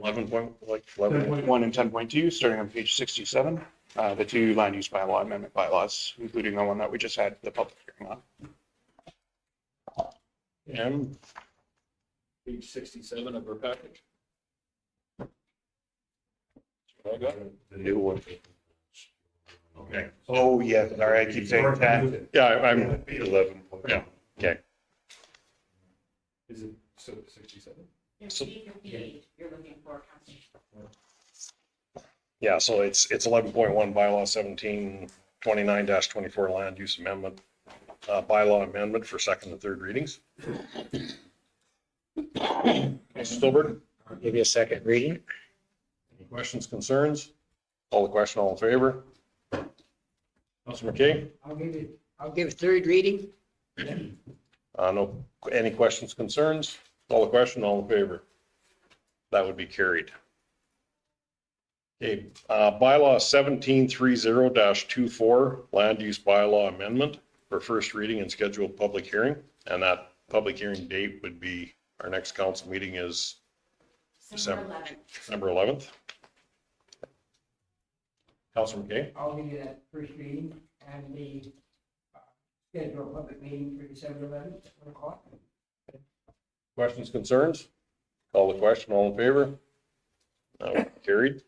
11.1 and 10.2, starting on page 67, the two land use bylaw amendment bylaws, including the one that we just had the public hearing on. And Page 67 of our package. I got The new one. Okay. Oh, yeah, sorry, I keep saying 10. Yeah, I'm, 11. yeah, okay. Is it 67? It's 58 you're looking for, Councillor. Yeah, so it's 11.1 bylaw 1729-24 land use amendment, bylaw amendment for second and third readings. Mr. Stilberg, I'll give you a second reading. any questions, concerns? Call the question, all in favor? Councilor McKay? I'll give third reading. No, any questions, concerns? Call the question, all in favor? That would be carried. Okay, bylaw 1730-24, land use bylaw amendment for first reading and scheduled public hearing. And that public hearing date would be, our next council meeting is December 11th. December 11th. Councilor McKay? I'll give you that first reading and the scheduled public meeting for December 11th at 1 o'clock. Questions, concerns? Call the question, all in favor? That would be carried.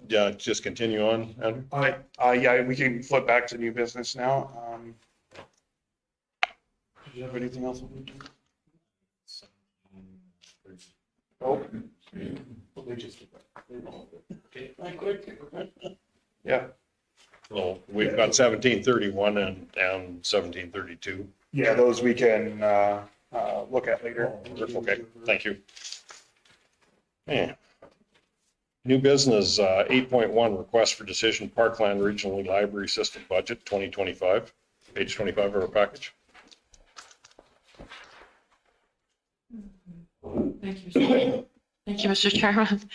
Yeah, just continue on, Andrew. Yeah, we can flip back to new business now. Do you have anything else? Oh. They just did that. Yeah. So we've got 1731 and 1732. Yeah, those we can look at later. Okay, thank you. Yeah. New business, 8.1, request for decision, Parkland Regional Library System Budget 2025, page 25 of our package. Thank you. Thank you, Mr. Chairman.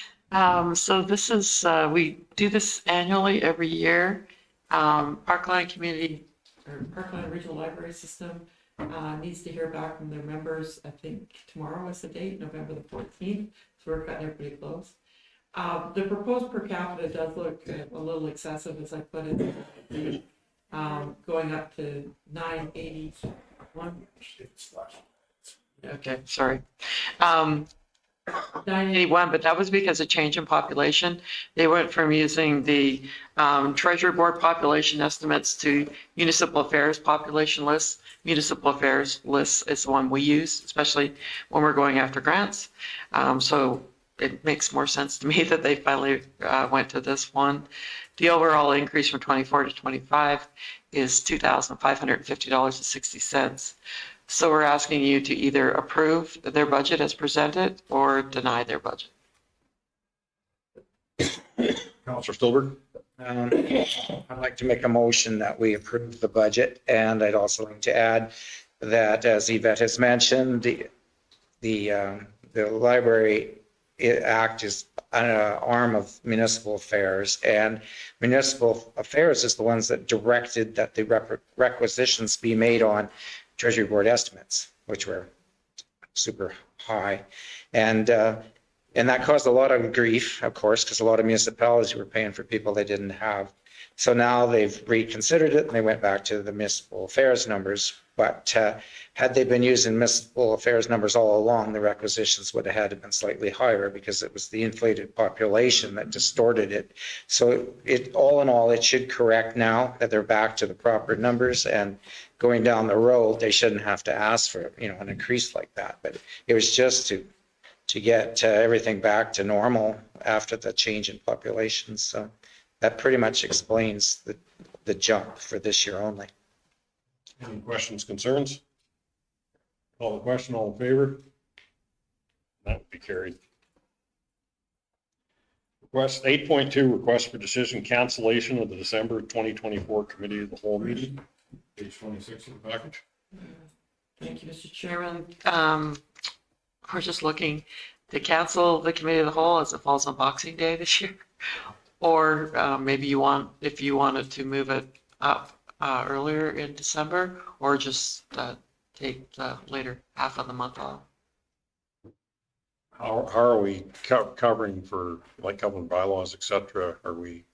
So this is, we do this annually every year. Parkland Community, or Parkland Regional Library System needs to hear back from their members. I think tomorrow is the date, November the 14th. So we're cutting it pretty close. The proposed per capita does look a little excessive, as I put it, going up to 981. Okay, sorry. 981, but that was because of change in population. They went from using the Treasury Board population estimates to municipal affairs population lists. Municipal affairs list is the one we use, especially when we're going after grants. So it makes more sense to me that they finally went to this one. The overall increase from 24 to 25 is $2,550.60. So we're asking you to either approve their budget as presented or deny their budget. Councilor Stilberg? I'd like to make a motion that we approve the budget, and I'd also like to add that, as Yvette has mentioned, the Library Act is an arm of municipal affairs, and municipal affairs is the ones that directed that the requisitions be made on Treasury Board estimates, which were super high. And that caused a lot of grief, of course, because a lot of municipalities were paying for people they didn't have. So now they've reconsidered it and they went back to the municipal affairs numbers. But had they been using municipal affairs numbers all along, the requisitions would have had to been slightly higher because it was the inflated population that distorted it. So it, all in all, it should correct now that they're back to the proper numbers, and going down the road, they shouldn't have to ask for, an increase like that. But it was just to get everything back to normal after the change in population. So that pretty much explains the jump for this year only. Any questions, concerns? Call the question, all in favor? That would be carried. Request 8.2, request for decision cancellation of the December 2024 Committee of the Whole meeting, page 26 of the package. Thank you, Mr. Chairman. We're just looking to cancel the Committee of the Whole as it falls on Boxing Day this year. Or maybe if you wanted to move it up earlier in December, or just take the later half of the month off. How are we covering for, like, governing bylaws, et cetera? Are we?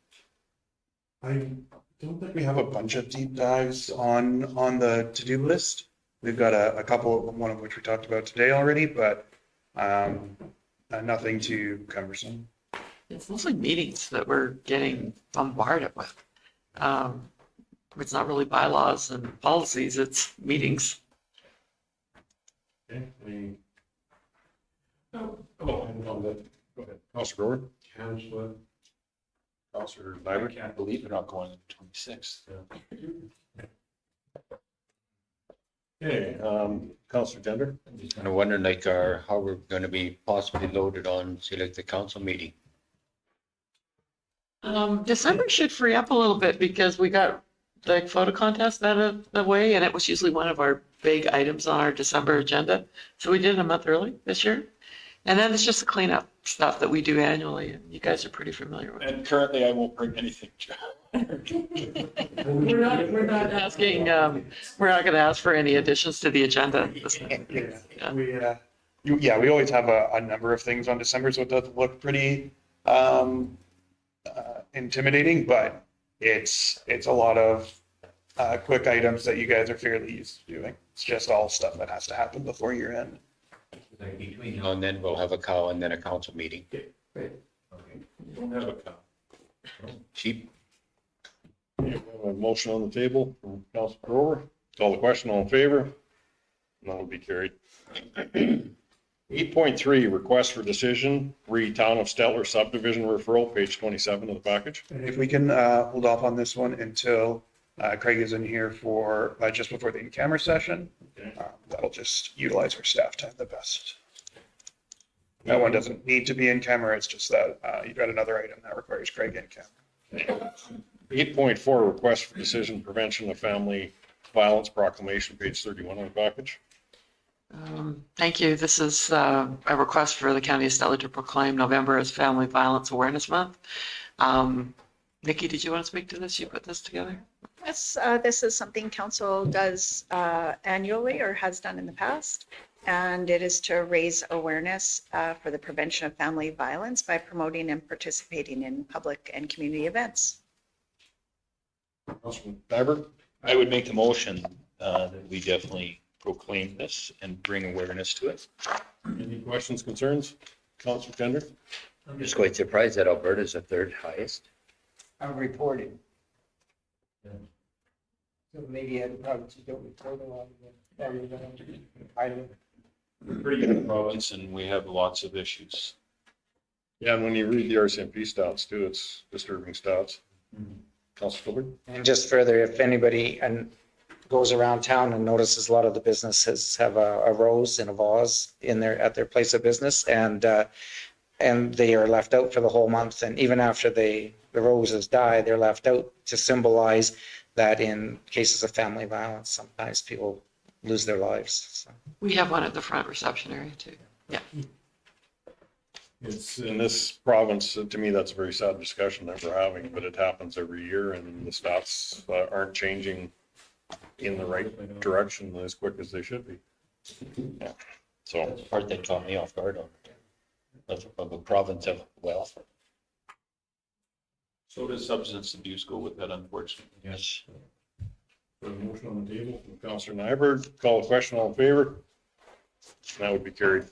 don't think we have a bunch of deep dives on the to-do list. We've got a couple, one of which we talked about today already, but nothing too cumbersome. It's mostly meetings that we're getting bombarded with. It's not really bylaws and policies, it's meetings. Okay, Go ahead. Councilor Grover? Councilor. Councilor I Nyberg? can't believe they're not going to 26th. Okay, Councilor Gender? I'm just kind of wondering like how we're going to be possibly loaded on, say like the council meeting. December should free up a little bit because we got the photo contest out of the way, and it was usually one of our big items on our December agenda. So we did it a month early this year. And then it's just the cleanup stuff that we do annually, and you guys are pretty familiar with. And currently, I won't bring anything. We're not asking, we're not going to ask for any additions to the agenda. We always have a number of things on December, so it does look pretty intimidating, but it's a lot of quick items that you guys are fairly used to doing. It's just all stuff that has to happen before year end. Like between now and then we'll have a cow and then a council meeting. Don't have a cow. Cheap. We have a motion on the table from Councilor Grover. Call the question, all in favor? That will be carried. 8.3, request for decision, Town of Stettler subdivision referral, page 27 of the package. And if we can hold off on this one until Craig is in here for just before the in-camera session, that'll just utilize our staff time the best. That one doesn't need to be in camera. It's just that you've got another item that requires Craig in camera. 8.4, request for decision, prevention of family violence proclamation, page 31 of the package. Thank you. This is a request for the County of Stettler to proclaim November as Family Violence Awareness Month. Nikki, did you want to speak to this? You put this together? Yes, this is something council does annually or has done in the past. And it is to raise awareness for the prevention of family violence by promoting and participating in public and community events. Councilor Nyberg? I would make the motion that we definitely proclaim this and bring awareness to it. Any questions, concerns? Councilor Gender? I'm just quite surprised that Alberta is the third highest. I'm reporting. So maybe other provinces don't report a lot of them. I don't. Pretty good province, and we have lots of issues. Yeah, and when you read the RCMP stats too, it's disturbing stats. Councilor Filbert? And just further, if anybody goes around town and notices a lot of the businesses have a rose in a vase at their place of business, and they are left out for the whole month. And even after the roses die, they're left out to symbolize that in cases of family violence, sometimes people lose their lives. So. We have one at the front reception area too. Yeah. It's in this province, to me, that's a very sad discussion that we're having, but it happens every year and the stats aren't changing in the right direction as quick as they should be. Yeah. So that's the part that caught me off guard of a province of wealth. So does substance abuse go with that, unfortunately? Yes. Got a motion on the table from Councilor Nyberg. Call the question, all in favor? That would be carried.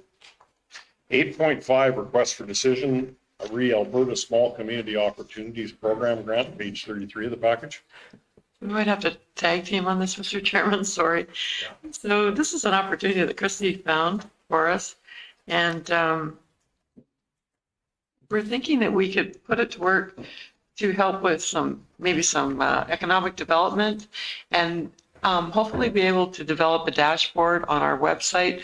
8.5, request for decision, Alberta Small Community Opportunities Program grant, page 33 of the package. We might have to tag team on this, Mr. Chairman, sorry. So this is an opportunity that Christy found for us. And we're thinking that we could put it to work to help with maybe some economic development and hopefully be able to develop a dashboard on our website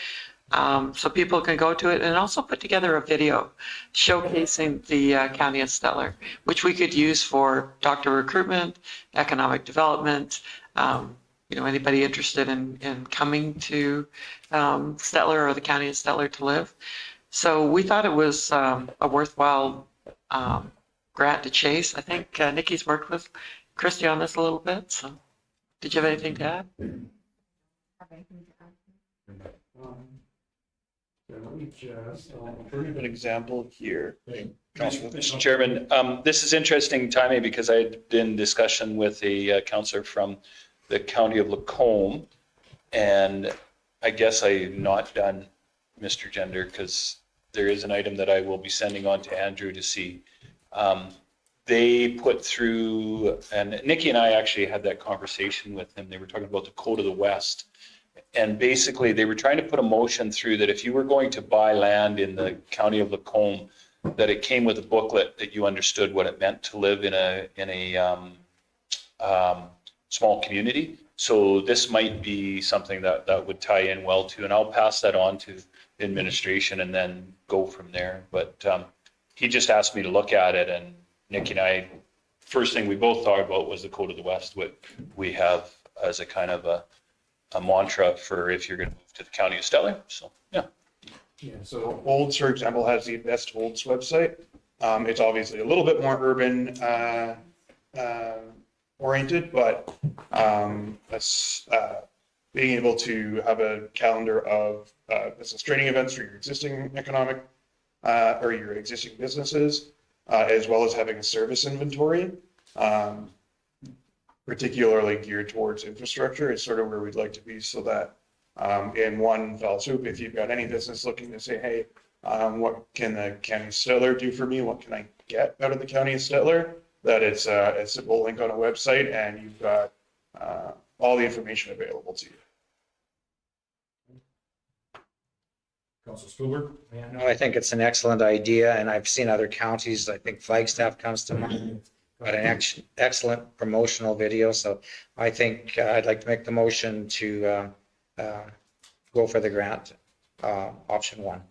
so people can go to it, and also put together a video showcasing the County of Stettler, which we could use for doctor recruitment, economic development, anybody interested in coming to Stettler or the County of Stettler to live. So we thought it was a worthwhile grant to chase. I think Nikki's worked with Christy on this a little bit. So did you have anything to add? Let me just, An example here. Mr. Chairman, this is interesting timing because I had been in discussion with a councillor from the county of Lacombe, and I guess I'm not done, Mr. Gender, because there is an item that I will be sending on to Andrew to see. They put through, and Nikki and I actually had that conversation with him. They were talking about the Code of the West. And basically, they were trying to put a motion through that if you were going to buy land in the county of Lacombe, that it came with a booklet that you understood what it meant to live in a small community. So this might be something that would tie in well too, and I'll pass that on to the administration and then go from there. But he just asked me to look at it, and Nikki and I, first thing we both thought about was the Code of the West, what we have as a kind of a mantra for if you're going to move to the county of Stettler. So, yeah. Yeah, so Olds, for example, has the Invest Olds website. It's obviously a little bit more urban oriented, but that's being able to have a calendar of business training events for your existing economic or your existing businesses, as well as having a service inventory, particularly geared towards infrastructure is sort of where we'd like to be, so that in one fell swoop, if you've got any business looking to say, hey, what can the county of Stettler do for me? What can I get out of the county of Stettler? That it's a simple link on a website, and you've got all the information available to you. Councilor Stuber? No, I think it's an excellent idea, and I've seen other counties, I think Flagstaff comes to mind, got an excellent promotional video, so I think I'd like to make the motion to go for the grant, option one.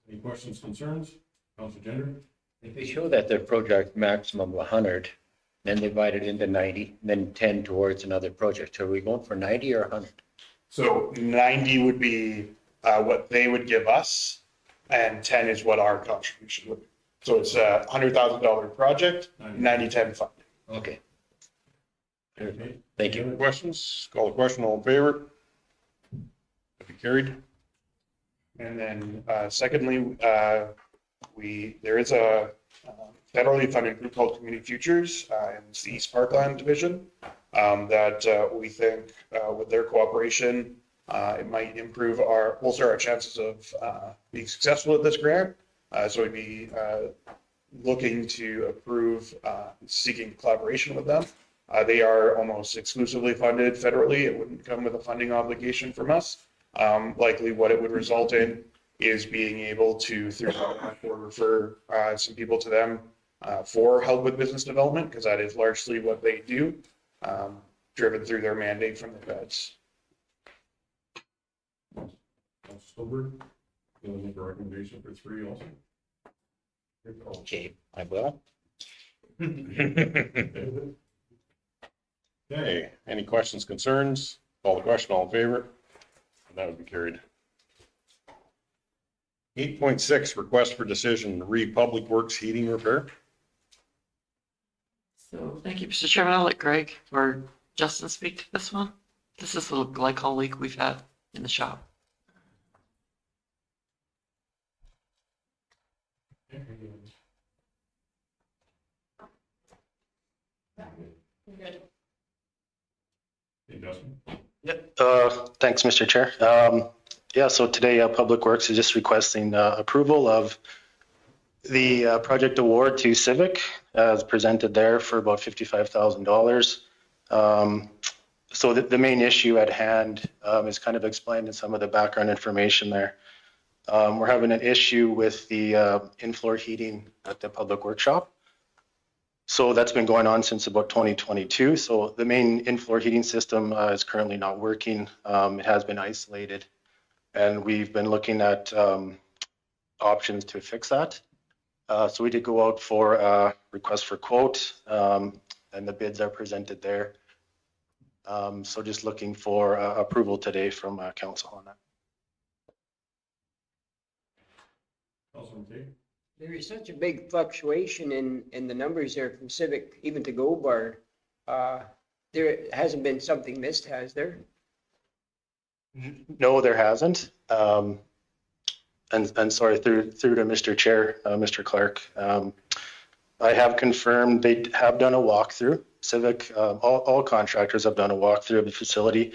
Any questions, concerns? Councilor Gender? If we show that the project maximum of 100, then divide it into 90, then 10 towards another project, are we going for 90 or 100? So 90 would be what they would give us, and 10 is what our contribution would be. So it's a $100,000 project, 90-10 funding. Okay. Thank you. Any questions? Call the question. All in favor? Be carried. And then secondly, there is a federally funded group called Community Futures in the East Parkland Division that we think with their cooperation, it might bolster our chances of being successful at this grant. So we'd be looking to approve seeking collaboration with them. They are almost exclusively funded federally. It wouldn't come with a funding obligation from us. Likely what it would result in is being able to, through or refer some people to them for help with business development, because that is largely what they do, driven through their mandate from the feds. Councilor Stuber? You want to make a recommendation for 3 also? Okay, I will. Okay, any questions, concerns? Call the question. All in favor? And that would be carried. 8.6, request for decision, Public Works heating repair. So thank you, Mr. Chairman. I'll let Greg or Justin speak to this one. This is a little glycol leak we've had in the shop. Hey, Justin? Thanks, Mr. Chair. Yeah, so today Public Works is just requesting approval of the project award to Civic as presented there for about $55,000. So the main issue at hand is kind of explained in some of the background information there. We're having an issue with the in-floor heating at the Public Workshop. So that's been going on since about 2022. So the main in-floor heating system is currently not working. It has been isolated, and we've been looking at options to fix that. So we did go out for a request for quote, and the bids are presented there. So just looking for approval today from council on that. Councilor McKay? There is such a big fluctuation in the numbers there from Civic, even to Gold Bar. There hasn't been something missed, has there? No, there hasn't. And sorry, through to Mr. Chair, Mr. Clark. I have confirmed they have done a walkthrough. Civic, all contractors have done a walkthrough of the facility.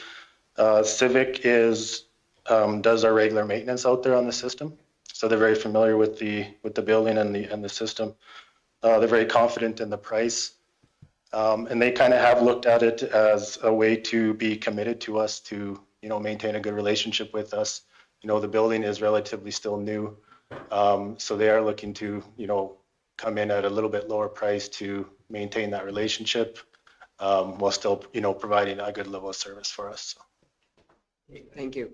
Civic does our regular maintenance out there on the system. So they're very familiar with the building and the system. They're very confident in the price. And they kind of have looked at it as a way to be committed to us to, maintain a good relationship with us. The building is relatively still new. So they are looking to, come in at a little bit lower price to maintain that relationship, while still, providing a good level of service for us. So. Thank you.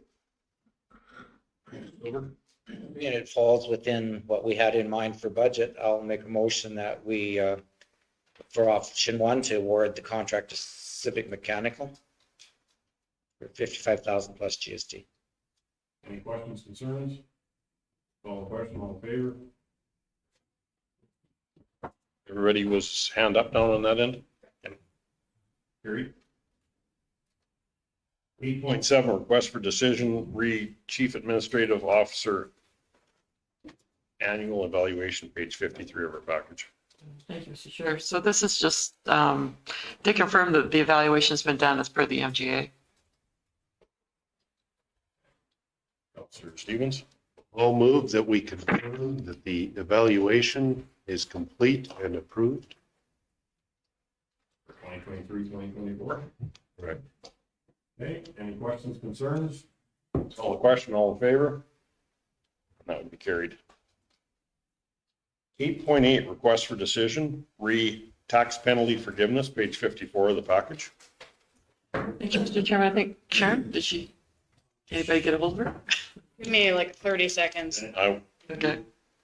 And it falls within what we had in mind for budget. I'll make a motion that we, for option 1, to award the contract to Civic Mechanical for $55,000 plus GST. Any questions, concerns? Call the question, all in favor? Everybody was hand up down on that end? Carried. 8.7, request for decision, Chief Administrative Officer annual evaluation, page 53 of our package. Thank you, Mr. Chair. So this is just to confirm that the evaluation has been done as per the MGA. Councillor Stevens? I'll move that we confirm that the evaluation is complete and approved. For 2023, 2024. Right. Okay, any questions, concerns? Call the question, all in favor? That would be carried. 8.8, request for decision, tax penalty forgiveness, page 54 of the package. Thank you, Mr. Chairman. I think Sharon, anybody get a hold of her? Give me like 30 seconds. Okay.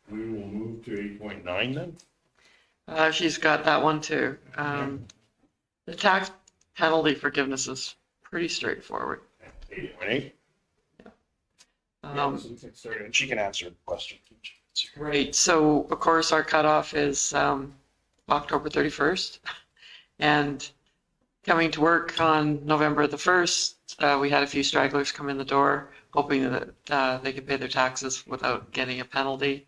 We will move to 8.9 then. She's got that one too. The tax penalty forgiveness is pretty straightforward. 8.8. And she can answer the question. Right. So of course our cutoff is October 31st, and coming to work on November the 1st, we had a few stragglers come in the door, hoping that they could pay their taxes without getting a penalty.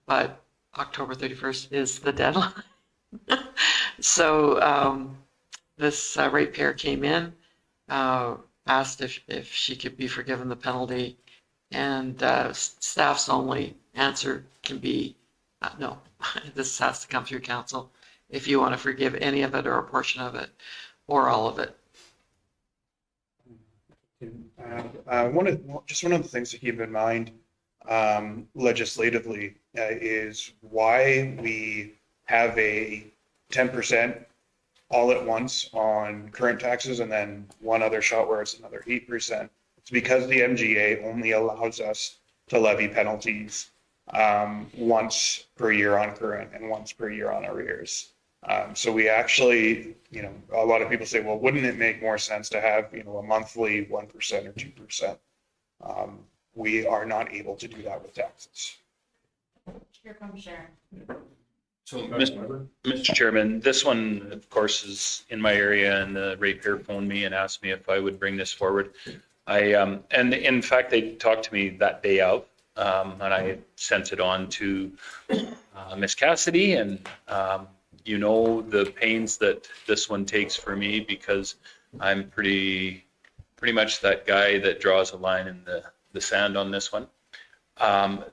But October 31st is the deadline. So this ratepayer came in, asked if she could be forgiven the penalty, and staff's only answer can be no. This has to come through council if you want to forgive any of it or a portion of it or all of it. One of the things to keep in mind legislatively is why we have a 10% all at once on current taxes and then one other shot where it's another 8%. It's because the MGA only allows us to levy penalties once per year on current and once per year on arrears. So we actually, a lot of people say, well, wouldn't it make more sense to have, a monthly 1% or 2%? We are not able to do that with taxes. Here comes Sharon. So, Mr. Chairman, this one, of course, is in my area, and the ratepayer phoned me and asked me if I would bring this forward. And in fact, they talked to me that day of, and I sent it on to Miss Cassidy, and the pains that this one takes for me, because I'm pretty much that guy that draws a line in the sand on this one.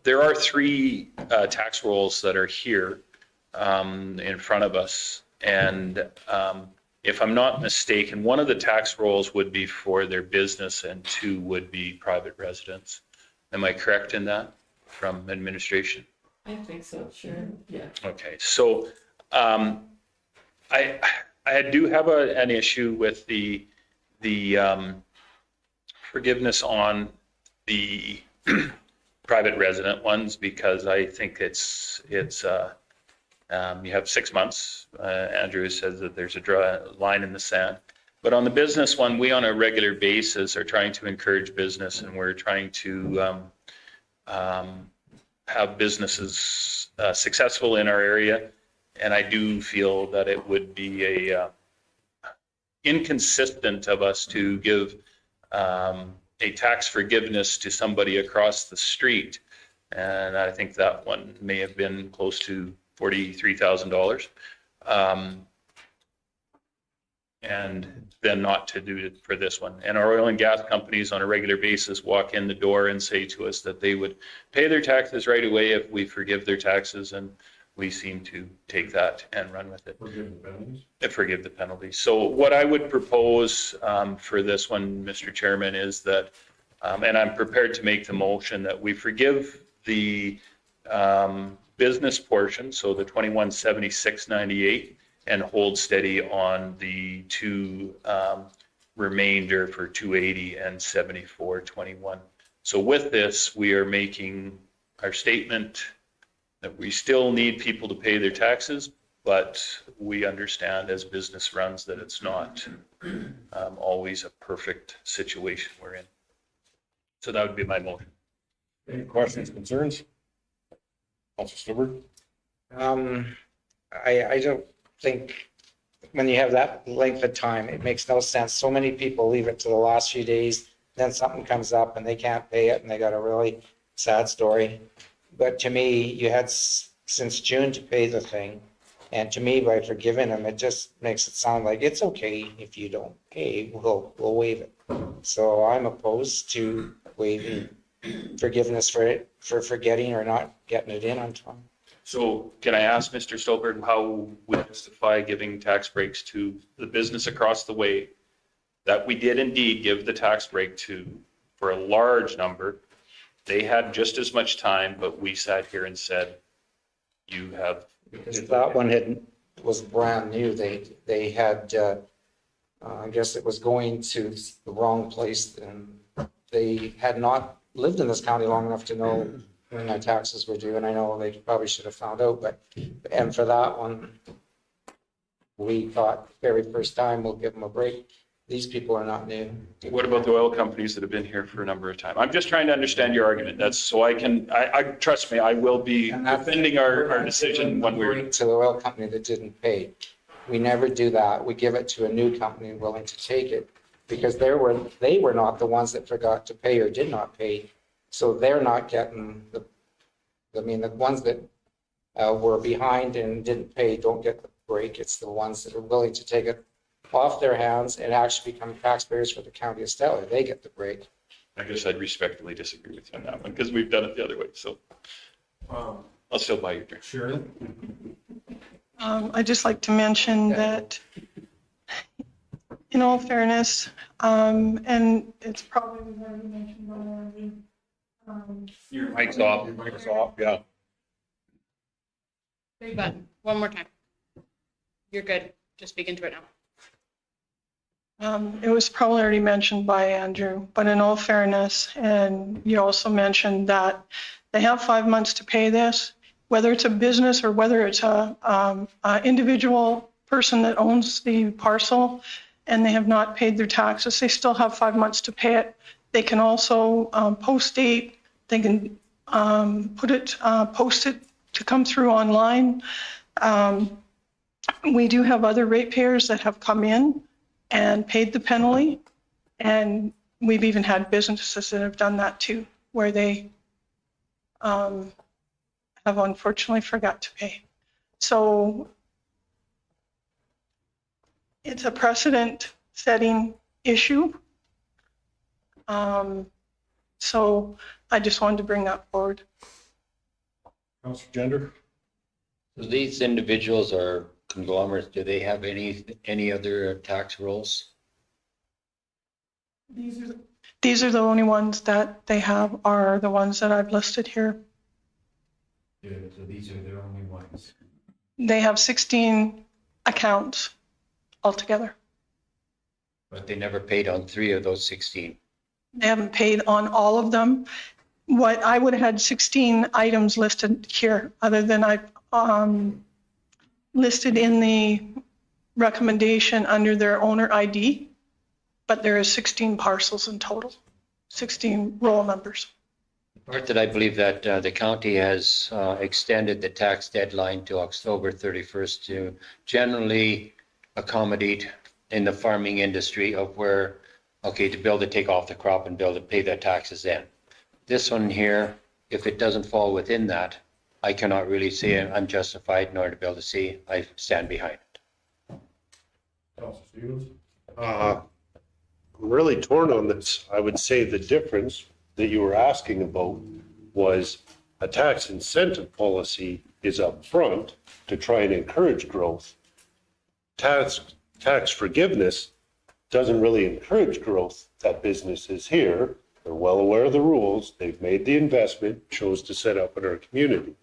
There are 3 tax rolls that are here in front of us, and if I'm not mistaken, one of the tax rolls would be for their business and 2 would be private residents. Am I correct in that from administration? I think so, sure. Yeah. Okay, so I do have an issue with the forgiveness on the private resident ones, because I think it's you have 6 months. Andrew says that there's a line in the sand. But on the business one, we on a regular basis are trying to encourage business, and we're trying to have businesses successful in our area. And I do feel that it would be inconsistent of us to give a tax forgiveness to somebody across the street. And I think that one may have been close to $43,000. And then not to do it for this one. And our oil and gas companies on a regular basis walk in the door and say to us that they would pay their taxes right away if we forgive their taxes, and we seem to take that and run with it. Forgive the penalties? Forgive the penalties. So what I would propose for this one, Mr. Chairman, is that, and I'm prepared to make the motion, that we forgive the business portion, so the 2176.98, and hold steady on the two remainder for 280 and 74.21. So with this, we are making our statement that we still need people to pay their taxes, but we understand as business runs that it's not always a perfect situation we're in. So that would be my motion. Any questions, concerns? Councilor Stuber? I don't think when you have that length of time, it makes no sense. So many people leave it to the last few days, then something comes up and they can't pay it and they got a really sad story. But to me, you had since June to pay the thing. And to me, by forgiving them, it just makes it sound like it's okay if you don't pay, we'll waive it. So I'm opposed to waiving forgiveness for forgetting or not getting it in on time. So can I ask Mr. Stolberg how we justify giving tax breaks to the business across the way that we did indeed give the tax break to for a large number? They had just as much time, but we sat here and said, you have. Because that one was brand new. They had, I guess it was going to the wrong place, and they had not lived in this county long enough to know when their taxes were due, and I know they probably should have found out, and for that one, we thought very first time we'll give them a break. These people are not new. What about the oil companies that have been here for a number of time? I'm just trying to understand your argument. That's so I trust me, I will be defending our decision when we're. To the oil company that didn't pay. We never do that. We give it to a new company willing to take it because they were not the ones that forgot to pay or did not pay. So they're not getting the ones that were behind and didn't pay don't get the break. It's the ones that are willing to take it off their hands and actually become taxpayers for the county of Stettler. They get the break. I guess I'd respectfully disagree with you on that one because we've done it the other way. So I'll still buy your drink. Sure. I'd just like to mention that in all fairness, and it's probably already mentioned already. Your mic's off. Your mic's off, yeah. Big button. One more time. You're good. Just speak into it now. It was probably already mentioned by Andrew, but in all fairness, and you also mentioned that they have 5 months to pay this, whether it's a business or whether it's a individual person that owns the parcel and they have not paid their taxes, they still have 5 months to pay it. They can also post date, they can post it to come through online. We do have other ratepayers that have come in and paid the penalty. And we've even had businesses that have done that too, where they have unfortunately forgot to pay. So it's a precedent setting issue. So I just wanted to bring that forward. Councilor Gender? So these individuals are conglomerates. Do they have any other tax rolls? These are the only ones that they have are the ones that I've listed here. Yeah, so these are their only ones. They have 16 accounts altogether. But they never paid on 3 of those 16. They haven't paid on all of them. What I would have had 16 items listed here, other than I've listed in the recommendation under their owner ID, but there is 16 parcels in total, 16 roll numbers. Part that I believe that the county has extended the tax deadline to October 31st to generally accommodate in the farming industry of where okay, to be able to take off the crop and be able to pay their taxes then. This one here, if it doesn't fall within that, I cannot really say I'm justified nor to be able to say I stand behind it. Councilor Stevens? I'm really torn on this. I would say the difference that you were asking about was a tax incentive policy is up front to try and encourage growth. Tax forgiveness doesn't really encourage growth. That business is here. They're well aware of the rules. They've made the investment, chose to set up in our community.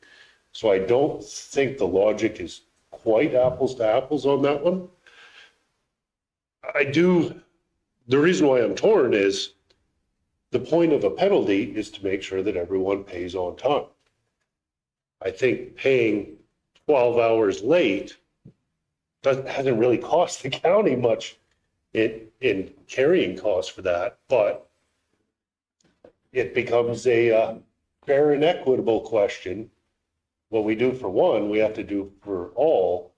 So I don't think the logic is quite apples to apples on that one. The reason why I'm torn is the point of a penalty is to make sure that everyone pays on time. I think paying 12 hours late hasn't really cost the county much in carrying costs for that, but it becomes a fair and equitable question. What we do for one, we have to do for all.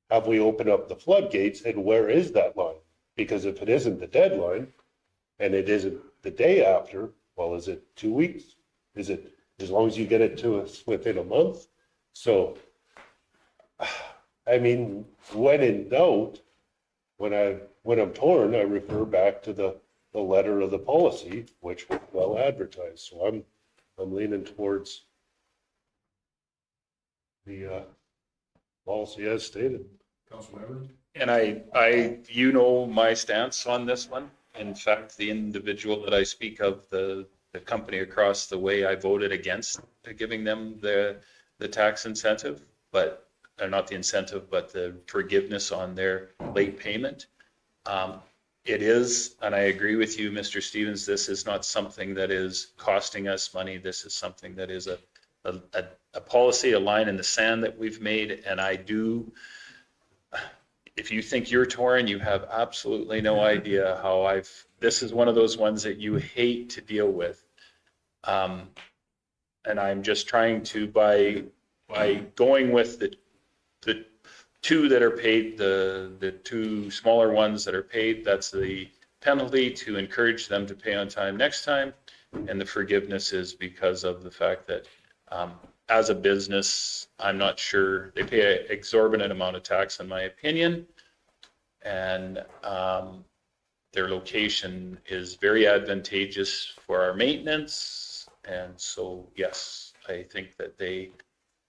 Have we opened up the floodgates, and where is that line? Because if it isn't the deadline and it isn't the day after, well, is it 2 weeks? Is it as long as you get it to us within a month? So, I mean, when in doubt, when I'm torn, I refer back to the letter of the policy, which was well advertised. So I'm leaning towards the policy as stated. Councilor Evans? And you know my stance on this one. In fact, the individual that I speak of, the company across the way, I voted against giving them the tax incentive, but not the incentive, but the forgiveness on their late payment. It is, and I agree with you, Mr. Stevens, this is not something that is costing us money. This is something that is a policy, a line in the sand that we've made. And I do, if you think you're torn, you have absolutely no idea how this is one of those ones that you hate to deal with. And I'm just trying to, by going with the two that are paid, the two smaller ones that are paid, that's the penalty to encourage them to pay on time next time. And the forgiveness is because of the fact that as a business, I'm not sure, they pay an exorbitant amount of tax in my opinion. And their location is very advantageous for our maintenance. And so, yes, I think that they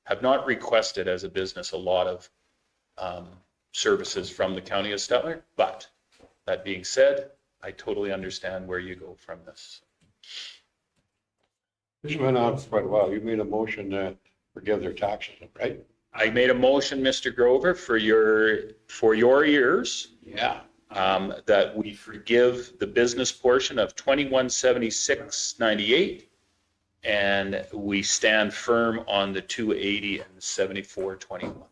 have not requested as a business a lot of services from the county of Stettler. But that being said, I totally understand where you go from this. This went on for quite a while. You made a motion to forgive their taxes, right? I made a motion, Mr. Grover, for your ears. Yeah. That we forgive the business portion of 2176.98, and we stand firm on the 280 and 74.21.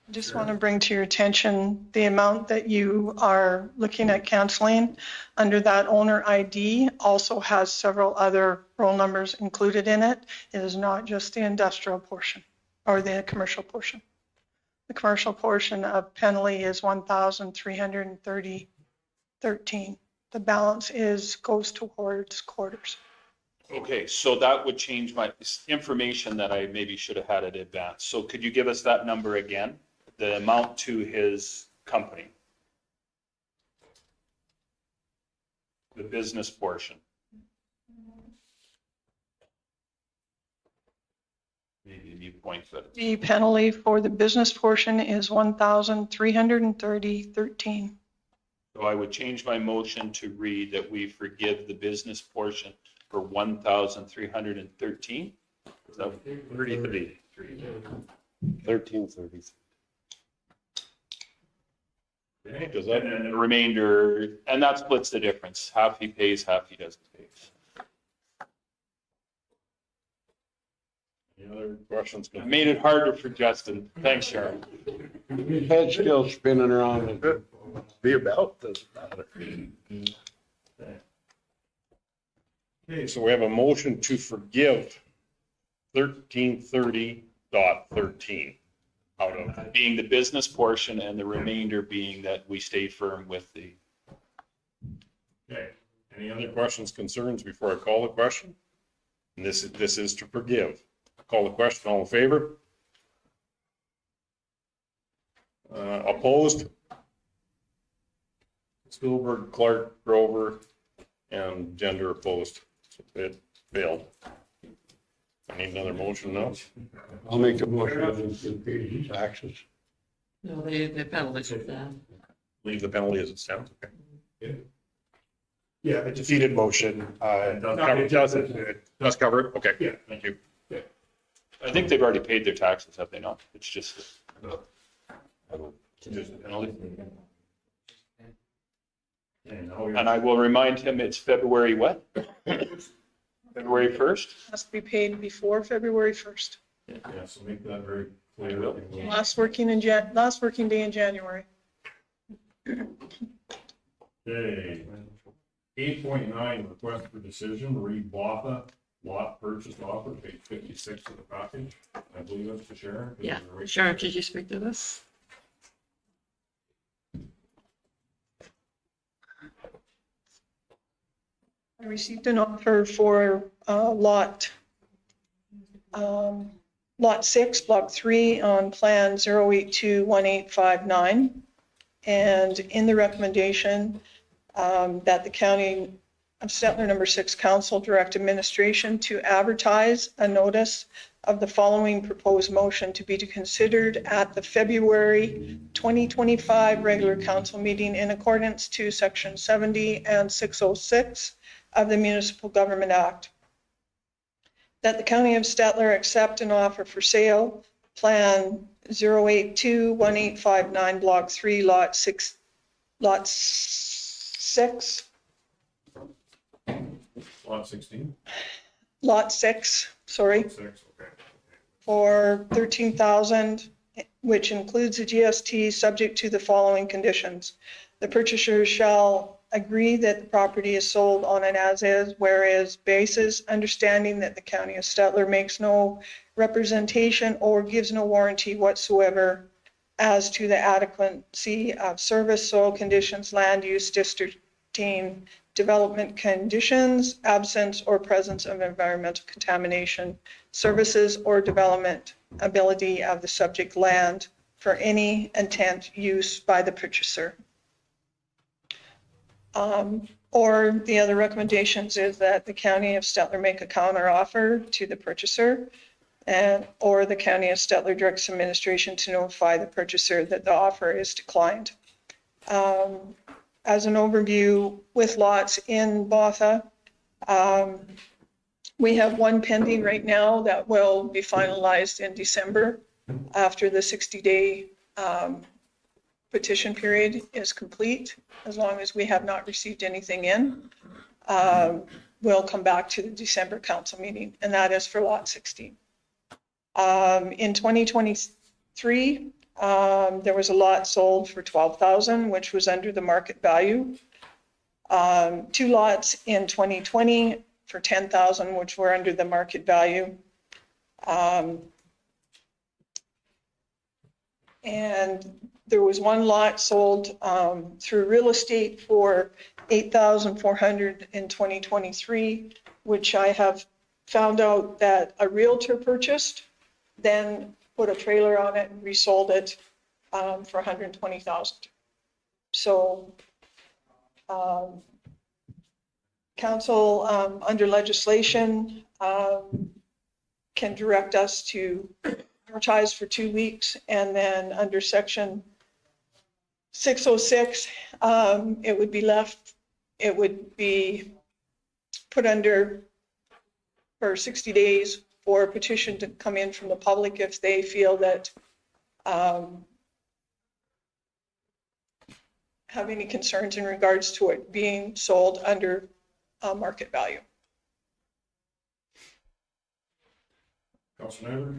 I just want to bring to your attention the amount that you are looking at canceling under that owner ID also has several other roll numbers included in it. It is not just the industrial portion or the commercial portion. The commercial portion of penalty is 1,330.13. The balance goes towards quarters. Okay, so that would change my information that I maybe should have had in advance. So could you give us that number again? The amount to his company? The business portion. Maybe you point that. The penalty for the business portion is 1,330.13. So I would change my motion to read that we forgive the business portion for 1,313. Is that 33. 1333. Okay, does that, and then the remainder, and that splits the difference. Half he pays, half he doesn't pay. Any other questions? I made it harder for Justin. Thanks, Sharon. His head's still spinning around. Be about, doesn't matter. Okay, so we have a motion to forgive 1330.13. out of, being the business portion and the remainder being that we stay firm with the. Okay, any other questions, concerns before I call the question? And this is to forgive. Call the question, all in favor? Opposed? Spielberg, Clark, Grover, and Gender opposed. So it failed. I need another motion now. I'll make a motion to pay these taxes. No, the penalties are down. Leave the penalty as it stands. Okay. Yeah, a defeated motion. It does cover it? Okay. Yeah. Thank you. I think they've already paid their taxes, have they not? It's just. Just a penalty. And I will remind him it's February what? February 1st? Has to be paid before February 1st. Yeah, so make that very clear. Last working day in January. Okay. 8.9, request for decision, Reed Botha, lot purchase offer, page 56 of the package. I believe that's for Sharon. Yeah, Sharon, could you speak to this? I received an offer for lot 6, block 3 on plan 0821859. And in the recommendation that the County of Stettler Number 6 Council direct administration to advertise a notice of the following proposed motion to be considered at the February 2025 regular council meeting in accordance to section 70 and 606 of the Municipal Government Act. That the County of Stettler accept an offer for sale, plan 0821859, block 3, lot 6, Lot 16? Lot 6, sorry. Lot 6, okay. For $13,000, which includes a GST, subject to the following conditions. The purchaser shall agree that the property is sold on an as-is, whereas basis, understanding that the County of Stettler makes no representation or gives no warranty whatsoever as to the adequacy of service, soil conditions, land use, districting, development conditions, absence or presence of environmental contamination, services or development ability of the subject land for any intent use by the purchaser. Or the other recommendations is that the County of Stettler make a counter offer to the purchaser, or the County of Stettler directs administration to notify the purchaser that the offer is declined. As an overview, with lots in Botha, we have one pending right now that will be finalized in December after the 60-day petition period is complete. As long as we have not received anything in, we'll come back to the December council meeting, and that is for lot 16. In 2023, there was a lot sold for $12,000, which was under the market value. 2 lots in 2020 for $10,000, which were under the market value. And there was 1 lot sold through real estate for $8,400 in 2023, which I have found out that a realtor purchased, then put a trailer on it and resold it for $120,000. So council under legislation can direct us to advertise for 2 weeks, and then under section 606, it would be put under for 60 days for a petition to come in from the public if they feel that have any concerns in regards to it being sold under market value. Councilor,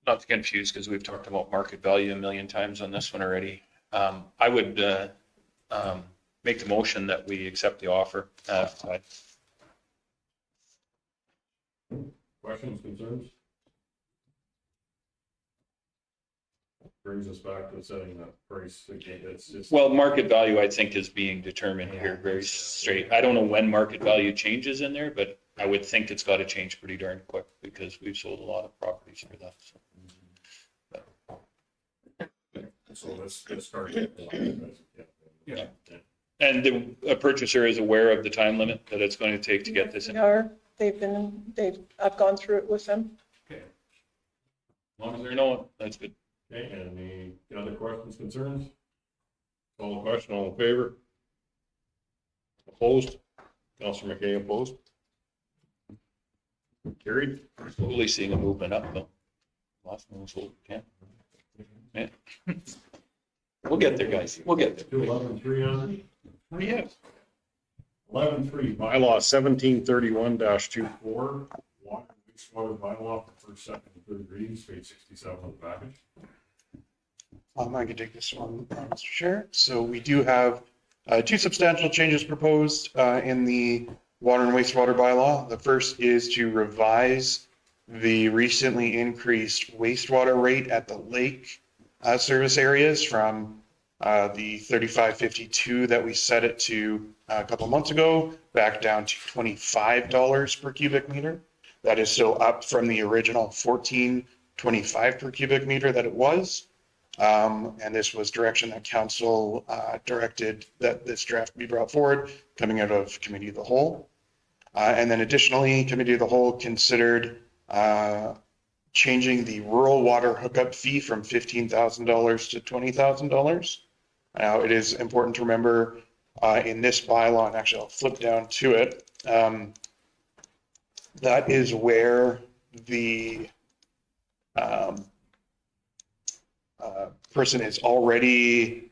Not to confuse, because we've talked about market value a million times on this one already. I would make the motion that we accept the offer. questions, concerns? brings us back to setting that price again. It's just. Well, market value, I think, is being determined here very straight. I don't know when market value changes in there, but I would think it's got to change pretty darn quick because we've sold a lot of properties for that. So let's start. Yeah. And the purchaser is aware of the time limit that it's going to take to get this in. I've gone through it with them. Okay. As long as they're knowing, that's good. Okay, and any other questions, concerns? Call the question, all in favor? Opposed? Councillor McKay opposed? Carried? Slowly seeing a movement up though. Last one was sold 10. Yeah. We'll get there, guys. We'll get there. 11.3 on it? Oh, yeah. 11.3, bylaw 1731-24, water and wastewater bylaw for first, second, and third readings, page 67 of the package. I can take this one, Mr. Chair. So we do have two substantial changes proposed in the water and wastewater bylaw. The first is to revise the recently increased wastewater rate at the lake service areas from the 35.52 that we set it to a couple months ago back down to $25 per cubic meter. That is still up from the original $14.25 per cubic meter that it was. And this was direction that council directed that this draft be brought forward, coming out of Committee of the Whole. And then additionally, Committee of the Whole considered changing the rural water hookup fee from $15,000 to $20,000. Now, it is important to remember in this bylaw, and actually I'll flip down to it, that is where the person is already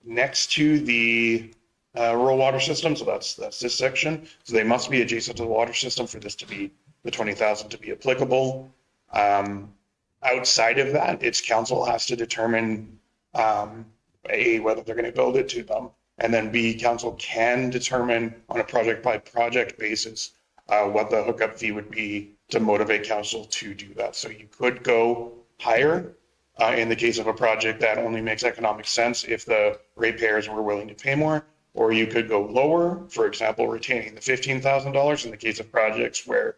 next to the rural water system. So that's this section. So they must be adjacent to the water system for this to be the 20,000 to be applicable. Outside of that, it's council has to determine A, whether they're going to build it to them, and then B, council can determine on a project by project basis what the hookup fee would be to motivate council to do that. So you could go higher in the case of a project that only makes economic sense if the ratepayers were willing to pay more, or you could go lower, for example, retaining the $15,000 in the case of projects where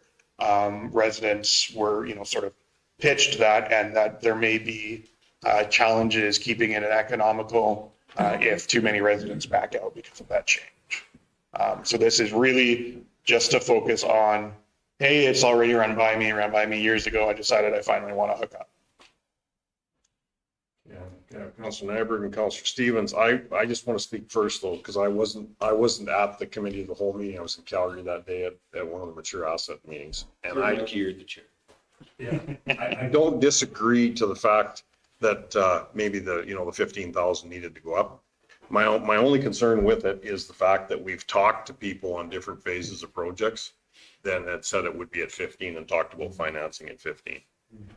residents were, sort of pitched that, and that there may be challenges keeping it economical if too many residents back out because of that change. So this is really just to focus on, hey, it's already run by me years ago. I decided I finally want to hook up. Yeah, Councilor Nyberg and Councilor Stevens, I just want to speak first though, because I wasn't at the Committee of the Whole meeting. I was in Calgary that day at one of the mature asset meetings. And you're the chair. Yeah, I don't disagree to the fact that maybe the 15,000 needed to go up. My only concern with it is the fact that we've talked to people on different phases of projects, then it said it would be at 15 and talked about financing at 15.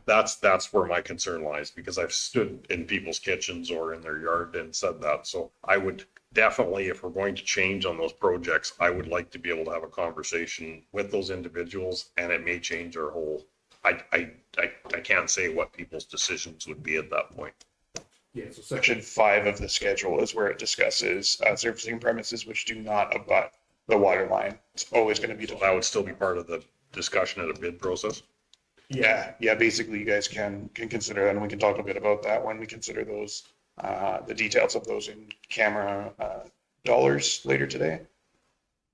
That's where my concern lies, because I've stood in people's kitchens or in their yard and said that. So I would definitely, if we're going to change on those projects, I would like to be able to have a conversation with those individuals, and it may change our whole. I can't say what people's decisions would be at that point. Yeah, so section 5 of the schedule is where it discusses surfacing premises which do not abut the water line. It's always going to be. So that would still be part of the discussion at a bid process. Yeah. Basically, you guys can consider that, and we can talk a bit about that when we consider those the details of those in camera dollars later today.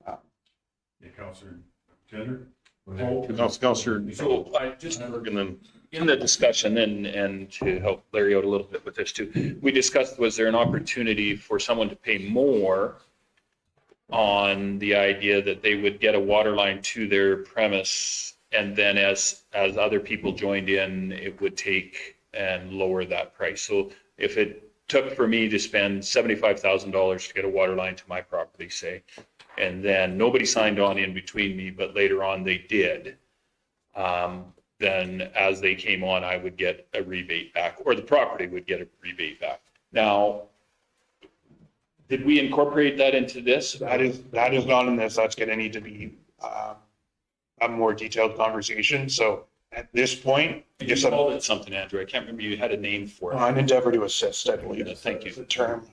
Yeah, Councilor Tender. Councilor, so I just and then in the discussion and to help Larry out a little bit with this too, we discussed, was there an opportunity for someone to pay more on the idea that they would get a water line to their premise, and then as other people joined in, it would take and lower that price. So if it took for me to spend $75,000 to get a water line to my property, say, and then nobody signed on in between me, but later on they did, then as they came on, I would get a rebate back, or the property would get a rebate back. Now, did we incorporate that into this? That is not in this. That's going to need to be a more detailed conversation. So At this point, You called it something, Andrew. I can't remember. You had a name for it. an endeavor to assist, I believe. Thank you. is the term.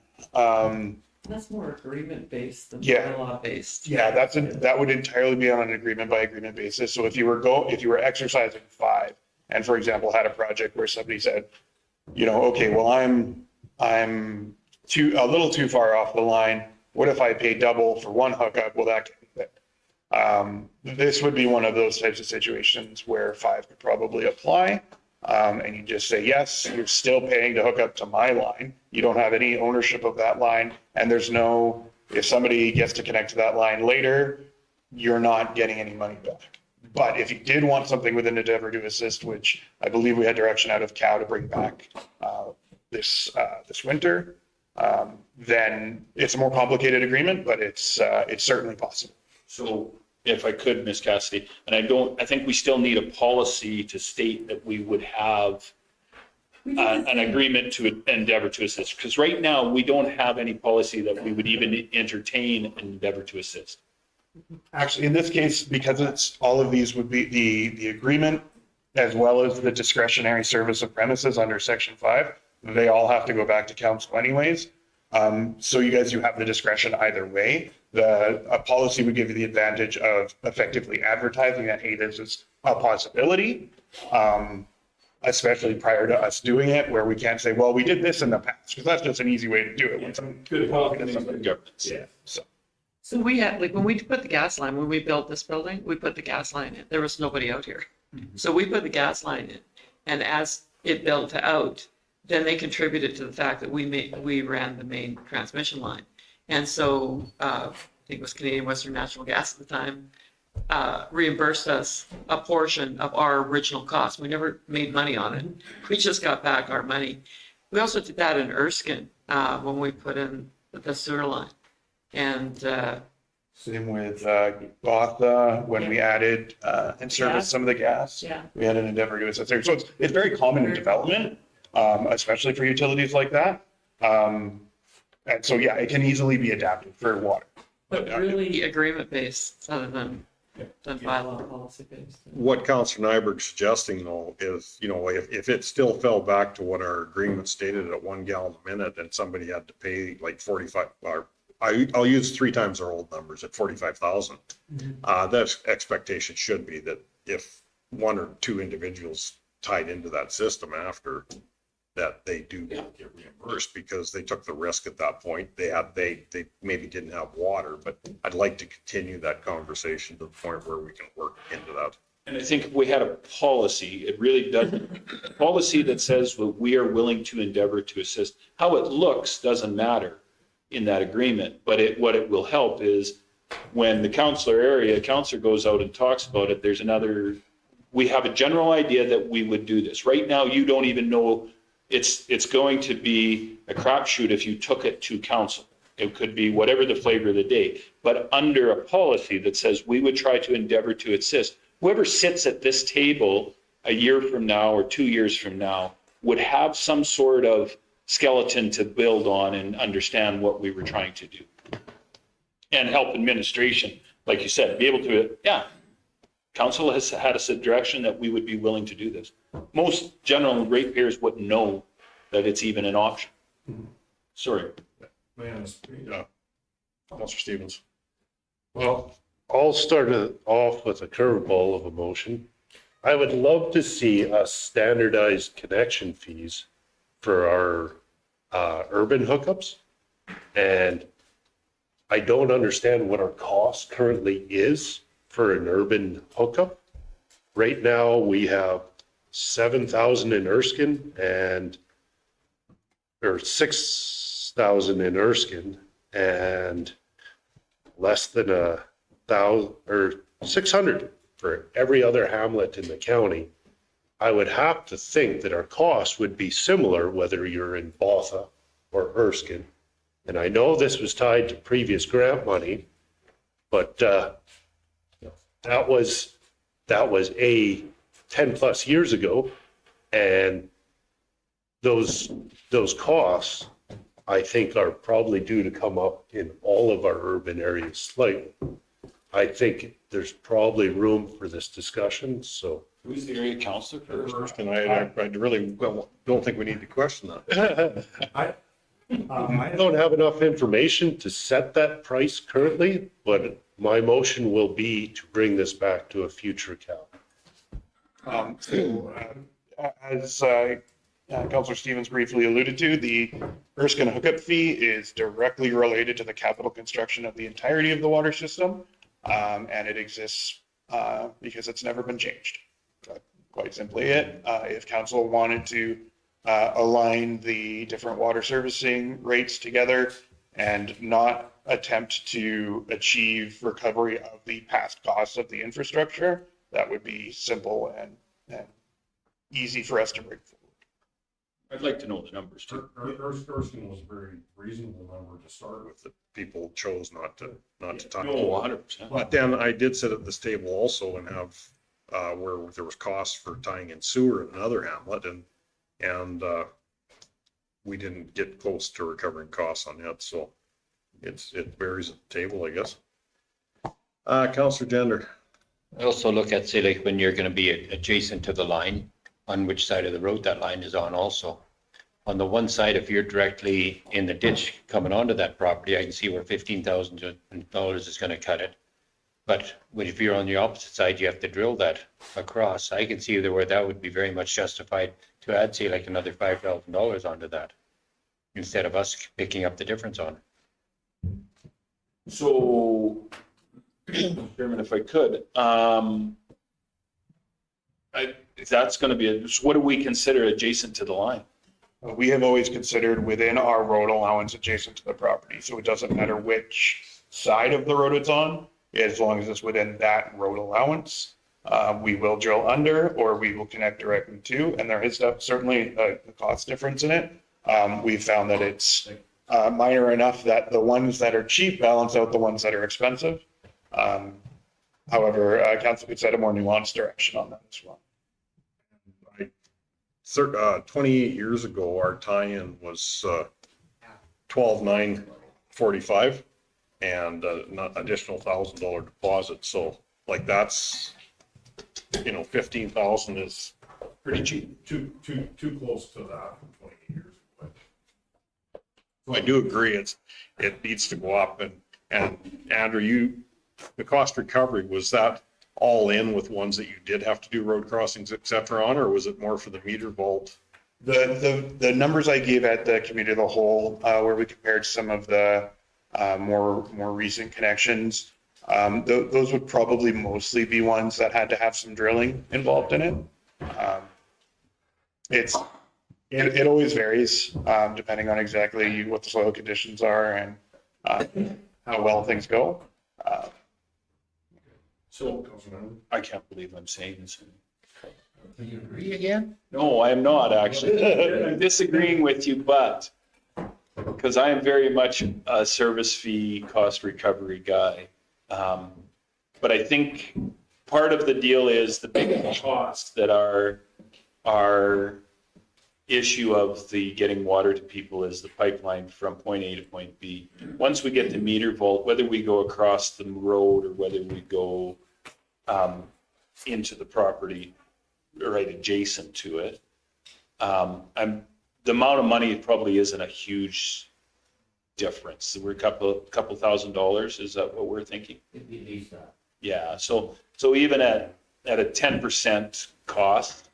That's more agreement based than Yeah. bylaw based. Yeah, that would entirely be on an agreement by agreement basis. So if you were exercising 5, and for example, had a project where somebody said, okay, well, I'm a little too far off the line. What if I pay double for one hookup? Will that get it? This would be one of those types of situations where 5 could probably apply. And you just say, yes, you're still paying to hook up to my line. You don't have any ownership of that line. And if somebody gets to connect to that line later, you're not getting any money back. But if you did want something with an endeavor to assist, which I believe we had direction out of Cal to bring back this winter, then it's a more complicated agreement, but it's certainly possible. So if I could, Ms. Cassidy, and I think we still need a policy to state that we would have an agreement to endeavor to assist. Because right now, we don't have any policy that we would even entertain an endeavor to assist. Actually, in this case, because it's all of these would be the agreement as well as the discretionary service of premises under section 5, they all have to go back to council anyways. So you have the discretion either way. A policy would give you the advantage of effectively advertising that, hey, this is a possibility, especially prior to us doing it, where we can't say, well, we did this in the past, because that's just an easy way to do it. Good governance. Yeah. So we had, like, when we put the gas line, when we built this building, we put the gas line in. There was nobody out here. So we put the gas line in. And as it built out, then they contributed to the fact that we ran the main transmission line. And so I think it was Canadian Western Natural Gas at the time, reimbursed us a portion of our original cost. We never made money on it. We just got back our money. We also did that in Erskine when we put in the sewer line. And same with Gotha, when we added and serviced some of the gas. Yeah. We had an endeavor to assist there. So it's very common in development, especially for utilities like that. And so, yeah, it can easily be adapted for water. But really agreement based other than bylaw policy based. What Councillor Nyberg's suggesting though is, if it still fell back to what our agreement stated at 1 gallon a minute and somebody had to pay like 45, or I'll use 3 times our old numbers at 45,000. That expectation should be that if 1 or 2 individuals tied into that system after that, they do get reimbursed because they took the risk at that point. They maybe didn't have water, but I'd like to continue that conversation to the point where we can work into that. And I think if we had a policy, it really doesn't, a policy that says that we are willing to endeavor to assist. How it looks doesn't matter in that agreement, but what it will help is when the councillor goes out and talks about it, we have a general idea that we would do this. Right now, you don't even know. It's going to be a crapshoot if you took it to council. It could be whatever the flavor of the day, but under a policy that says we would try to endeavor to assist, whoever sits at this table a year from now or 2 years from now would have some sort of skeleton to build on and understand what we were trying to do. And help administration, like you said, be able to, council has had us a direction that we would be willing to do this. Most general ratepayers wouldn't know that it's even an option. Sorry. Councillor Stevens. Well, I'll start it off with a curveball of a motion. I would love to see us standardized connection fees for our urban hookups. And I don't understand what our cost currently is for an urban hookup. Right now, we have 7,000 in Erskine or 6,000 in Erskine and less than 1,000 or 600 for every other hamlet in the county. I would have to think that our cost would be similar whether you're in Botha or Erskine. And I know this was tied to previous grant money, but that was 10 plus years ago, and those costs I think are probably due to come up in all of our urban areas slightly. I think there's probably room for this discussion, so Who's the area counselor First, and I really don't think we need to question that. I don't have enough information to set that price currently, but my motion will be to bring this back to a future count. As Councillor Stevens briefly alluded to, the Erskine hookup fee is directly related to the capital construction of the entirety of the water system. And it exists because it's never been changed. Quite simply it. If council wanted to align the different water servicing rates together and not attempt to achieve recovery of the past costs of the infrastructure, that would be simple and easy for us to bring forward. I'd like to know the numbers too. Erskine was a very reasonable number to start with, that people chose not to talk. No, 100%. But then I did sit at this table also and have, where there was costs for tying in sewer in another hamlet, and we didn't get close to recovering costs on that, so it varies at the table, I guess. Councillor Gender. I also look at, say, like when you're gonna be adjacent to the line, on which side of the road that line is on also. On the one side, if you're directly in the ditch coming onto that property, I can see where $15,000 is gonna cut it. But if you're on the opposite side, you have to drill that across. I can see where that would be very much justified to add, say, like another $5,000 onto that, instead of us picking up the difference on it. So, Chairman, if I could, if that's going to be, what do we consider adjacent to the line? We have always considered within our road allowance adjacent to the property. So it doesn't matter which side of the road it's on, as long as it's within that road allowance. We will drill under, or we will connect directly to, and there is certainly a cost difference in it. We found that it's minor enough that the ones that are cheap balance out the ones that are expensive. However, council could set a more nuanced direction on that as well. 28 years ago, our tie-in was $12,945 and not additional $1,000 deposit. So like that's, 15,000 is pretty cheap. Too close to that from 28 years ago. So I do agree, it needs to go up. And Andrew, the cost recovery, was that all in with ones that you did have to do road crossings, et cetera, on, or was it more for the meter vault? The numbers I gave at the committee of the whole, where we compared some of the more recent connections, those would probably mostly be ones that had to have some drilling involved in it. It always varies depending on exactly what the soil conditions are and how well things go. So I can't believe I'm saying this. Do you agree again? No, I am not actually. I'm disagreeing with you, but because I am very much a service fee cost recovery guy. But I think part of the deal is the big cost that our issue of the getting water to people is the pipeline from point A to point B. Once we get the meter vault, whether we go across the road or whether we go into the property right adjacent to it, the amount of money probably isn't a huge difference. We're a couple $1,000. Is that what we're thinking? It'd be at least that. Yeah. So even at a 10% cost,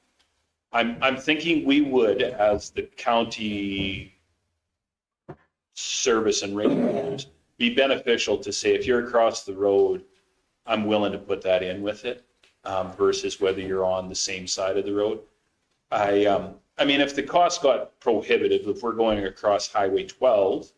I'm thinking we would, as the county service and rate, be beneficial to say, if you're across the road, I'm willing to put that in with it, versus whether you're on the same side of the road. I mean, if the cost got prohibitive, if we're going across Highway 12,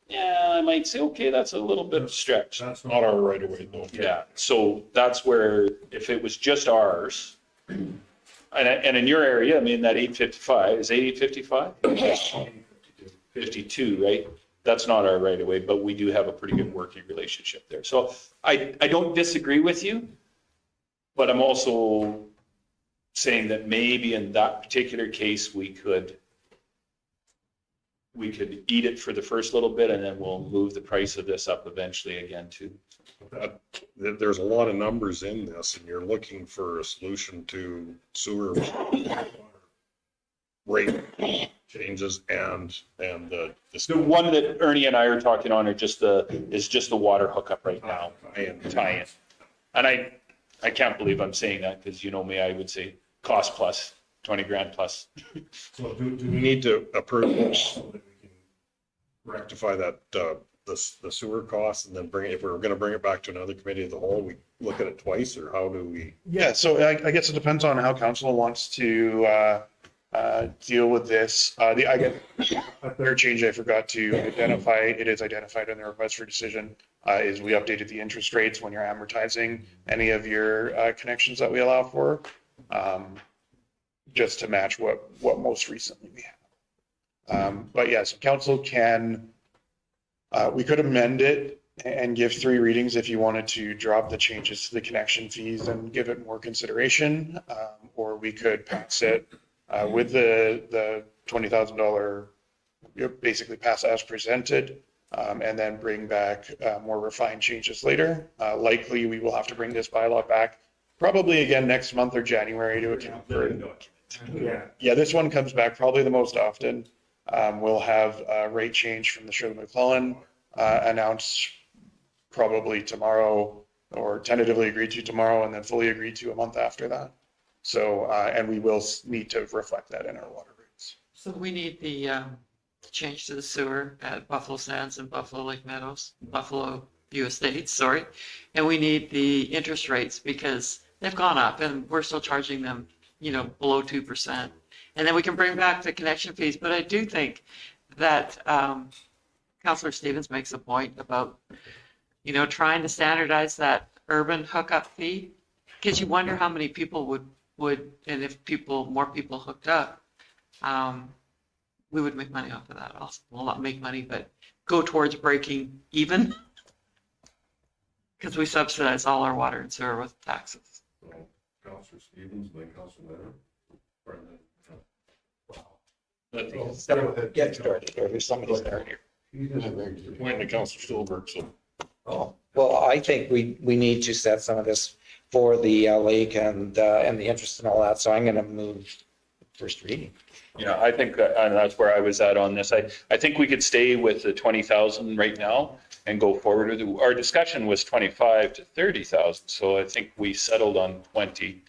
yeah, I might say, okay, that's a little bit of a stretch. That's not our right of way though. Yeah, so that's where, if it was just ours, and in your area, I mean, that 855, is 855? 52, right? That's not our right of way, but we do have a pretty good working relationship there. So I don't disagree with you, but I'm also saying that maybe in that particular case, we could we could eat it for the first little bit and then we'll move the price of this up eventually again too. There's a lot of numbers in this and you're looking for a solution to sewer rate changes and The one that Ernie and I are talking on is just the water hookup right now and tie-in. And I can't believe I'm saying that because you know me, I would say cost plus, 20 grand plus. So do we need to approve this so that we can rectify that, the sewer costs and then bring it, if we're gonna bring it back to another committee of the whole, we look at it twice, or how do we? Yeah, so I guess it depends on how council wants to deal with this. I guess a third change I forgot to identify, it is identified in the request for decision, is we updated the interest rates when you're amortizing any of your connections that we allow for, just to match what most recently we have. But yes, council can, we could amend it and give 3 readings if you wanted to drop the changes to the connection fees and give it more consideration, or we could pass it with the $20,000, basically pass as presented, and then bring back more refined changes later. Likely, we will have to bring this bylaw back probably again next month or January to account for. Yeah, this one comes back probably the most often. We'll have a rate change from the Shirley-McClellan announced probably tomorrow, or tentatively agreed to tomorrow, and then fully agreed to a month after that. So, and we will need to reflect that in our water rates. So we need the change to the sewer at Buffalo Sands and Buffalo Lake Meadows, Buffalo View Estates, sorry. And we need the interest rates because they've gone up and we're still charging them, below 2%. And then we can bring back the connection fees. But I do think that Councillor Stevens makes a point about, trying to standardize that urban hookup fee, because you wonder how many people would, and if more people hooked up, we would make money off of that also. Well, not make money, but go towards breaking even. Because we subsidize all our water and sewer with taxes. Councillor Stevens, then Councillor Leonard. Get started, or there's somebody start here. Point to Councillor Stolberg, so. Oh, well, I think we need to set some of this for the lake and the interest and all that, so I'm gonna move first reading. Yeah, I think, and that's where I was at on this. I think we could stay with the 20,000 right now and go forward. Our discussion was 25 to 30,000, so I think we settled on 20.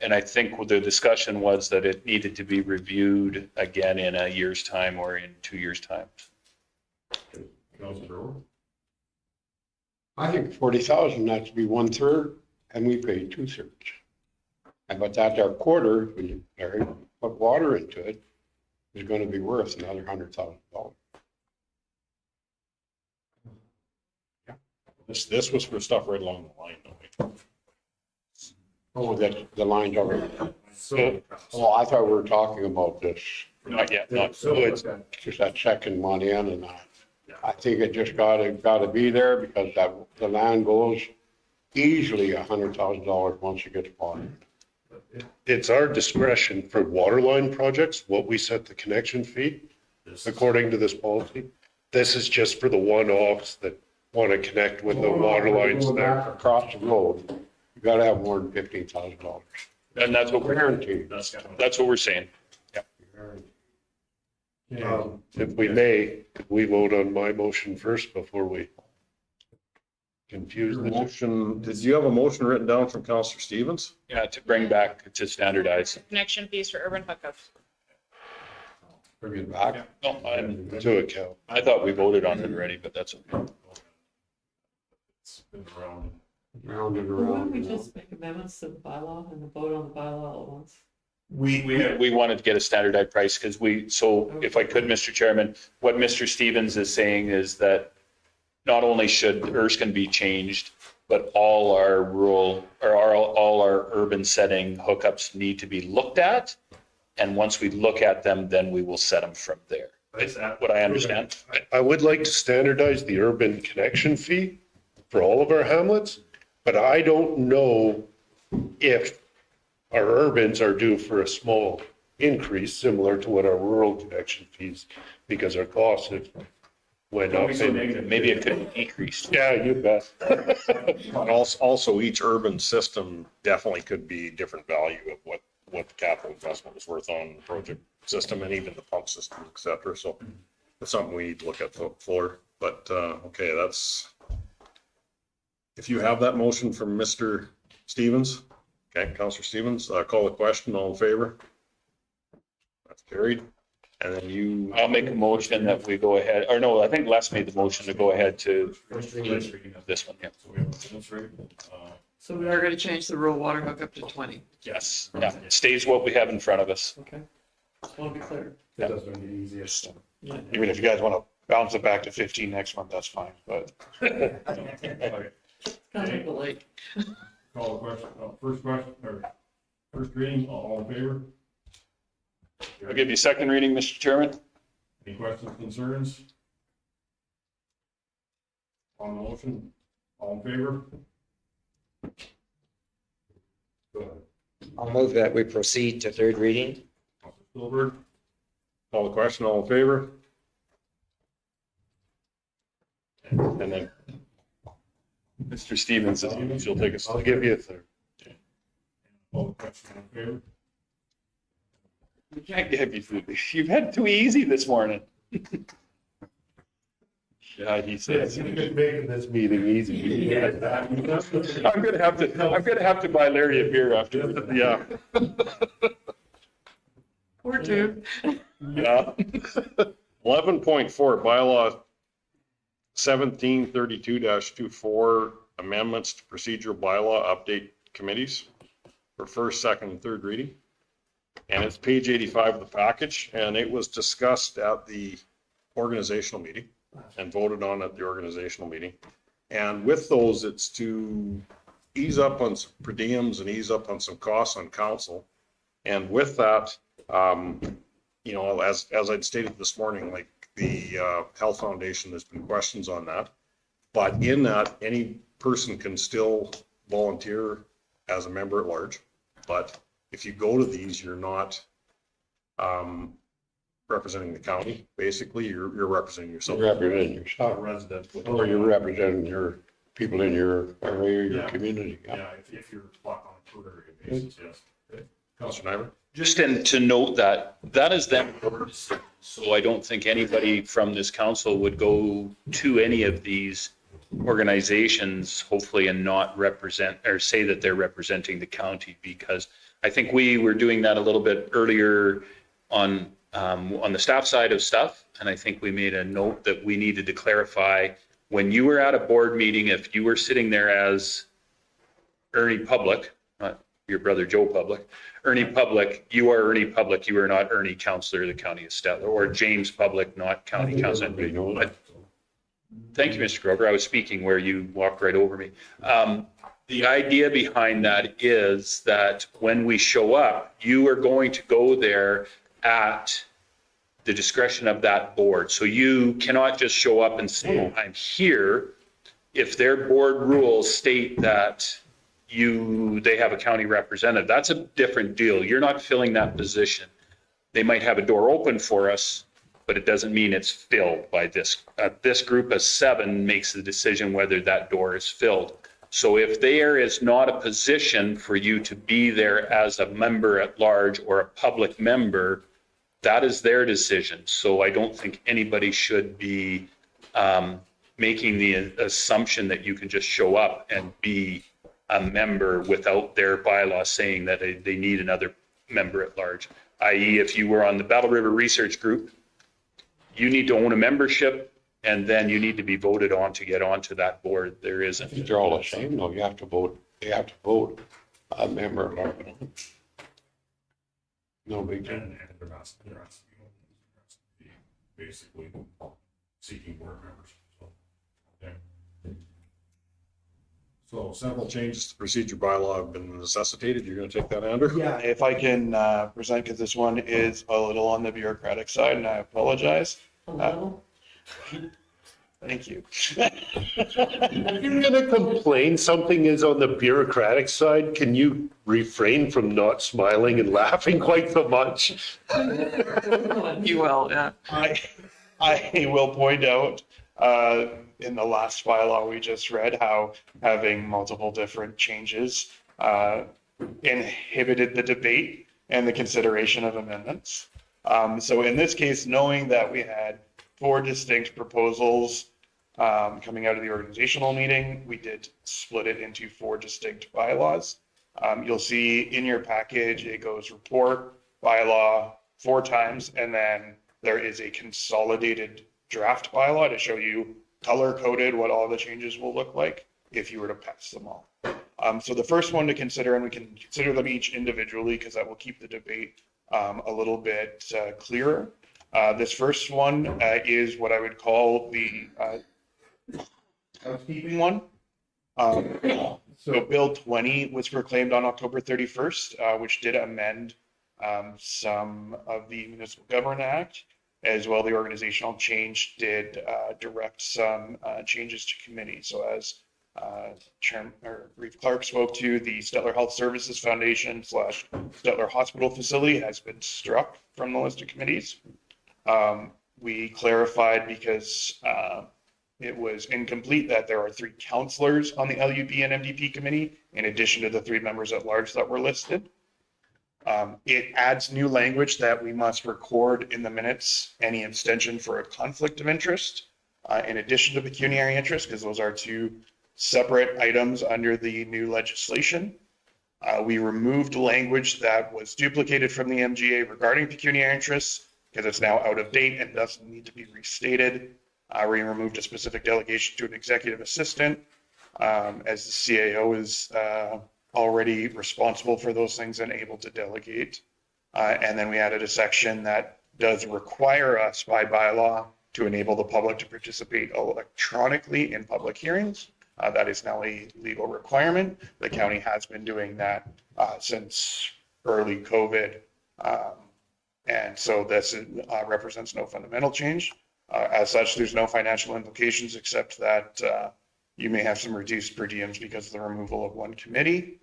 And I think the discussion was that it needed to be reviewed again in a year's time or in 2 years' time. Councillor Brewer? I think 40,000, that should be 1/3, and we pay 2/3. And but that's our quarter, when you put water into it, is gonna be worth another $100,000. This was for stuff right along the line, though. Oh, that's the lines over. Oh, I thought we were talking about this. Not yet, not. So it's just that second one in and that. I think it just gotta be there because the land goes easily $100,000 once you get the water. It's our discretion for water line projects, what we set the connection fee according to this policy. This is just for the one-offs that want to connect with the water lines there. Across the road, you gotta have more than $15,000. And that's what we're, Guaranteed. that's what we're saying. Yeah. If we may, could we vote on my motion first before we confuse Your the motion, did you have a motion written down from Councillor Stevens? Yeah, to bring back to standardize. Connection fees for urban hookups. Bring it back. No, to account? I thought we voted on it already, but that's okay. It's been around. Round and Why don't around. we just make amendments to the bylaw and vote on the bylaw all at once? We wanted to get a standardized price because so if I could, Mr. Chairman, what Mr. Stevens is saying is that not only should Erskine be changed, but all our rural or all our urban setting hookups need to be looked at. And once we look at them, then we will set them from there. Is that what I understand? I would like to standardize the urban connection fee for all of our hamlets, but I don't know if our urbans are due for a small increase similar to what our rural connection fees, because our costs have went Don't up. be so negative. Maybe it could decrease. Yeah, you bet. And also each urban system definitely could be different value of what the capital investment is worth on the project system and even the pump system, et cetera. So it's something we need to look at for, but, okay, that's, if you have that motion from Mr. Stevens, okay, Councillor Stevens, call the question, all in favor? That's carried. And then you. I'll make a motion that we go ahead, or no, I think Les made the motion to go ahead to first reading of this one, yeah. So we are gonna change the rural water hookup to 20. Yes, yeah, it stays what we have in front of us. Okay. Just want to be clear. Yeah. Even if you guys want to bounce it back to 15 next month, that's fine, but. Kind of late. Call the question, first question, or first reading, all in favor? I'll give you second reading, Mr. Chairman. Any questions, concerns? On the motion, all in favor? Go ahead. I'll move that we proceed to third reading. Councilor Stillberg, Call the question, all in favor? And then Mr. Stevens, you'll take us. I'll give you a third. call the question, all in favor? we can't give you food. You've had too easy this morning. Yeah, he says. You've been making this meeting easy. I'm gonna have to buy Larry a beer after. Yeah. Or two. Yeah. 11.4 bylaw 1732-24 amendments to procedural bylaw update committees for first, second, and third reading. And it's page 85 of the package, and it was discussed at the organizational meeting and voted on at the organizational meeting. And with those, it's to ease up on some per diems and ease up on some costs on council. And with that, you know, as I'd stated this morning, like the Health Foundation, there's been questions on that. But in that, any person can still volunteer as a member at large. But if you go to these, you're not representing the county. Basically, you're representing yourself. You're representing yourself. Resident. Or you're representing your people in your area, your community. Yeah, if you're on a per area basis, yes. Okay. Councilor Nyberg? Just to note that is them. So I don't think anybody from this council would go to any of these organizations, hopefully, and not represent or say that they're representing the county, because I think we were doing that a little bit earlier on the staff side of stuff. And I think we made a note that we needed to clarify when you were at a board meeting, if you were sitting there as Ernie Public, not your brother Joe Public, Ernie Public, you are Ernie Public, you are not Ernie Councillor of the County of Stettler, or James Public, not County Councillor. But thank you, Mr. Grover. I was speaking where you walked right over me. The idea behind that is that when we show up, you are going to go there at the discretion of that board. So you cannot just show up and say, I'm here. If their board rules state that they have a county representative, that's a different deal. You're not filling that position. They might have a door open for us, but it doesn't mean it's filled by this. This group of 7 makes the decision whether that door is filled. So if there is not a position for you to be there as a member at large or a public member, that is their decision. So I don't think anybody should be making the assumption that you can just show up and be a member without their bylaw saying that they need another member at large. I.e., if you were on the Battle River Research Group, you need to own a membership, and then you need to be voted on to get onto that board. There isn't. They're all the same, though. You have to vote a member of our. No big deal. And they're not basically seeking board members. So, okay. So several changes to procedure bylaw have been necessitated. You're going to take that, Andrew? Yeah, if I can present, because this one is a little on the bureaucratic side, and I apologize. Thank you. If you're gonna complain something is on the bureaucratic side, can you refrain from not smiling and laughing quite so much? You will, yeah. I will point out, in the last bylaw we just read, how having multiple different changes, inhibited the debate and the consideration of amendments. So in this case, knowing that we had 4 distinct proposals, coming out of the organizational meeting, we did split it into 4 distinct bylaws. You'll see in your package, it goes report, bylaw 4 times, and then there is a consolidated draft bylaw to show you color coded what all the changes will look like if you were to pass them all. So the first one to consider, and we can consider them each individually because that will keep the debate a little bit clearer. This first one is what I would call the housekeeping one. So Bill 20 was proclaimed on October 31st, which did amend some of the Municipal Government Act. As well, the organizational change did direct some changes to committee. So as Chairman Reeve Clark spoke to, the Stettler Health Services Foundation / Stettler Hospital Facility has been struck from the list of committees. We clarified because it was incomplete that there are 3 counselors on the LUB and MDP committee, in addition to the 3 members at large that were listed. It adds new language that we must record in the minutes any abstention for a conflict of interest, in addition to pecuniary interest, because those are 2 separate items under the new legislation. We removed language that was duplicated from the MGA regarding pecuniary interests, because it's now out of date and doesn't need to be restated. We removed a specific delegation to an executive assistant, as the CAO is already responsible for those things and able to delegate. And then we added a section that does require us by bylaw to enable the public to participate electronically in public hearings. That is now a legal requirement. The county has been doing that since early COVID. And so this represents no fundamental change. As such, there's no financial implications except that you may have some reduced per diems because of the removal of 1 committee.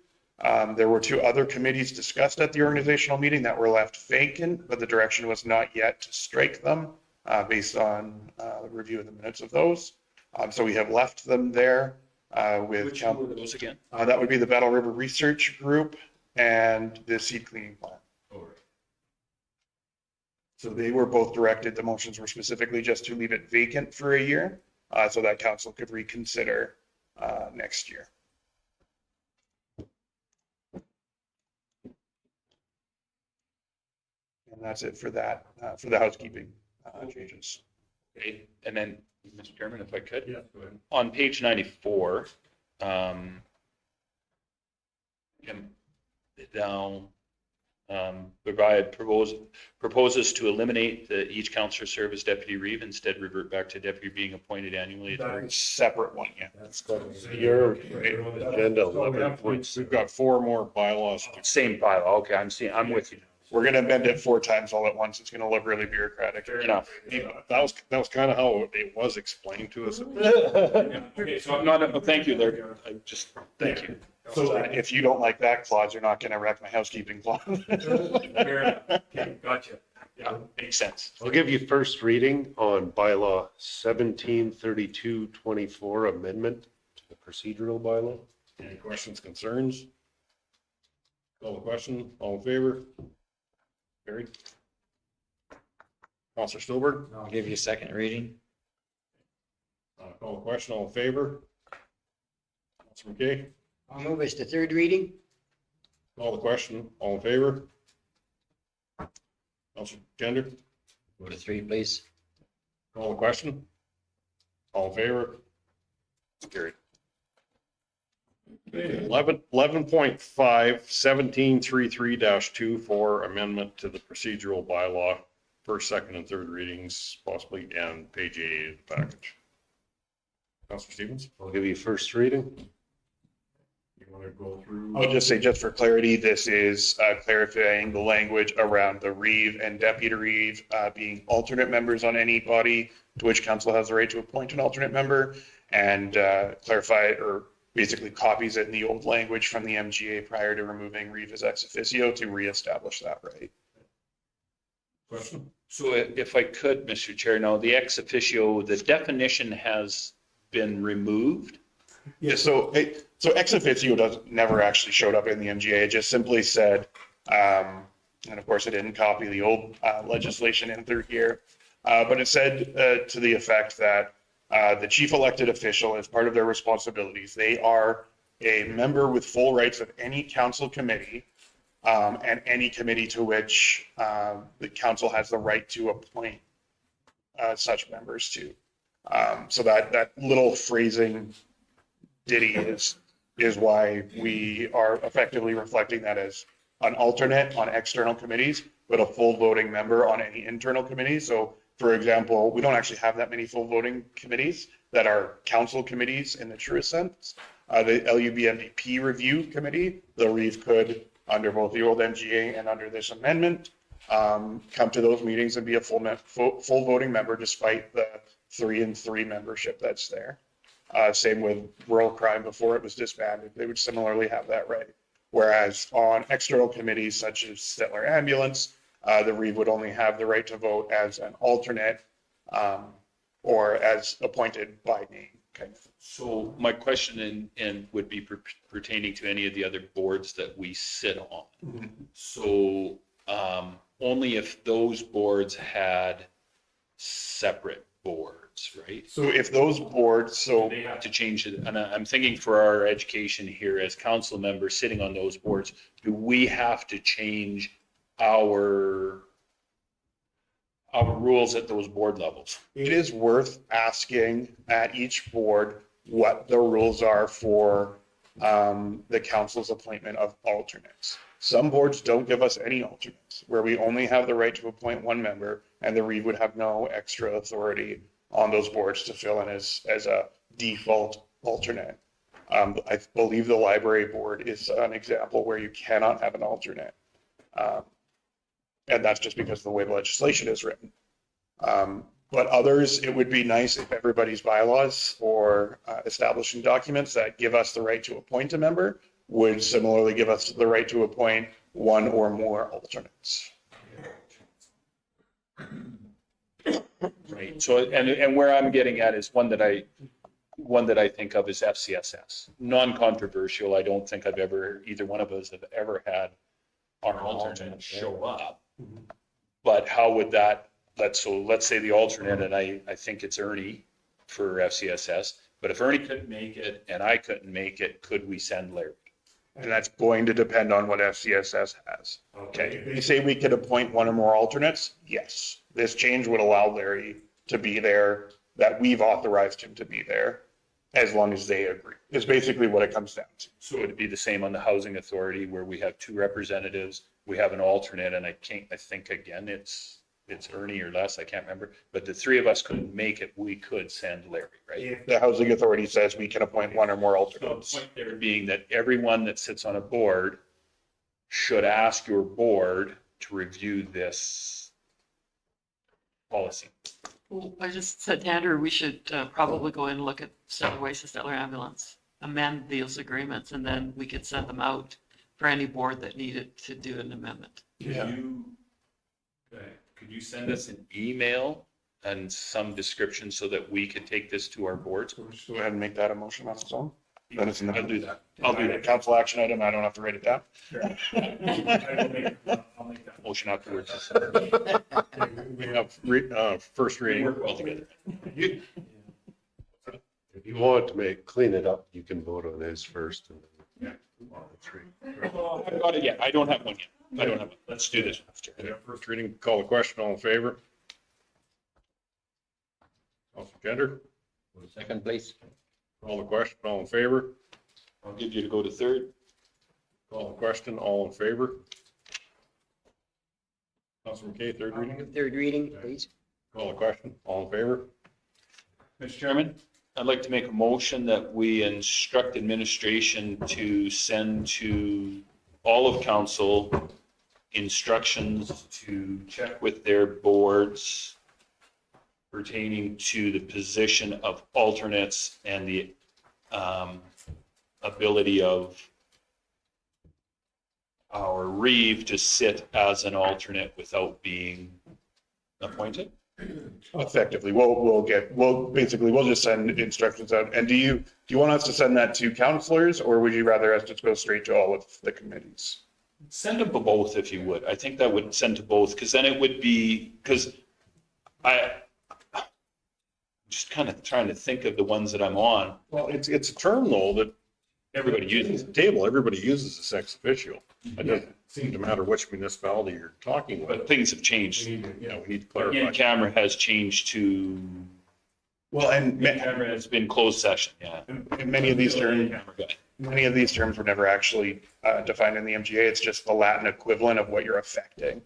There were 2 other committees discussed at the organizational meeting that were left vacant, but the direction was not yet to strike them based on the review of the minutes of those. So we have left them there with. Which one were those again? That would be the Battle River Research Group and the Seed Cleaning Plan. So they were both directed, the motions were specifically just to leave it vacant for a year, so that council could reconsider next year. And that's it for that, for the housekeeping changes. Okay, and then, Mr. Chairman, if I could? Yeah, go ahead. On page 94, down, provide proposes to eliminate each councillor serve as deputy reeve, instead revert back to deputy being appointed annually. That's a separate one, yeah. That's your agenda 11 points. We've got 4 more bylaws. Same bylaw, okay, I'm with you. We're gonna amend it 4 times all at once. It's gonna look really bureaucratic. Fair enough. That was kind of how it was explained to us. Okay, so I'm not, thank you, Larry. Thank you. So if you don't like that clause, you're not gonna wreck my housekeeping clause. Fair enough. Okay, gotcha. Yeah, makes sense. I'll give you first reading on bylaw 173224 amendment to the procedural bylaw. Any questions, concerns? Call the question, all in favor? Carried. Counselor Stillberg? I'll give you a second reading. Call the question, all in favor? Counselor McKay? I'll move us to 3rd reading. Call the question, all in favor? Counselor Gender? Go to 3, please. Call the question, all in favor? Carried. 11.5, 1733-2 for amendment to the procedural bylaw, first, second, and third readings, possibly, and page 8 of the package. Councilor Stevens? I'll give you first reading. You want to go through? I'll just say, just for clarity, this is clarifying the language around the reeve and deputy reeve being alternate members on any body to which council has the right to appoint an alternate member, and clarify or basically copies it in the old language from the MGA prior to removing Reeve as ex officio to reestablish that right. Question? So if I could, Mr. Chair, now the ex officio, the definition has been removed. Yeah, so ex officio never actually showed up in the MGA. It just simply said, and of course it didn't copy the old legislation in through here, but it said to the effect that the chief elected official, as part of their responsibilities, they are a member with full rights of any council committee and any committee to which the council has the right to appoint such members to. So that little phrasing ditty is why we are effectively reflecting that as an alternate on external committees, but a full voting member on any internal committee. So for example, we don't actually have that many full voting committees that are council committees in the truest sense. The LUBMDP review committee, the Reeve could, under both the old MGA and under this amendment, come to those meetings and be a full voting member despite the 3-3 membership that's there. Same with rural crime before it was disbanded. They would similarly have that right. Whereas on external committees such as Stettler Ambulance, the Reeve would only have the right to vote as an alternate or as appointed by name. Okay. So my question and would be pertaining to any of the other boards that we sit on. Mm-hmm. So only if those boards had separate boards, right? So if those boards, so they have to change it, and I'm thinking for our education here as council members sitting on those boards, do we have to change our rules at those board levels? it is worth asking at each board what the rules are for the council's appointment of alternates. Some boards don't give us any alternates, where we only have the right to appoint one member, and the Reeve would have no extra authority on those boards to fill in as a default alternate. I believe the library board is an example where you cannot have an alternate. And that's just because of the way the legislation is written. But others, it would be nice if everybody's bylaws or establishing documents that give us the right to appoint a member would similarly give us the right to appoint one or more alternates. Right. So, and where I'm getting at is one that I think of as FCSS. Non-controversial. I don't think either one of us have ever had our alternate show up. But how would let's say the alternate, and I think it's Ernie for FCSS, but if Ernie couldn't make it and I couldn't make it, could we send Larry? And that's going to depend on what FCSS has. Okay. If they say we could appoint one or more alternates, yes. This change would allow Larry to be there, that we've authorized him to be there, as long as they agree. It's basically what it comes down to. So it'd be the same on the housing authority where we have 2 representatives, we have an alternate, and I think again, it's Ernie or less, I can't remember, but the 3 of us couldn't make it, we could send Larry, right? If the housing authority says we can appoint one or more alternates. So the point there being that everyone that sits on a board should ask your board to review this policy. Well, I just said to Andrew, we should probably go in and look at Stettler Waste and Stettler Ambulance, amend those agreements, and then we could send them out for any board that needed to do an amendment. Could you send us an email and some description so that we could take this to our boards? Just go ahead and make that a motion on its own. Then it's I'll do that. I'll do that. Council action item. I don't have to write it down. I'll make that motion afterwards. We have first reading. Work well together. If you want to clean it up, you can vote on his first. And then, I've got it yet. I don't have one yet. I don't have it. Let's do this after. Yeah, first reading, call the question, all in favor? Councilor Kender, Second, please. call the question, all in favor? I'll give you to go to third. Call the question, all in favor? Councilor McKay, third reading, Third reading, please. call the question, all in favor? Mr. Chairman, I'd like to make a motion that we instruct administration to send to all of council instructions to check with their boards pertaining to the position of alternates and the ability of our Reeve to sit as an alternate without being appointed? Effectively, we'll just send instructions out. And do you want us to send that to counselors, or would you rather us just go straight to all of the committees? Send them to both if you would. I think that would send to both, because then it would be, because I'm just kind of trying to think of the ones that I'm on. Well, it's a term though that Everybody uses. the table, everybody uses a ex officio. It doesn't seem to matter which municipality you're talking But with. things have changed. We need to In clarify. camera has changed to, Well, and in camera has been closed session, yeah. many of these terms, Camera guy. many of these terms were never actually defined in the MGA. It's just the Latin equivalent of what you're affecting.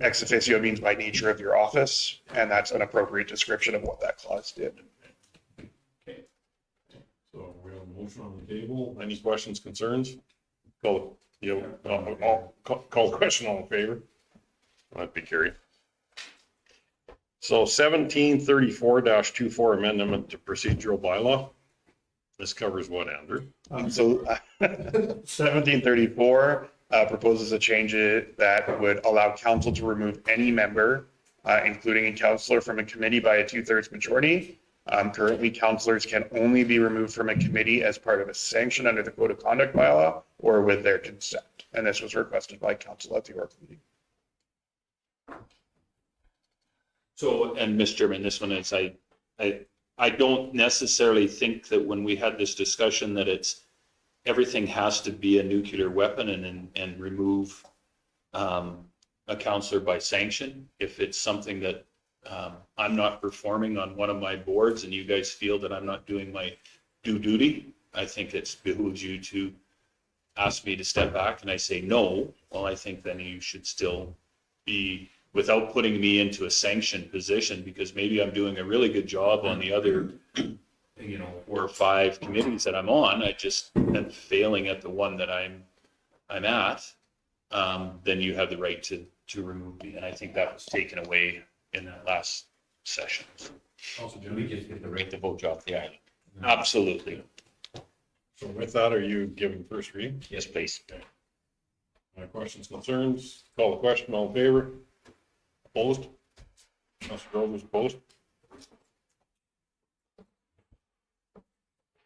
Ex officio means by nature of your office, and that's an appropriate description of what that clause did. So we have a motion on the table. Any questions, concerns? Call the question, all in favor? That'd be carried. So 1734-24 amendment to procedural bylaw. This covers what, Andrew? So 1734 proposes a change that would allow council to remove any member, including a councillor, from a committee by a 2/3 majority. Currently, councillors can only be removed from a committee as part of a sanction under the Code of Conduct bylaw or with their consent. And this was requested by council at the org meeting. So, and Mr. Chairman, this one is, I don't necessarily think that when we had this discussion that everything has to be a nuclear weapon and remove a counselor by sanction. If it's something that I'm not performing on one of my boards and you guys feel that I'm not doing my due duty, I think it behooves you to ask me to step back, and I say no, well, I think then you should still be, without putting me into a sanctioned position, because maybe I'm doing a really good job on the other, 4 or 5 committees that I'm on. I just am failing at the one that I'm at. Then you have the right to remove me, and I think that was taken away in that last session. Also, do we just get the right to vote off the island? Absolutely. So with that, are you giving first reading? Yes, please. Any questions, concerns? Call the question, all in favor? Opposed? Councilor Grover's opposed.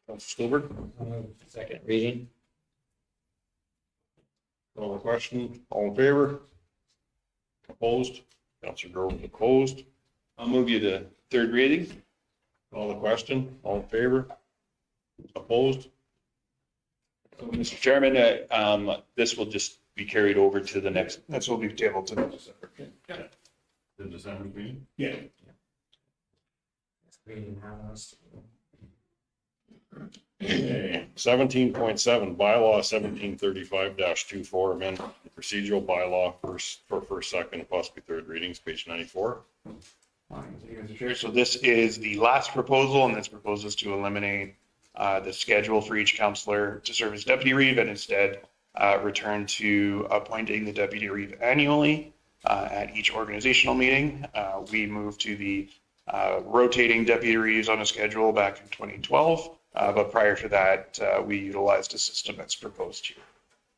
Councilor Stilberg? Second reading. Call the question, all in favor? Opposed? Councilor Grover's opposed. I'll move you to third reading. Call the question, all in favor? Opposed? So, Mr. Chairman, this will just be carried over to the next. This will be tabled to December. The December meeting? Yeah. Okay, 17.7, bylaw 1735-24, amend procedural bylaw for first, second, possibly third readings, page 94. So this is the last proposal, and this proposes to eliminate the schedule for each councillor to serve as deputy reeve and instead return to appointing the deputy reeve annually at each organizational meeting. We moved to the rotating deputy reeves on a schedule back in 2012, but prior to that, we utilized a system that's proposed here.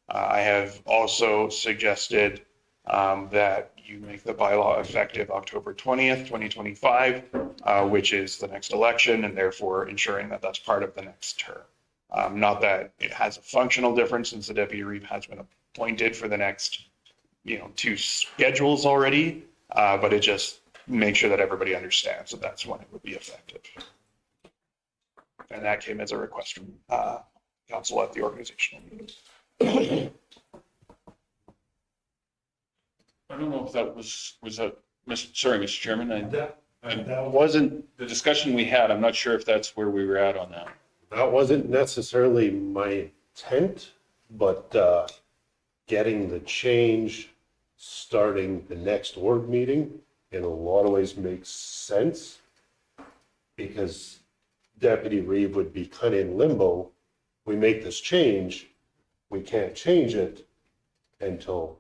I have also suggested that you make the bylaw effective October 20th, 2025, which is the next election, and therefore ensuring that that's part of the next term. Not that it has a functional difference since the deputy reeve has been appointed for the next, 2 schedules already, but it just makes sure that everybody understands that that's when it would be effective. And that came as a request from council at the organizational meeting. I don't know if that was that, sorry, Mr. Chairman, that wasn't the discussion we had. I'm not sure if that's where we were at on that. That wasn't necessarily my intent, but getting the change starting the next org meeting in a lot of ways makes sense, because Deputy Reeve would be kind of in limbo. We make this change, we can't change it until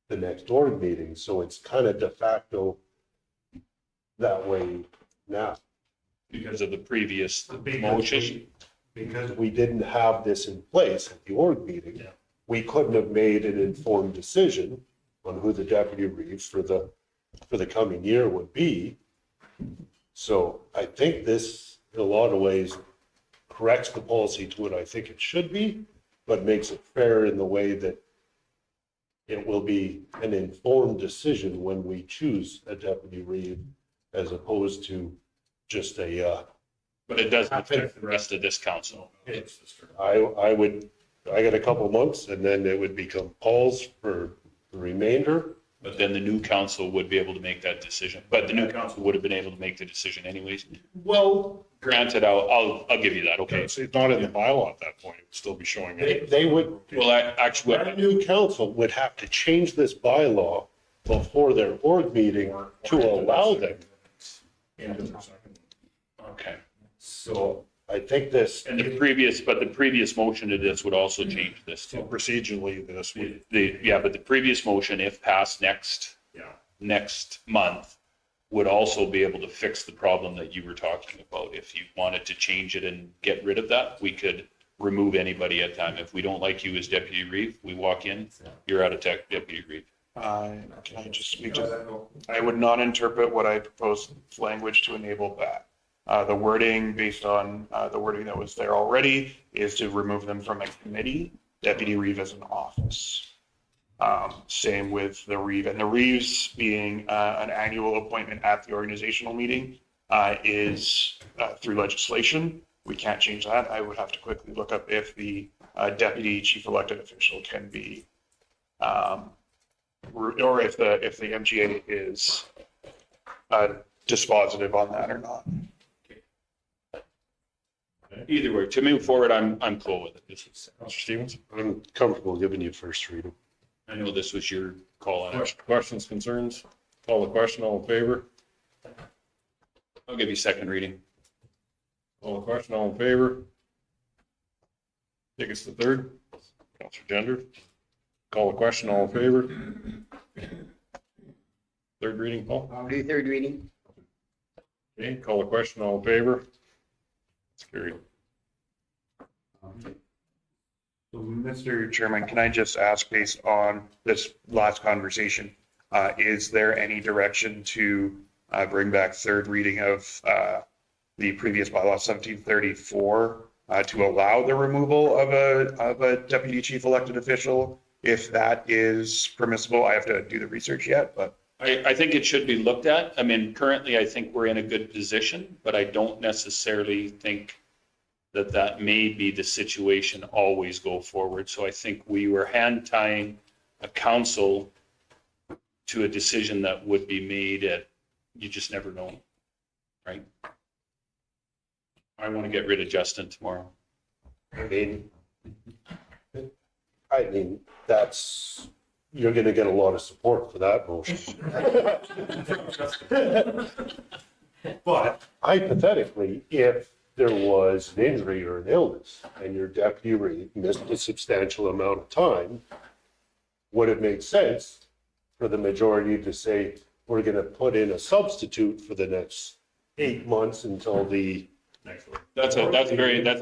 the next org meeting, so it's kind of de facto that way now. Because of the previous Because motion. Because we didn't have this in place at the org meeting, we couldn't have made an informed decision on who the deputy reeve for the coming year would be. So I think this, in a lot of ways, corrects the policy to what I think it should be, but makes it fair in the way that it will be an informed decision when we choose a deputy reeve, as opposed to just a, But it doesn't affect the rest of this council. I got a couple months and then it would become Paul's for the remainder. But then the new council would be able to make that decision. But the new council would have been able to make the decision anyways. Well, granted, I'll give you that, okay? It's not in the bylaw at that point, it would still be showing up. They would, Well, actually, our new council would have to change this bylaw before their board meeting to allow them. okay. So I think this. And the previous motion to this would also change this So too. procedurally, this would, But the previous motion, if passed next month, would also be able to fix the problem that you were talking about. If you wanted to change it and get rid of that, we could remove anybody at time. If we don't like you as deputy reeve, we walk in, you're out of deputy reeve. Can I just speak to that? I would not interpret what I proposed language to enable that. The wording based on the wording that was there already is to remove them from a committee, deputy reeve as an office. Same with the reeve, and the reeves being an annual appointment at the organizational meeting is through legislation. We can't change that. I would have to quickly look up if the deputy chief elected official can be, or if the MGA is dispositive on that or not. Either way, to move forward, I'm cool with it. Mr. Stevens? I'm comfortable giving you first reading. I know this was your call on it. Questions, concerns? Call the question, all in favor? I'll give you second reading. Call the question, all in favor? Take us to third. Counselor Gender. Call the question, all in favor? Third reading, Paul? I'll do third reading. Okay, call the question, all in favor? It's carried. So, Mr. Chairman, can I just ask, based on this last conversation, is there any direction to bring back third reading of the previous bylaw 1734 to allow the removal of a deputy chief elected official? If that is permissible, I have to do the research yet, but. I think it should be looked at. I mean, currently, I think we're in a good position, but I don't necessarily think that may be the situation always go forward. So I think we were hand tying a council to a decision that would be made at, you just never know, right? I want to get rid of Justin tomorrow. I mean, that's, you're gonna get a lot of support for that motion. But hypothetically, if there was an injury or an illness and your deputy reeve missed a substantial amount of time, would it make sense for the majority to say, we're gonna put in a substitute for the next 8 months until the That's a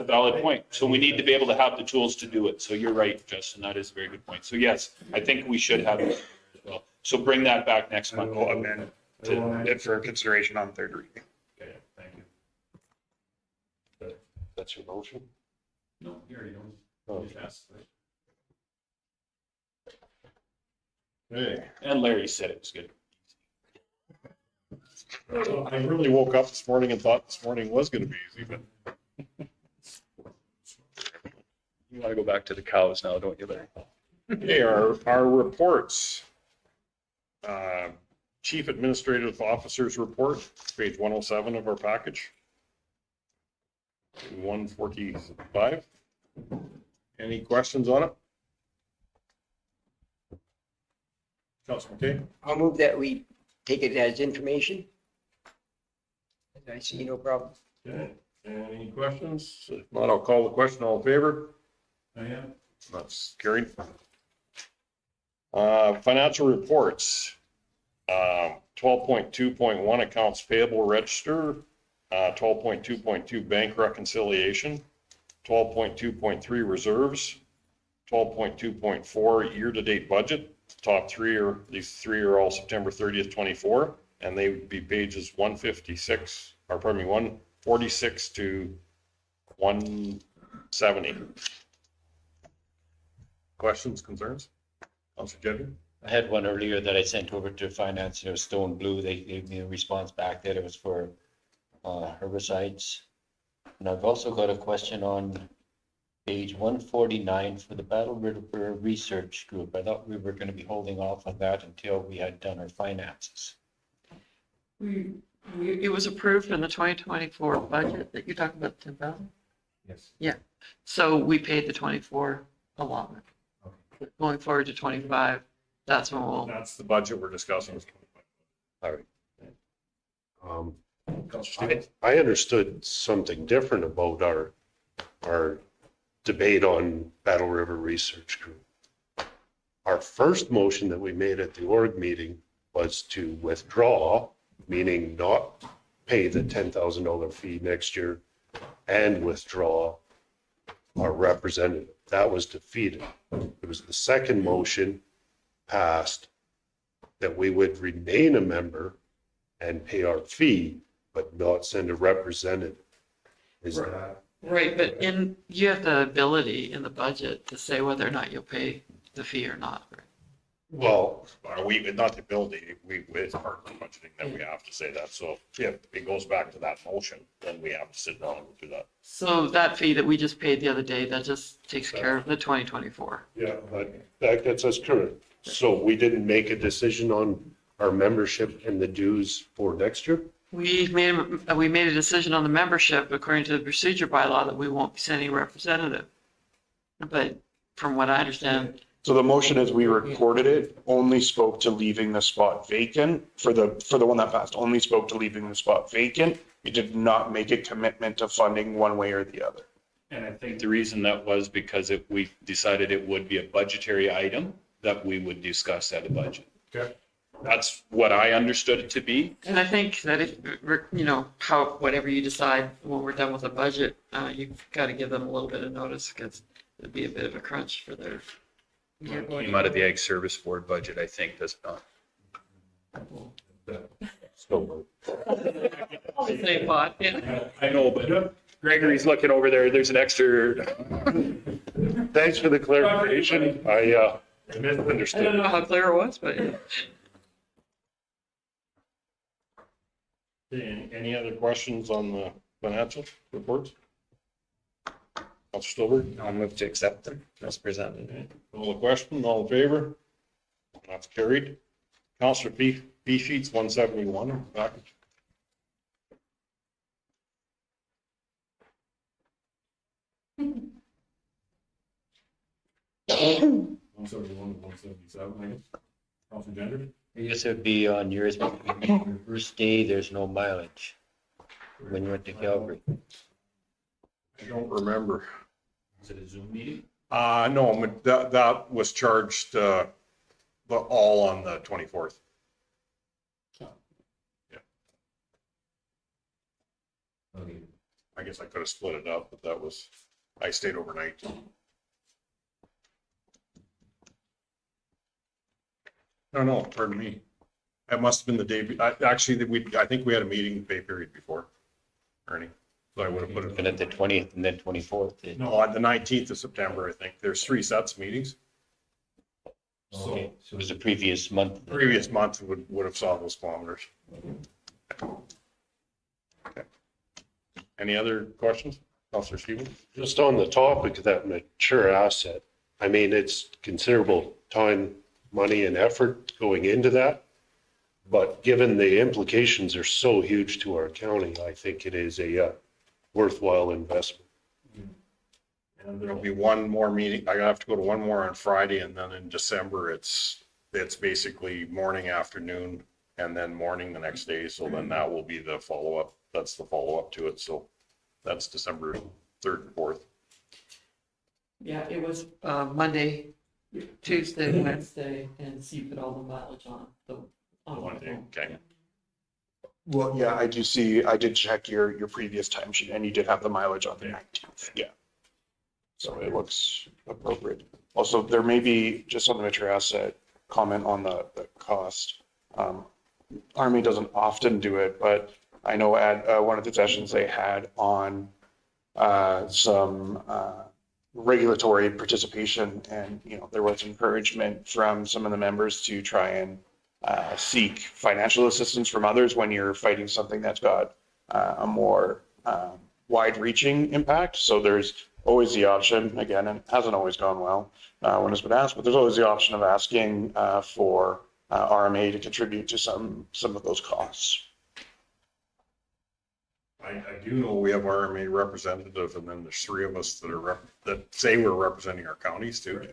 valid point. So we need to be able to have the tools to do it. So you're right, Justin, that is a very good point. So yes, I think we should have it as well. So bring that back next month. I'll amend it for consideration on third reading. Okay, thank you. That's your motion? No, you already know. Oh. Just ask. Okay. And Larry said it was good. I really woke up this morning and thought this morning was gonna be easy, but You want to go back to the cows now, don't you, Larry? okay, our reports. Chief Administrative Officer's Report, page 107 of our package. 145. Any questions on it? Councilor McKay? I'll move that we take it as information. I see no problem. Okay, any questions? If not, I'll call the question. All in favor? I am. That's carried. Financial reports. 12.2.1 accounts payable register, 12.2.2 bank reconciliation, 12.2.3 reserves, 12.2.4 year-to-date budget. These three are all September 30th, 24, and they would be pages 146 to 170. Questions, concerns? Councilor Jeddler? I had one earlier that I sent over to finance, it was Stone Blue, they gave me a response back that it was for herbicides. And I've also got a question on page 149 for the Battle River Research Group. I thought we were going to be holding off on that until we had done our finances. It was approved in the 2024 budget that you talked about, 10,000? Yes. Yeah, so we paid the 24 allotment. Going forward to 25, that's when we'll. That's the budget we're discussing. All right. I understood something different about our debate on Battle River Research Group. Our first motion that we made at the org meeting was to withdraw, meaning not pay the $10,000 fee next year and withdraw our representative. That was defeated. It was the second motion passed that we would remain a member and pay our fee, but not send a representative. Is that? Right, but you have the ability in the budget to say whether or not you'll pay the fee or not. Right? Well, not the ability, it's part of the budgeting that we have to say that. So if it goes back to that motion, then we have to sit down and do that. So that fee that we just paid the other day, that just takes care of the 2024. Yeah, but that gets us current. So we didn't make a decision on our membership and the dues for next year? We made a decision on the membership according to the procedure bylaw that we won't be sending a representative. But from what I understand. So the motion as we recorded it only spoke to leaving the spot vacant for the one that passed, only spoke to leaving the spot vacant. It did not make a commitment to funding one way or the other. And I think the reason that was because we decided it would be a budgetary item that we would discuss at a budget. Okay. That's what I understood it to be. And I think that if, whatever you decide when we're done with the budget, you've got to give them a little bit of notice because it'd be a bit of a crunch for their. Came out of the Ag Service Board budget, I think, does it not? All the same pot, yeah. I know, but Gregory's looking over there. There's an extra. Thanks for the clarification. I misunderstood. I don't know how clear it was, but. Any other questions on the financial reports? Councilor Stillberg? I'll move to accept them as presented. All the question, all in favor? That's carried. Councilor fee sheets 171 package. $171 to $177, I guess. Councilor Jeddler? I guess it would be on yours, your first day, there's no mileage when you went to Calgary. I don't remember. Is it a Zoom meeting? No, that was charged all on the 24th. Yeah. Okay. I guess I could have split it up, but I stayed overnight. No, pardon me. It must have been the day, actually, I think we had a meeting pay period before, Ernie. So I would have put it. And at the 20th and then 24th. No, on the 19th of September, I think. There's 3 sets of meetings. Okay, so it was the previous month. Previous month would have saw those kilometers. Okay. Any other questions? Councilor Stevens? Just on the topic of that mature asset, I mean, it's considerable time, money and effort going into that. But given the implications are so huge to our county, I think it is a worthwhile investment. And there'll be one more meeting. I have to go to one more on Friday, and then in December, it's basically morning, afternoon, and then morning the next day. So then that will be the follow-up. That's the follow-up to it. So that's December 3rd and 4th. Yeah, it was Monday, Tuesday, Wednesday, and so you put all the mileage on the The one day, okay. Well, yeah, I did check your previous timesheet and you did have the mileage on the 19th. Yeah. So it looks appropriate. Also, there may be, just on the Metro asset, comment on the cost. Army doesn't often do it, but I know at one of the sessions they had on some regulatory participation, and there was encouragement from some of the members to try and seek financial assistance from others when you're fighting something that's got a more wide-reaching impact. So there's always the option, again, and it hasn't always gone well when it's been asked, but there's always the option of asking for RMA to contribute to some of those costs. I do know we have RMA representative, and then there's three of us that say we're representing our counties too.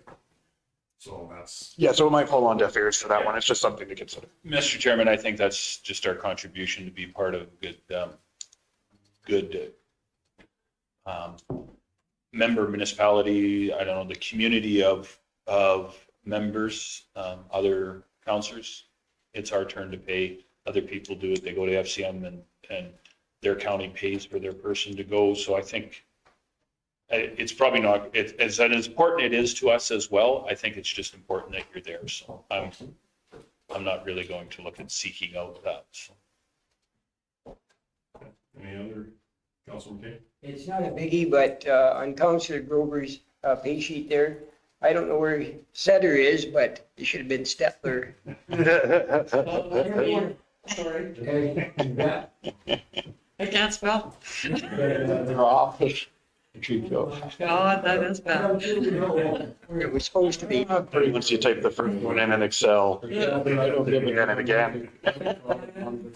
So that's. Yeah, so it might fall on deaf ears for that one. It's just something to consider. Mr. Chairman, I think that's just our contribution to be part of good member municipality. I don't know, the community of members, other councillors. It's our turn to pay. Other people do it. They go to FCM and their county pays for their person to go. So I think it's probably not, as important it is to us as well. I think it's just important that you're there. So I'm not really going to look at seeking out that. So. Any other, Councilor McKay? It's not a biggie, but on Councillor Grover's pay sheet there, I don't know where Setter is, but it should have been Stettler. Sorry. I can't spell. Their office. God, that is bad. It was supposed to be. Pretty once you type the first one in Excel, again and again.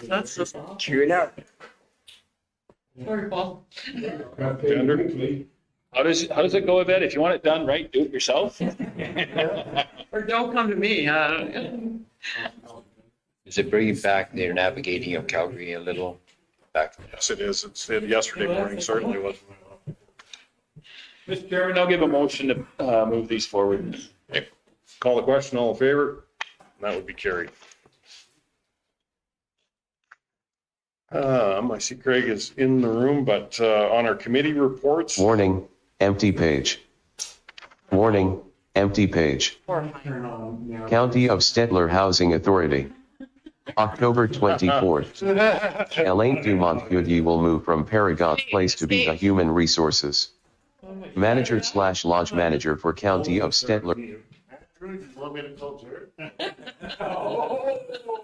That's just True enough. Sorry, Paul. How does it go, Yvette? If you want it done right, do it yourself. Or don't come to me. Is it bringing back their navigating of Calgary a little back? Yes, it is. It said yesterday morning certainly was. Mr. Chairman, I'll give a motion to move these forward. Okay. Call the question, all in favor? That would be carried. I see Craig is in the room, but on our committee reports. Warning, empty page. Warning, empty page. County of Stettler Housing Authority. October 24th. Elaine Dumont Goody will move from Paragon Place to be the Human Resources Manager / Lodge Manager for County of Stettler.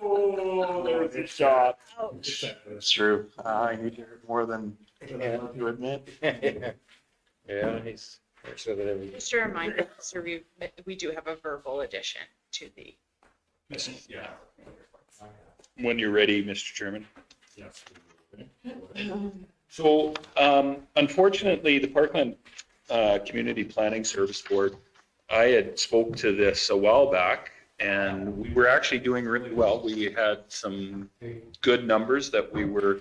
Oh, there's a shot. That's true. I need to hear more than you admit. Yeah, he's. Just a reminder, so we do have a verbal addition to the. Yeah. When you're ready, Mr. Chairman. Yes. So unfortunately, the Parkland Community Planning Service Board, I had spoke to this a while back, and we were actually doing really well. We had some good numbers that we were.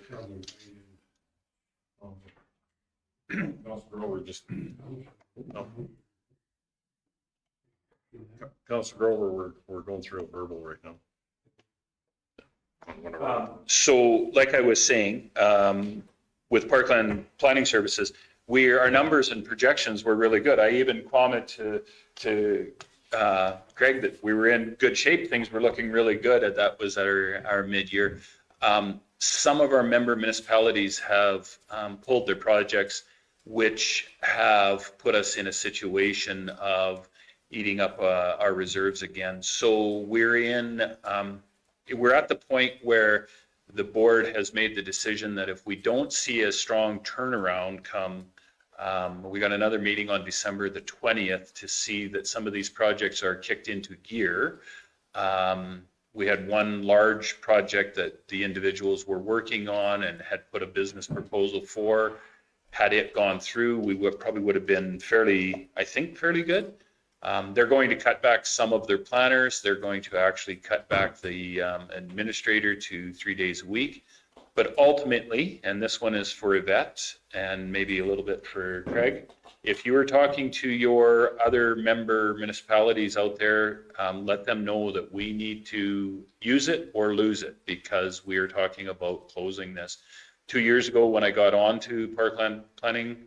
Councilor Grover just. No. Councilor Grover, we're going through a verbal right now. So like I was saying, with Parkland Planning Services, our numbers and projections were really good. I even commented to Greg that we were in good shape. Things were looking really good. That was at our mid-year. Some of our member municipalities have pulled their projects, which have put us in a situation of eating up our reserves again. So we're at the point where the board has made the decision that if we don't see a strong turnaround come, we got another meeting on December the 20th to see that some of these projects are kicked into gear. We had one large project that the individuals were working on and had put a business proposal for. Had it gone through, we probably would have been fairly good. They're going to cut back some of their planners. They're going to actually cut back the administrator to 3 days a week. But ultimately, and this one is for Yvette and maybe a little bit for Craig, if you are talking to your other member municipalities out there, let them know that we need to use it or lose it, because we are talking about closing this. 2 years ago, when I got on to parkland planning,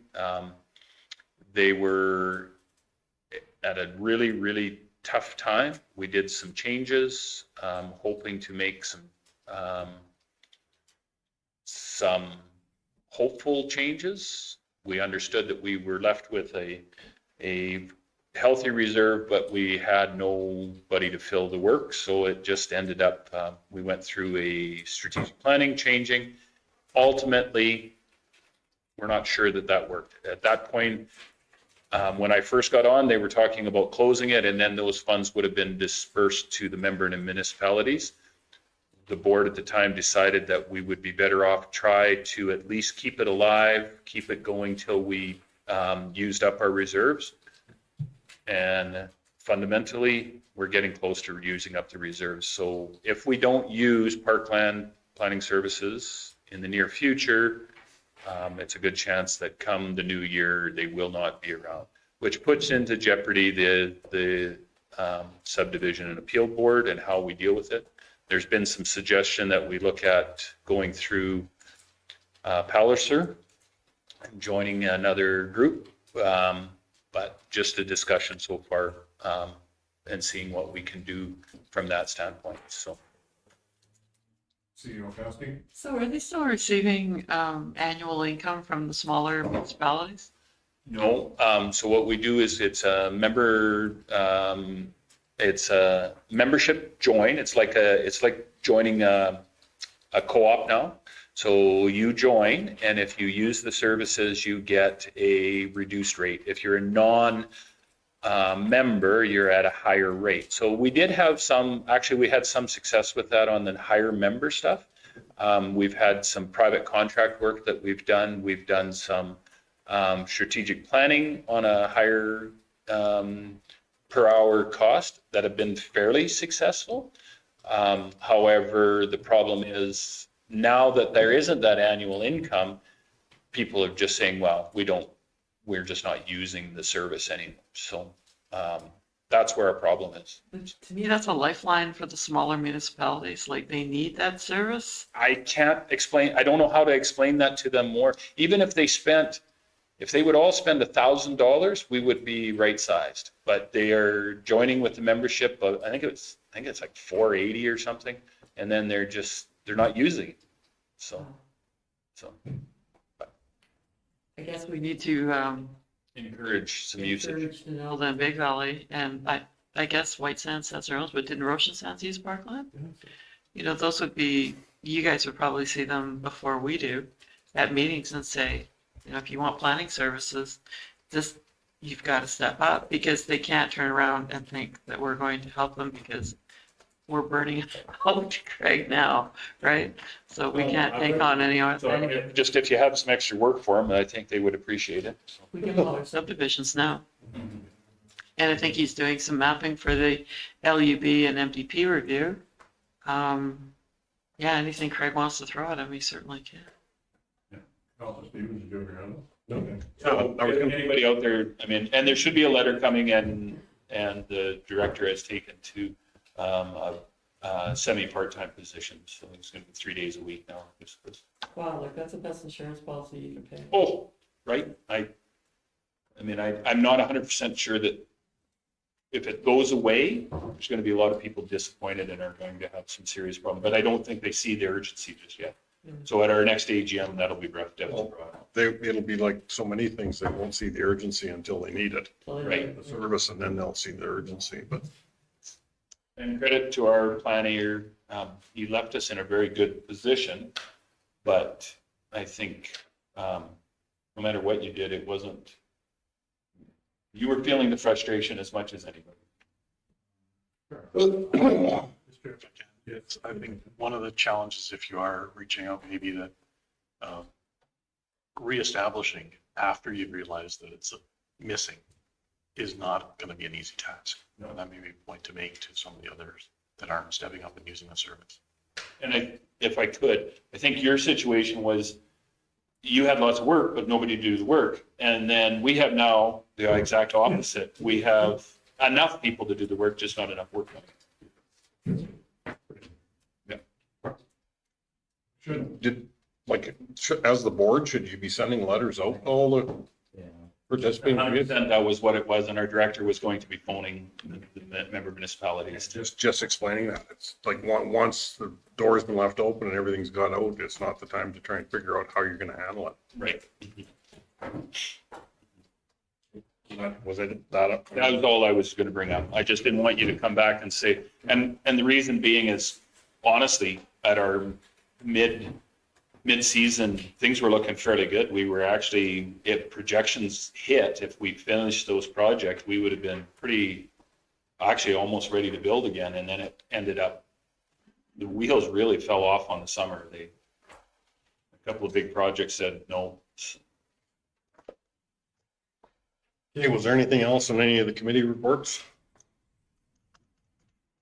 they were at a really, really tough time. We did some changes, hoping to make some hopeful changes. We understood that we were left with a healthy reserve, but we had nobody to fill the work. So it just ended up, we went through a strategic planning changing. Ultimately, we're not sure that that worked. At that point, when I first got on, they were talking about closing it, and then those funds would have been dispersed to the member and municipalities. The board at the time decided that we would be better off try to at least keep it alive, keep it going till we used up our reserves. And fundamentally, we're getting close to using up the reserves. So if we don't use parkland planning services in the near future, it's a good chance that come the new year, they will not be around, which puts into jeopardy the subdivision and appeal board and how we deal with it. There's been some suggestion that we look at going through Palliser and joining another group, but just a discussion so far, and seeing what we can do from that standpoint. So. CEO Casting? So are they still receiving annual income from the smaller municipalities? No. So what we do is it's a member, it's a membership join. It's like joining a co-op now. So you join, and if you use the services, you get a reduced rate. If you're a non-member, you're at a higher rate. So we did have we had some success with that on the higher member stuff. We've had some private contract work that we've done. We've done some strategic planning on a higher per hour cost that have been fairly successful. However, the problem is now that there isn't that annual income, people are just saying, well, we're just not using the service anymore. So that's where our problem is. To me, that's a lifeline for the smaller municipalities. Like, they need that service. I can't explain, I don't know how to explain that to them more. Even if they would all spend $1,000, we would be right-sized. But they are joining with the membership of, I think it's like $480 or something, and then they're not using it. So. I guess we need to encourage some usage. Encourage Denilda and Big Valley, and I guess White Sands has their own, but didn't Roshan Sands use Parkland? You know, those would be, you guys would probably see them before we do at meetings and say, you know, if you want planning services, you've got to step up, because they can't turn around and think that we're going to help them because we're burning out Craig now, right? So we can't take on any. Just if you have some extra work for them, I think they would appreciate it. We give all our subdivisions now. And I think he's doing some mapping for the LUB and MDP review. Yeah, anything Craig wants to throw at him, he certainly can. Counselor Stevens, did you ever have them? So anybody out there, I mean, and there should be a letter coming in, and the director has taken to a semi-part-time position. So it's going to be 3 days a week now. Wow, like that's the best insurance policy you can pay. Oh, right. I mean, I'm not 100% sure that if it goes away, there's going to be a lot of people disappointed and are going to have some serious problems. But I don't think they see the urgency just yet. So at our next AGM, that'll be brought up. It'll be like so many things, they won't see the urgency until they need it. Right. The service, and then they'll see the urgency, but. And credit to our planner, he left us in a very good position, but I think no matter what you did, it wasn't, you were feeling the frustration as much as anybody. It's, I think one of the challenges, if you are reaching out, maybe that reestablishing after you realize that it's missing is not going to be an easy task. And that may be a point to make to some of the others that aren't stepping up and using the service. And if I could, I think your situation was you had lots of work, but nobody to do the work. And then we have now the exact opposite. We have enough people to do the work, just not enough work done. As the board, should you be sending letters out to all the participating communities? 100% that was what it was, and our director was going to be phoning the member municipalities. Just explaining that. It's like once the door's been left open and everything's got out, it's not the time to try and figure out how you're gonna handle it. Right. Was it that? That was all I was going to bring up. I just didn't want you to come back and say, and the reason being is, honestly, at our mid-season, things were looking fairly good. We were actually, if projections hit, if we finished those projects, we would have been actually almost ready to build again. And then it ended up, the wheels really fell off on the summer. A couple of big projects said no. Okay, was there anything else in any of the committee reports?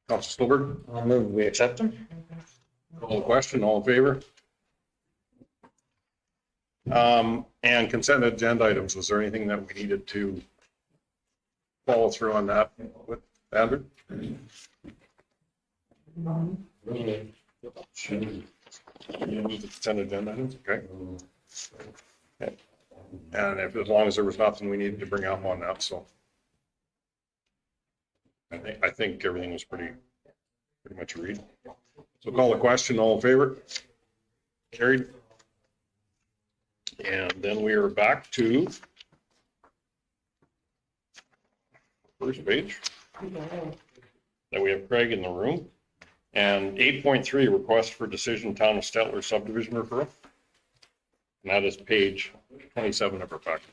Council Stolberg? I'll move, we accept them. Call the question, all in favor? And consent agenda items, was there anything that we needed to follow through on that with Andrew? Should you move the consent agenda items? Okay. Okay. And as long as there was nothing we needed to bring up on that, so. I think everything was pretty much agreed. So call the question, all in favor? Carried. And then we are back to first page. Then we have Craig in the room. And 8.3, request for decision, Town of Stettler subdivision referral. And that is page 27 of our package.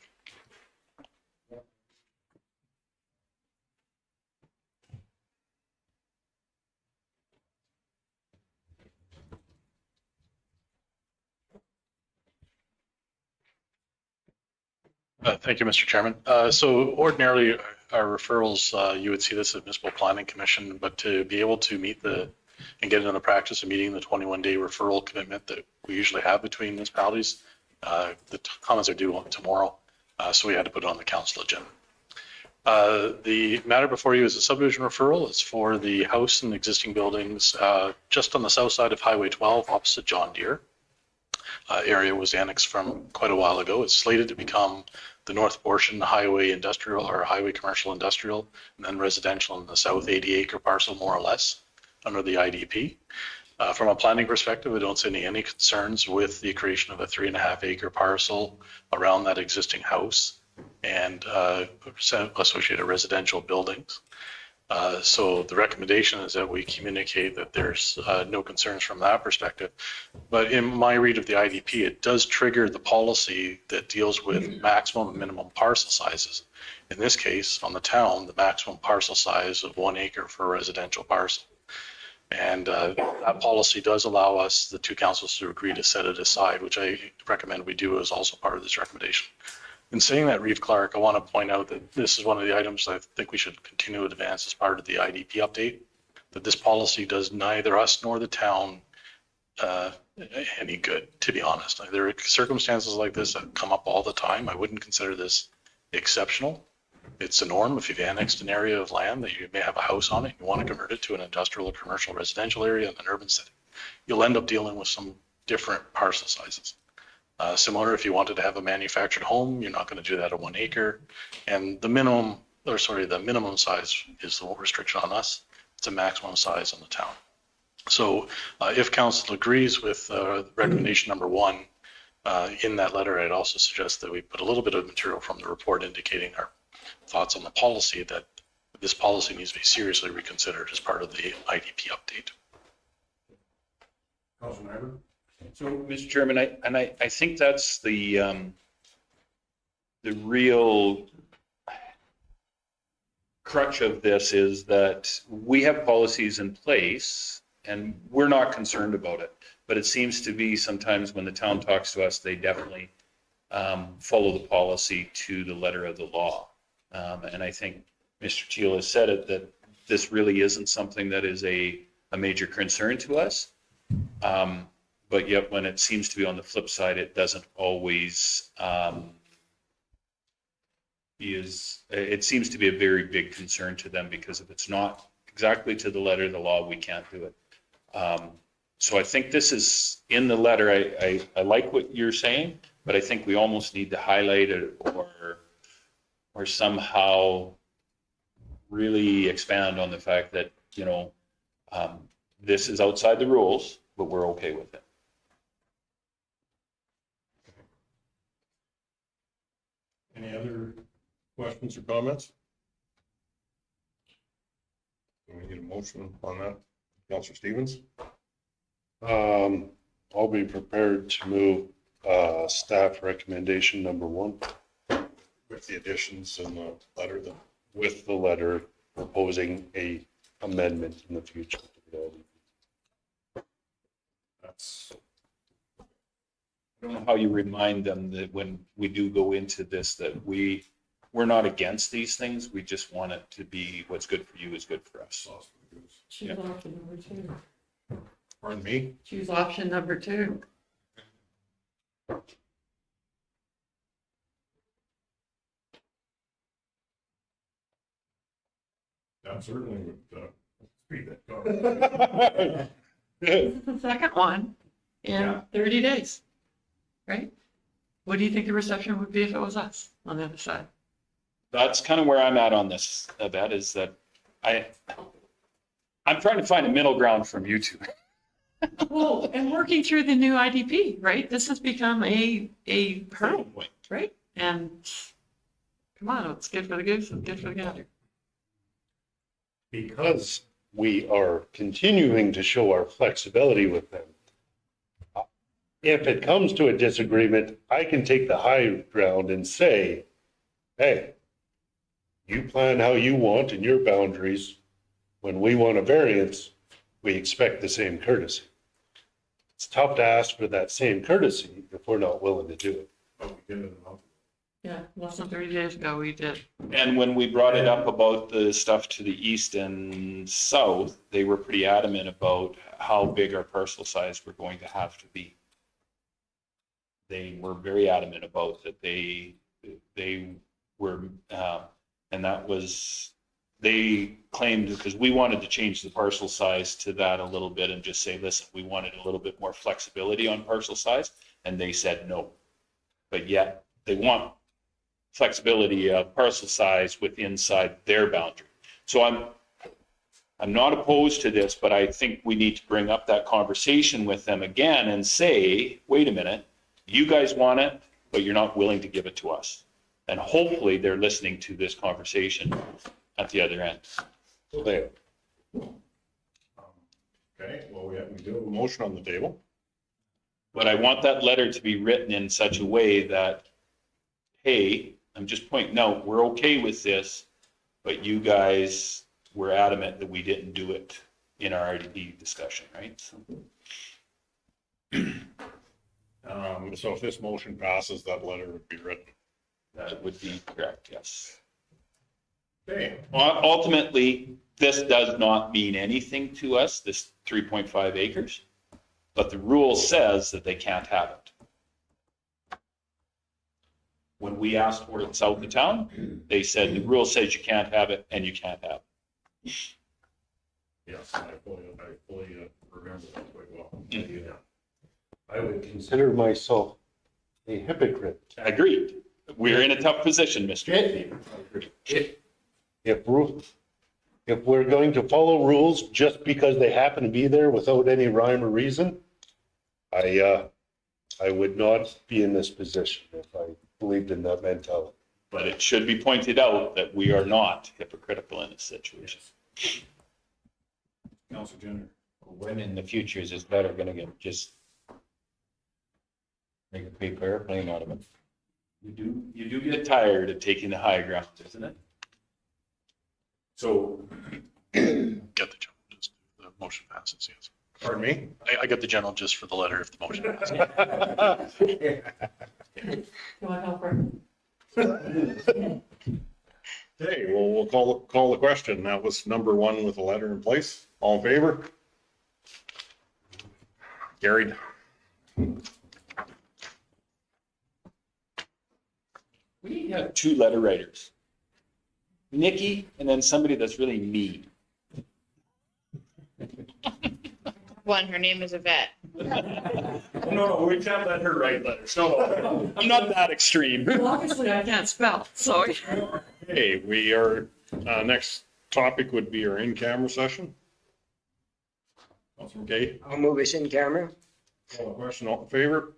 Thank you, Mr. Chairman. So ordinarily, our referrals, you would see this at Municipal Planning Commission, but to be able to meet and get into the practice of meeting the 21-day referral commitment that we usually have between municipalities, the comments are due tomorrow, so we had to put it on the council agenda. The matter before you is a subdivision referral. It's for the house and existing buildings just on the south side of Highway 12, opposite John Deere. Area was annexed from quite a while ago. It's slated to become the north portion highway industrial or highway commercial industrial, and then residential in the south 80-acre parcel, more or less, under the IDP. From a planning perspective, I don't see any concerns with the creation of a 3.5-acre parcel around that existing house and associated residential buildings. So the recommendation is that we communicate that there's no concerns from that perspective. But in my read of the IDP, it does trigger the policy that deals with maximum and minimum parcel sizes. In this case, on the town, the maximum parcel size of 1 acre for a residential parcel. And that policy does allow us, the two councils, to agree to set it aside, which I recommend we do as also part of this recommendation. In saying that, Reeve Clark, I want to point out that this is one of the items I think we should continue to advance as part of the IDP update, that this policy does neither us nor the town any good, to be honest. There are circumstances like this that come up all the time. I wouldn't consider this exceptional. It's a norm. If you've annexed an area of land that you may have a house on it, you want to convert it to an industrial or commercial residential area in an urban setting, you'll end up dealing with some different parcel sizes. Similar, if you wanted to have a manufactured home, you're not going to do that at 1 acre. And the minimum size is the restriction on us. It's a maximum size on the town. So if council agrees with recommendation number 1 in that letter, I'd also suggest that we put a little bit of material from the report indicating our thoughts on the policy, that this policy needs to be seriously reconsidered as part of the IDP update. So, Mr. Chairman, I think that's the real crutch of this, is that we have policies in place and we're not concerned about it. But it seems to be sometimes when the town talks to us, they definitely follow the policy to the letter of the law. And I think Mr. Teal has said it, that this really isn't something that is a major concern to us. but yet when it seems to be on the flip side, it doesn't always, it seems to be a very big concern to them, because if it's not exactly to the letter of the law, we can't do it. So I think this is in the letter. I like what you're saying, but I think we almost need to highlight it or somehow really expand on the fact that, you know, this is outside the rules, but we're okay with it. Any other questions or comments? Do we need a motion on that? Councillor Stevens? I'll be prepared to move staff recommendation number 1. With the additions and the letter that. With the letter proposing a amendment in the future. That's. I don't know how you remind them that when we do go into this, that we're not against these things. We just want it to be what's good for you is good for us. Choose option number 2. Pardon me? Choose option number 2. That certainly would speed that going. This is the second one in 30 days, right? What do you think the reception would be if it was us on the other side? That's kind of where I'm at on this, Yvette, is that I'm trying to find a middle ground from you two. Well, and working through the new IDP, right? This has become a hurdle, right? And come on, it's good for the goose, it's good for the gander. Because we are continuing to show our flexibility with them. If it comes to a disagreement, I can take the high ground and say, hey, you plan how you want in your boundaries. When we want a variance, we expect the same courtesy. It's tough to ask for that same courtesy if we're not willing to do it. Yeah, less than 30 days ago, we did. And when we brought it up about the stuff to the east and south, they were pretty adamant about how big our parcel size we're going to have to be. They were very adamant about that. They were, and that was, they claimed, because we wanted to change the parcel size to that a little bit and just say, listen, we wanted a little bit more flexibility on parcel size, and they said no. But yet they want flexibility of parcel size within inside their boundary. So I'm not opposed to this, but I think we need to bring up that conversation with them again and say, wait a minute, you guys want it, but you're not willing to give it to us. And hopefully they're listening to this conversation at the other end. There. Okay, well, we do have a motion on the table. But I want that letter to be written in such a way that, hey, I'm just pointing out, we're okay with this, but you guys were adamant that we didn't do it in our RDP discussion, right? So if this motion passes, that letter would be written. That would be correct, yes. Okay. Ultimately, this does not mean anything to us, this 3.5 acres, but the rule says that they can't have it. When we asked for it south of town, they said the rule says you can't have it and you can't have it. Yes, I fully remember that quite well. Yeah. I would consider myself a hypocrite. Agreed. We're in a tough position, Mr. If we're going to follow rules just because they happen to be there without any rhyme or reason, I would not be in this position if I believed in that mentality. But it should be pointed out that we are not hypocritical in this situation. Councilor Jenner. When in the future is this better gonna get just make a paper airplane out of it? You do get tired of taking the high ground, isn't it? So. Get the general gist if the motion passes, yes. Pardon me? I get the general gist for the letter if the motion passes. You want help, Rick? Okay, well, we'll call the question. That was number 1 with the letter in place. All in favor? Carried. We need to have two letter writers. Nikki and then somebody that's really me. One, her name is Yvette. No, we can't let her write letters. No, I'm not that extreme. Well, obviously I can't spell, so. Hey, we are, next topic would be our in-camera session. Okay, I'll move us in camera. call the question, all in favor?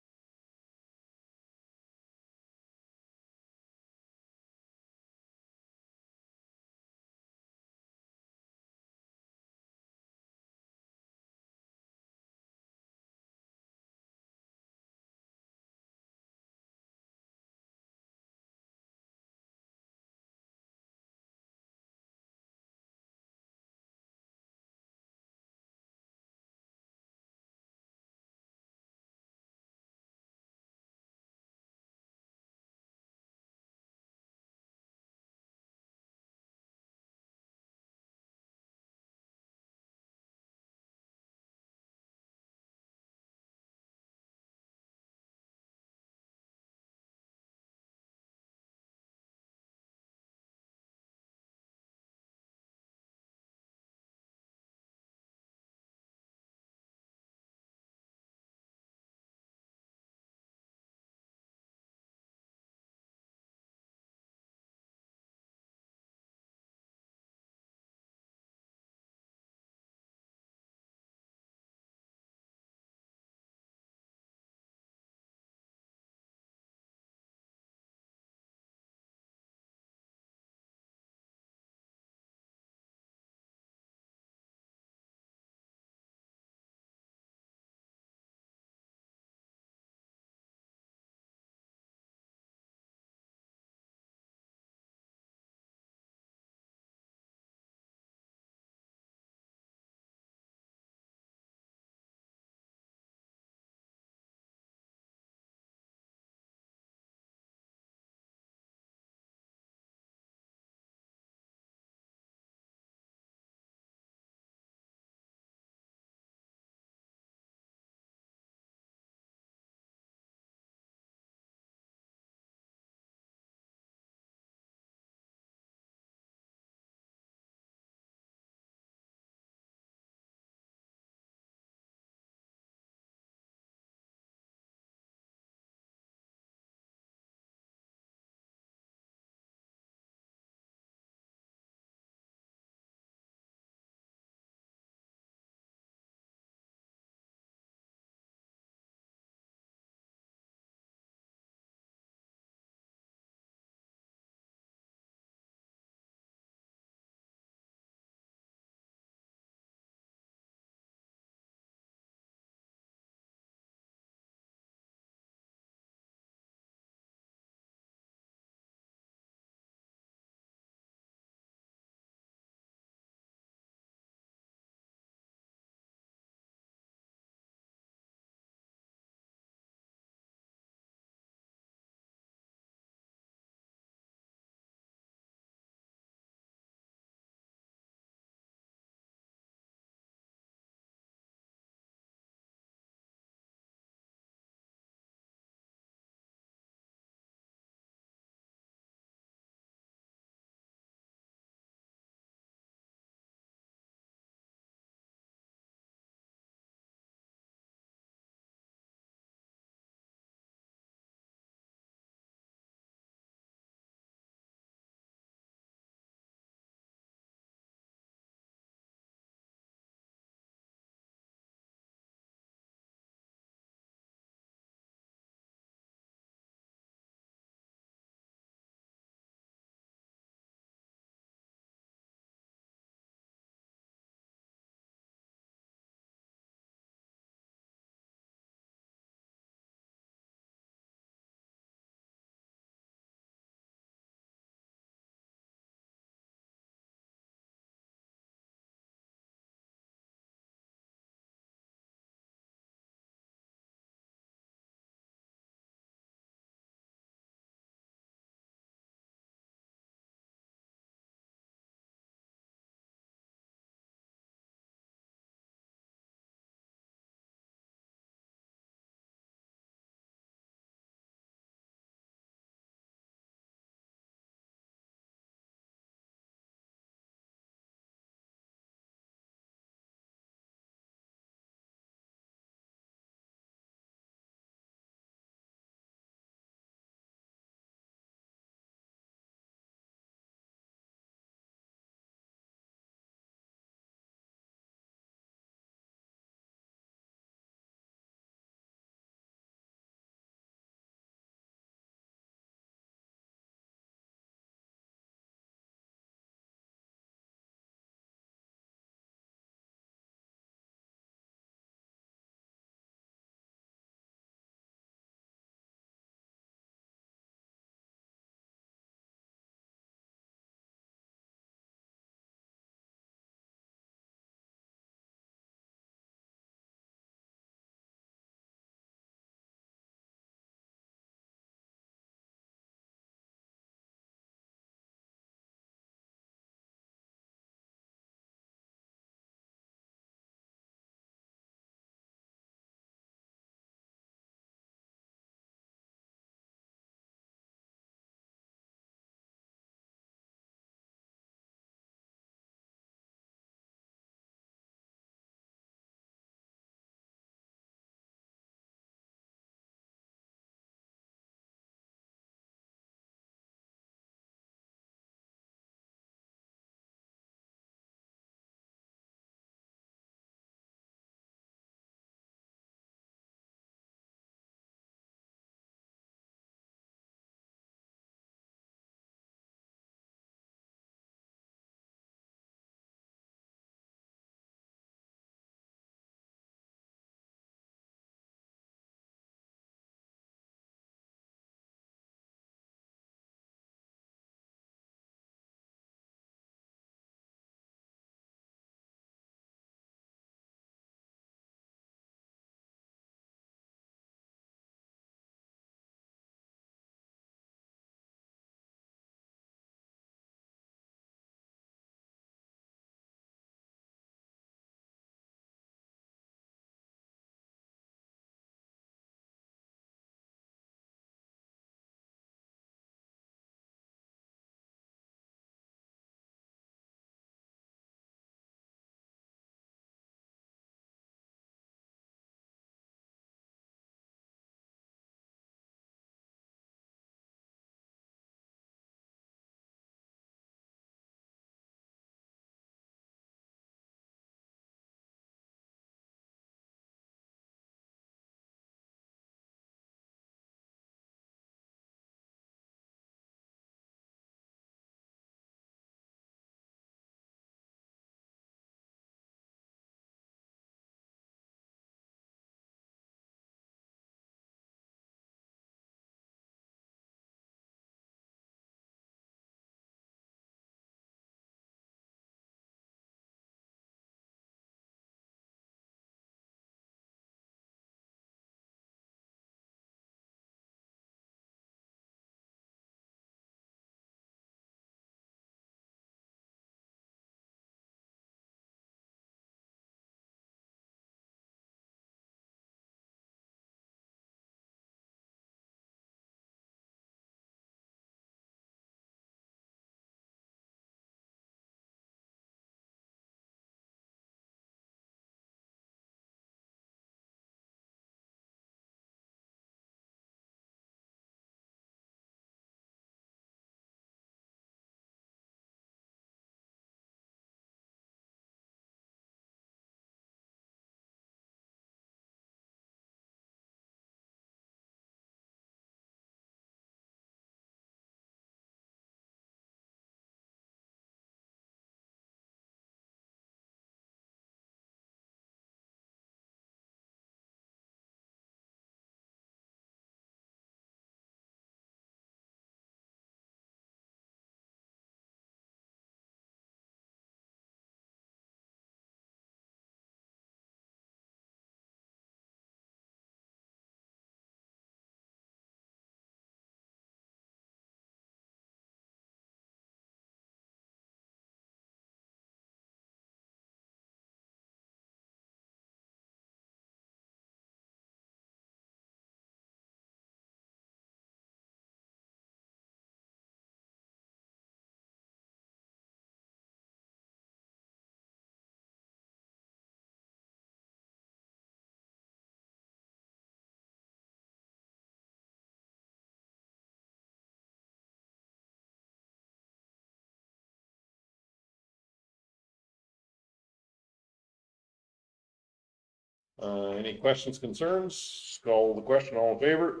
Any questions, concerns? Call the question, all in favor?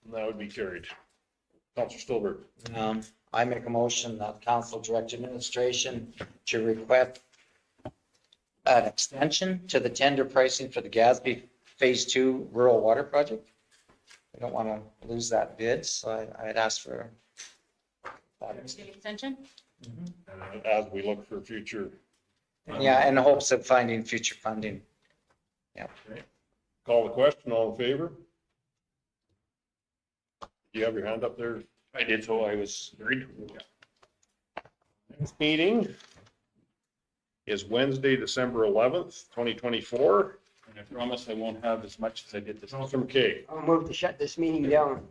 And that would be carried. Counselor Stillberg. I make a motion that council direct administration to request an extension to the tender pricing for the Gatsby Phase 2 Rural Water Project. I don't want to lose that bid, so I'd ask for that Extension? As we look for future. Yeah, in hopes of finding future funding. Yeah. Okay. Call the question, all in favor? Do you have your hand up there? I did, so I was agreed. Next meeting is Wednesday, December 11th, 2024. And I promise I won't have as much as I did this. Counselor McKay. I'll move to shut this meeting down.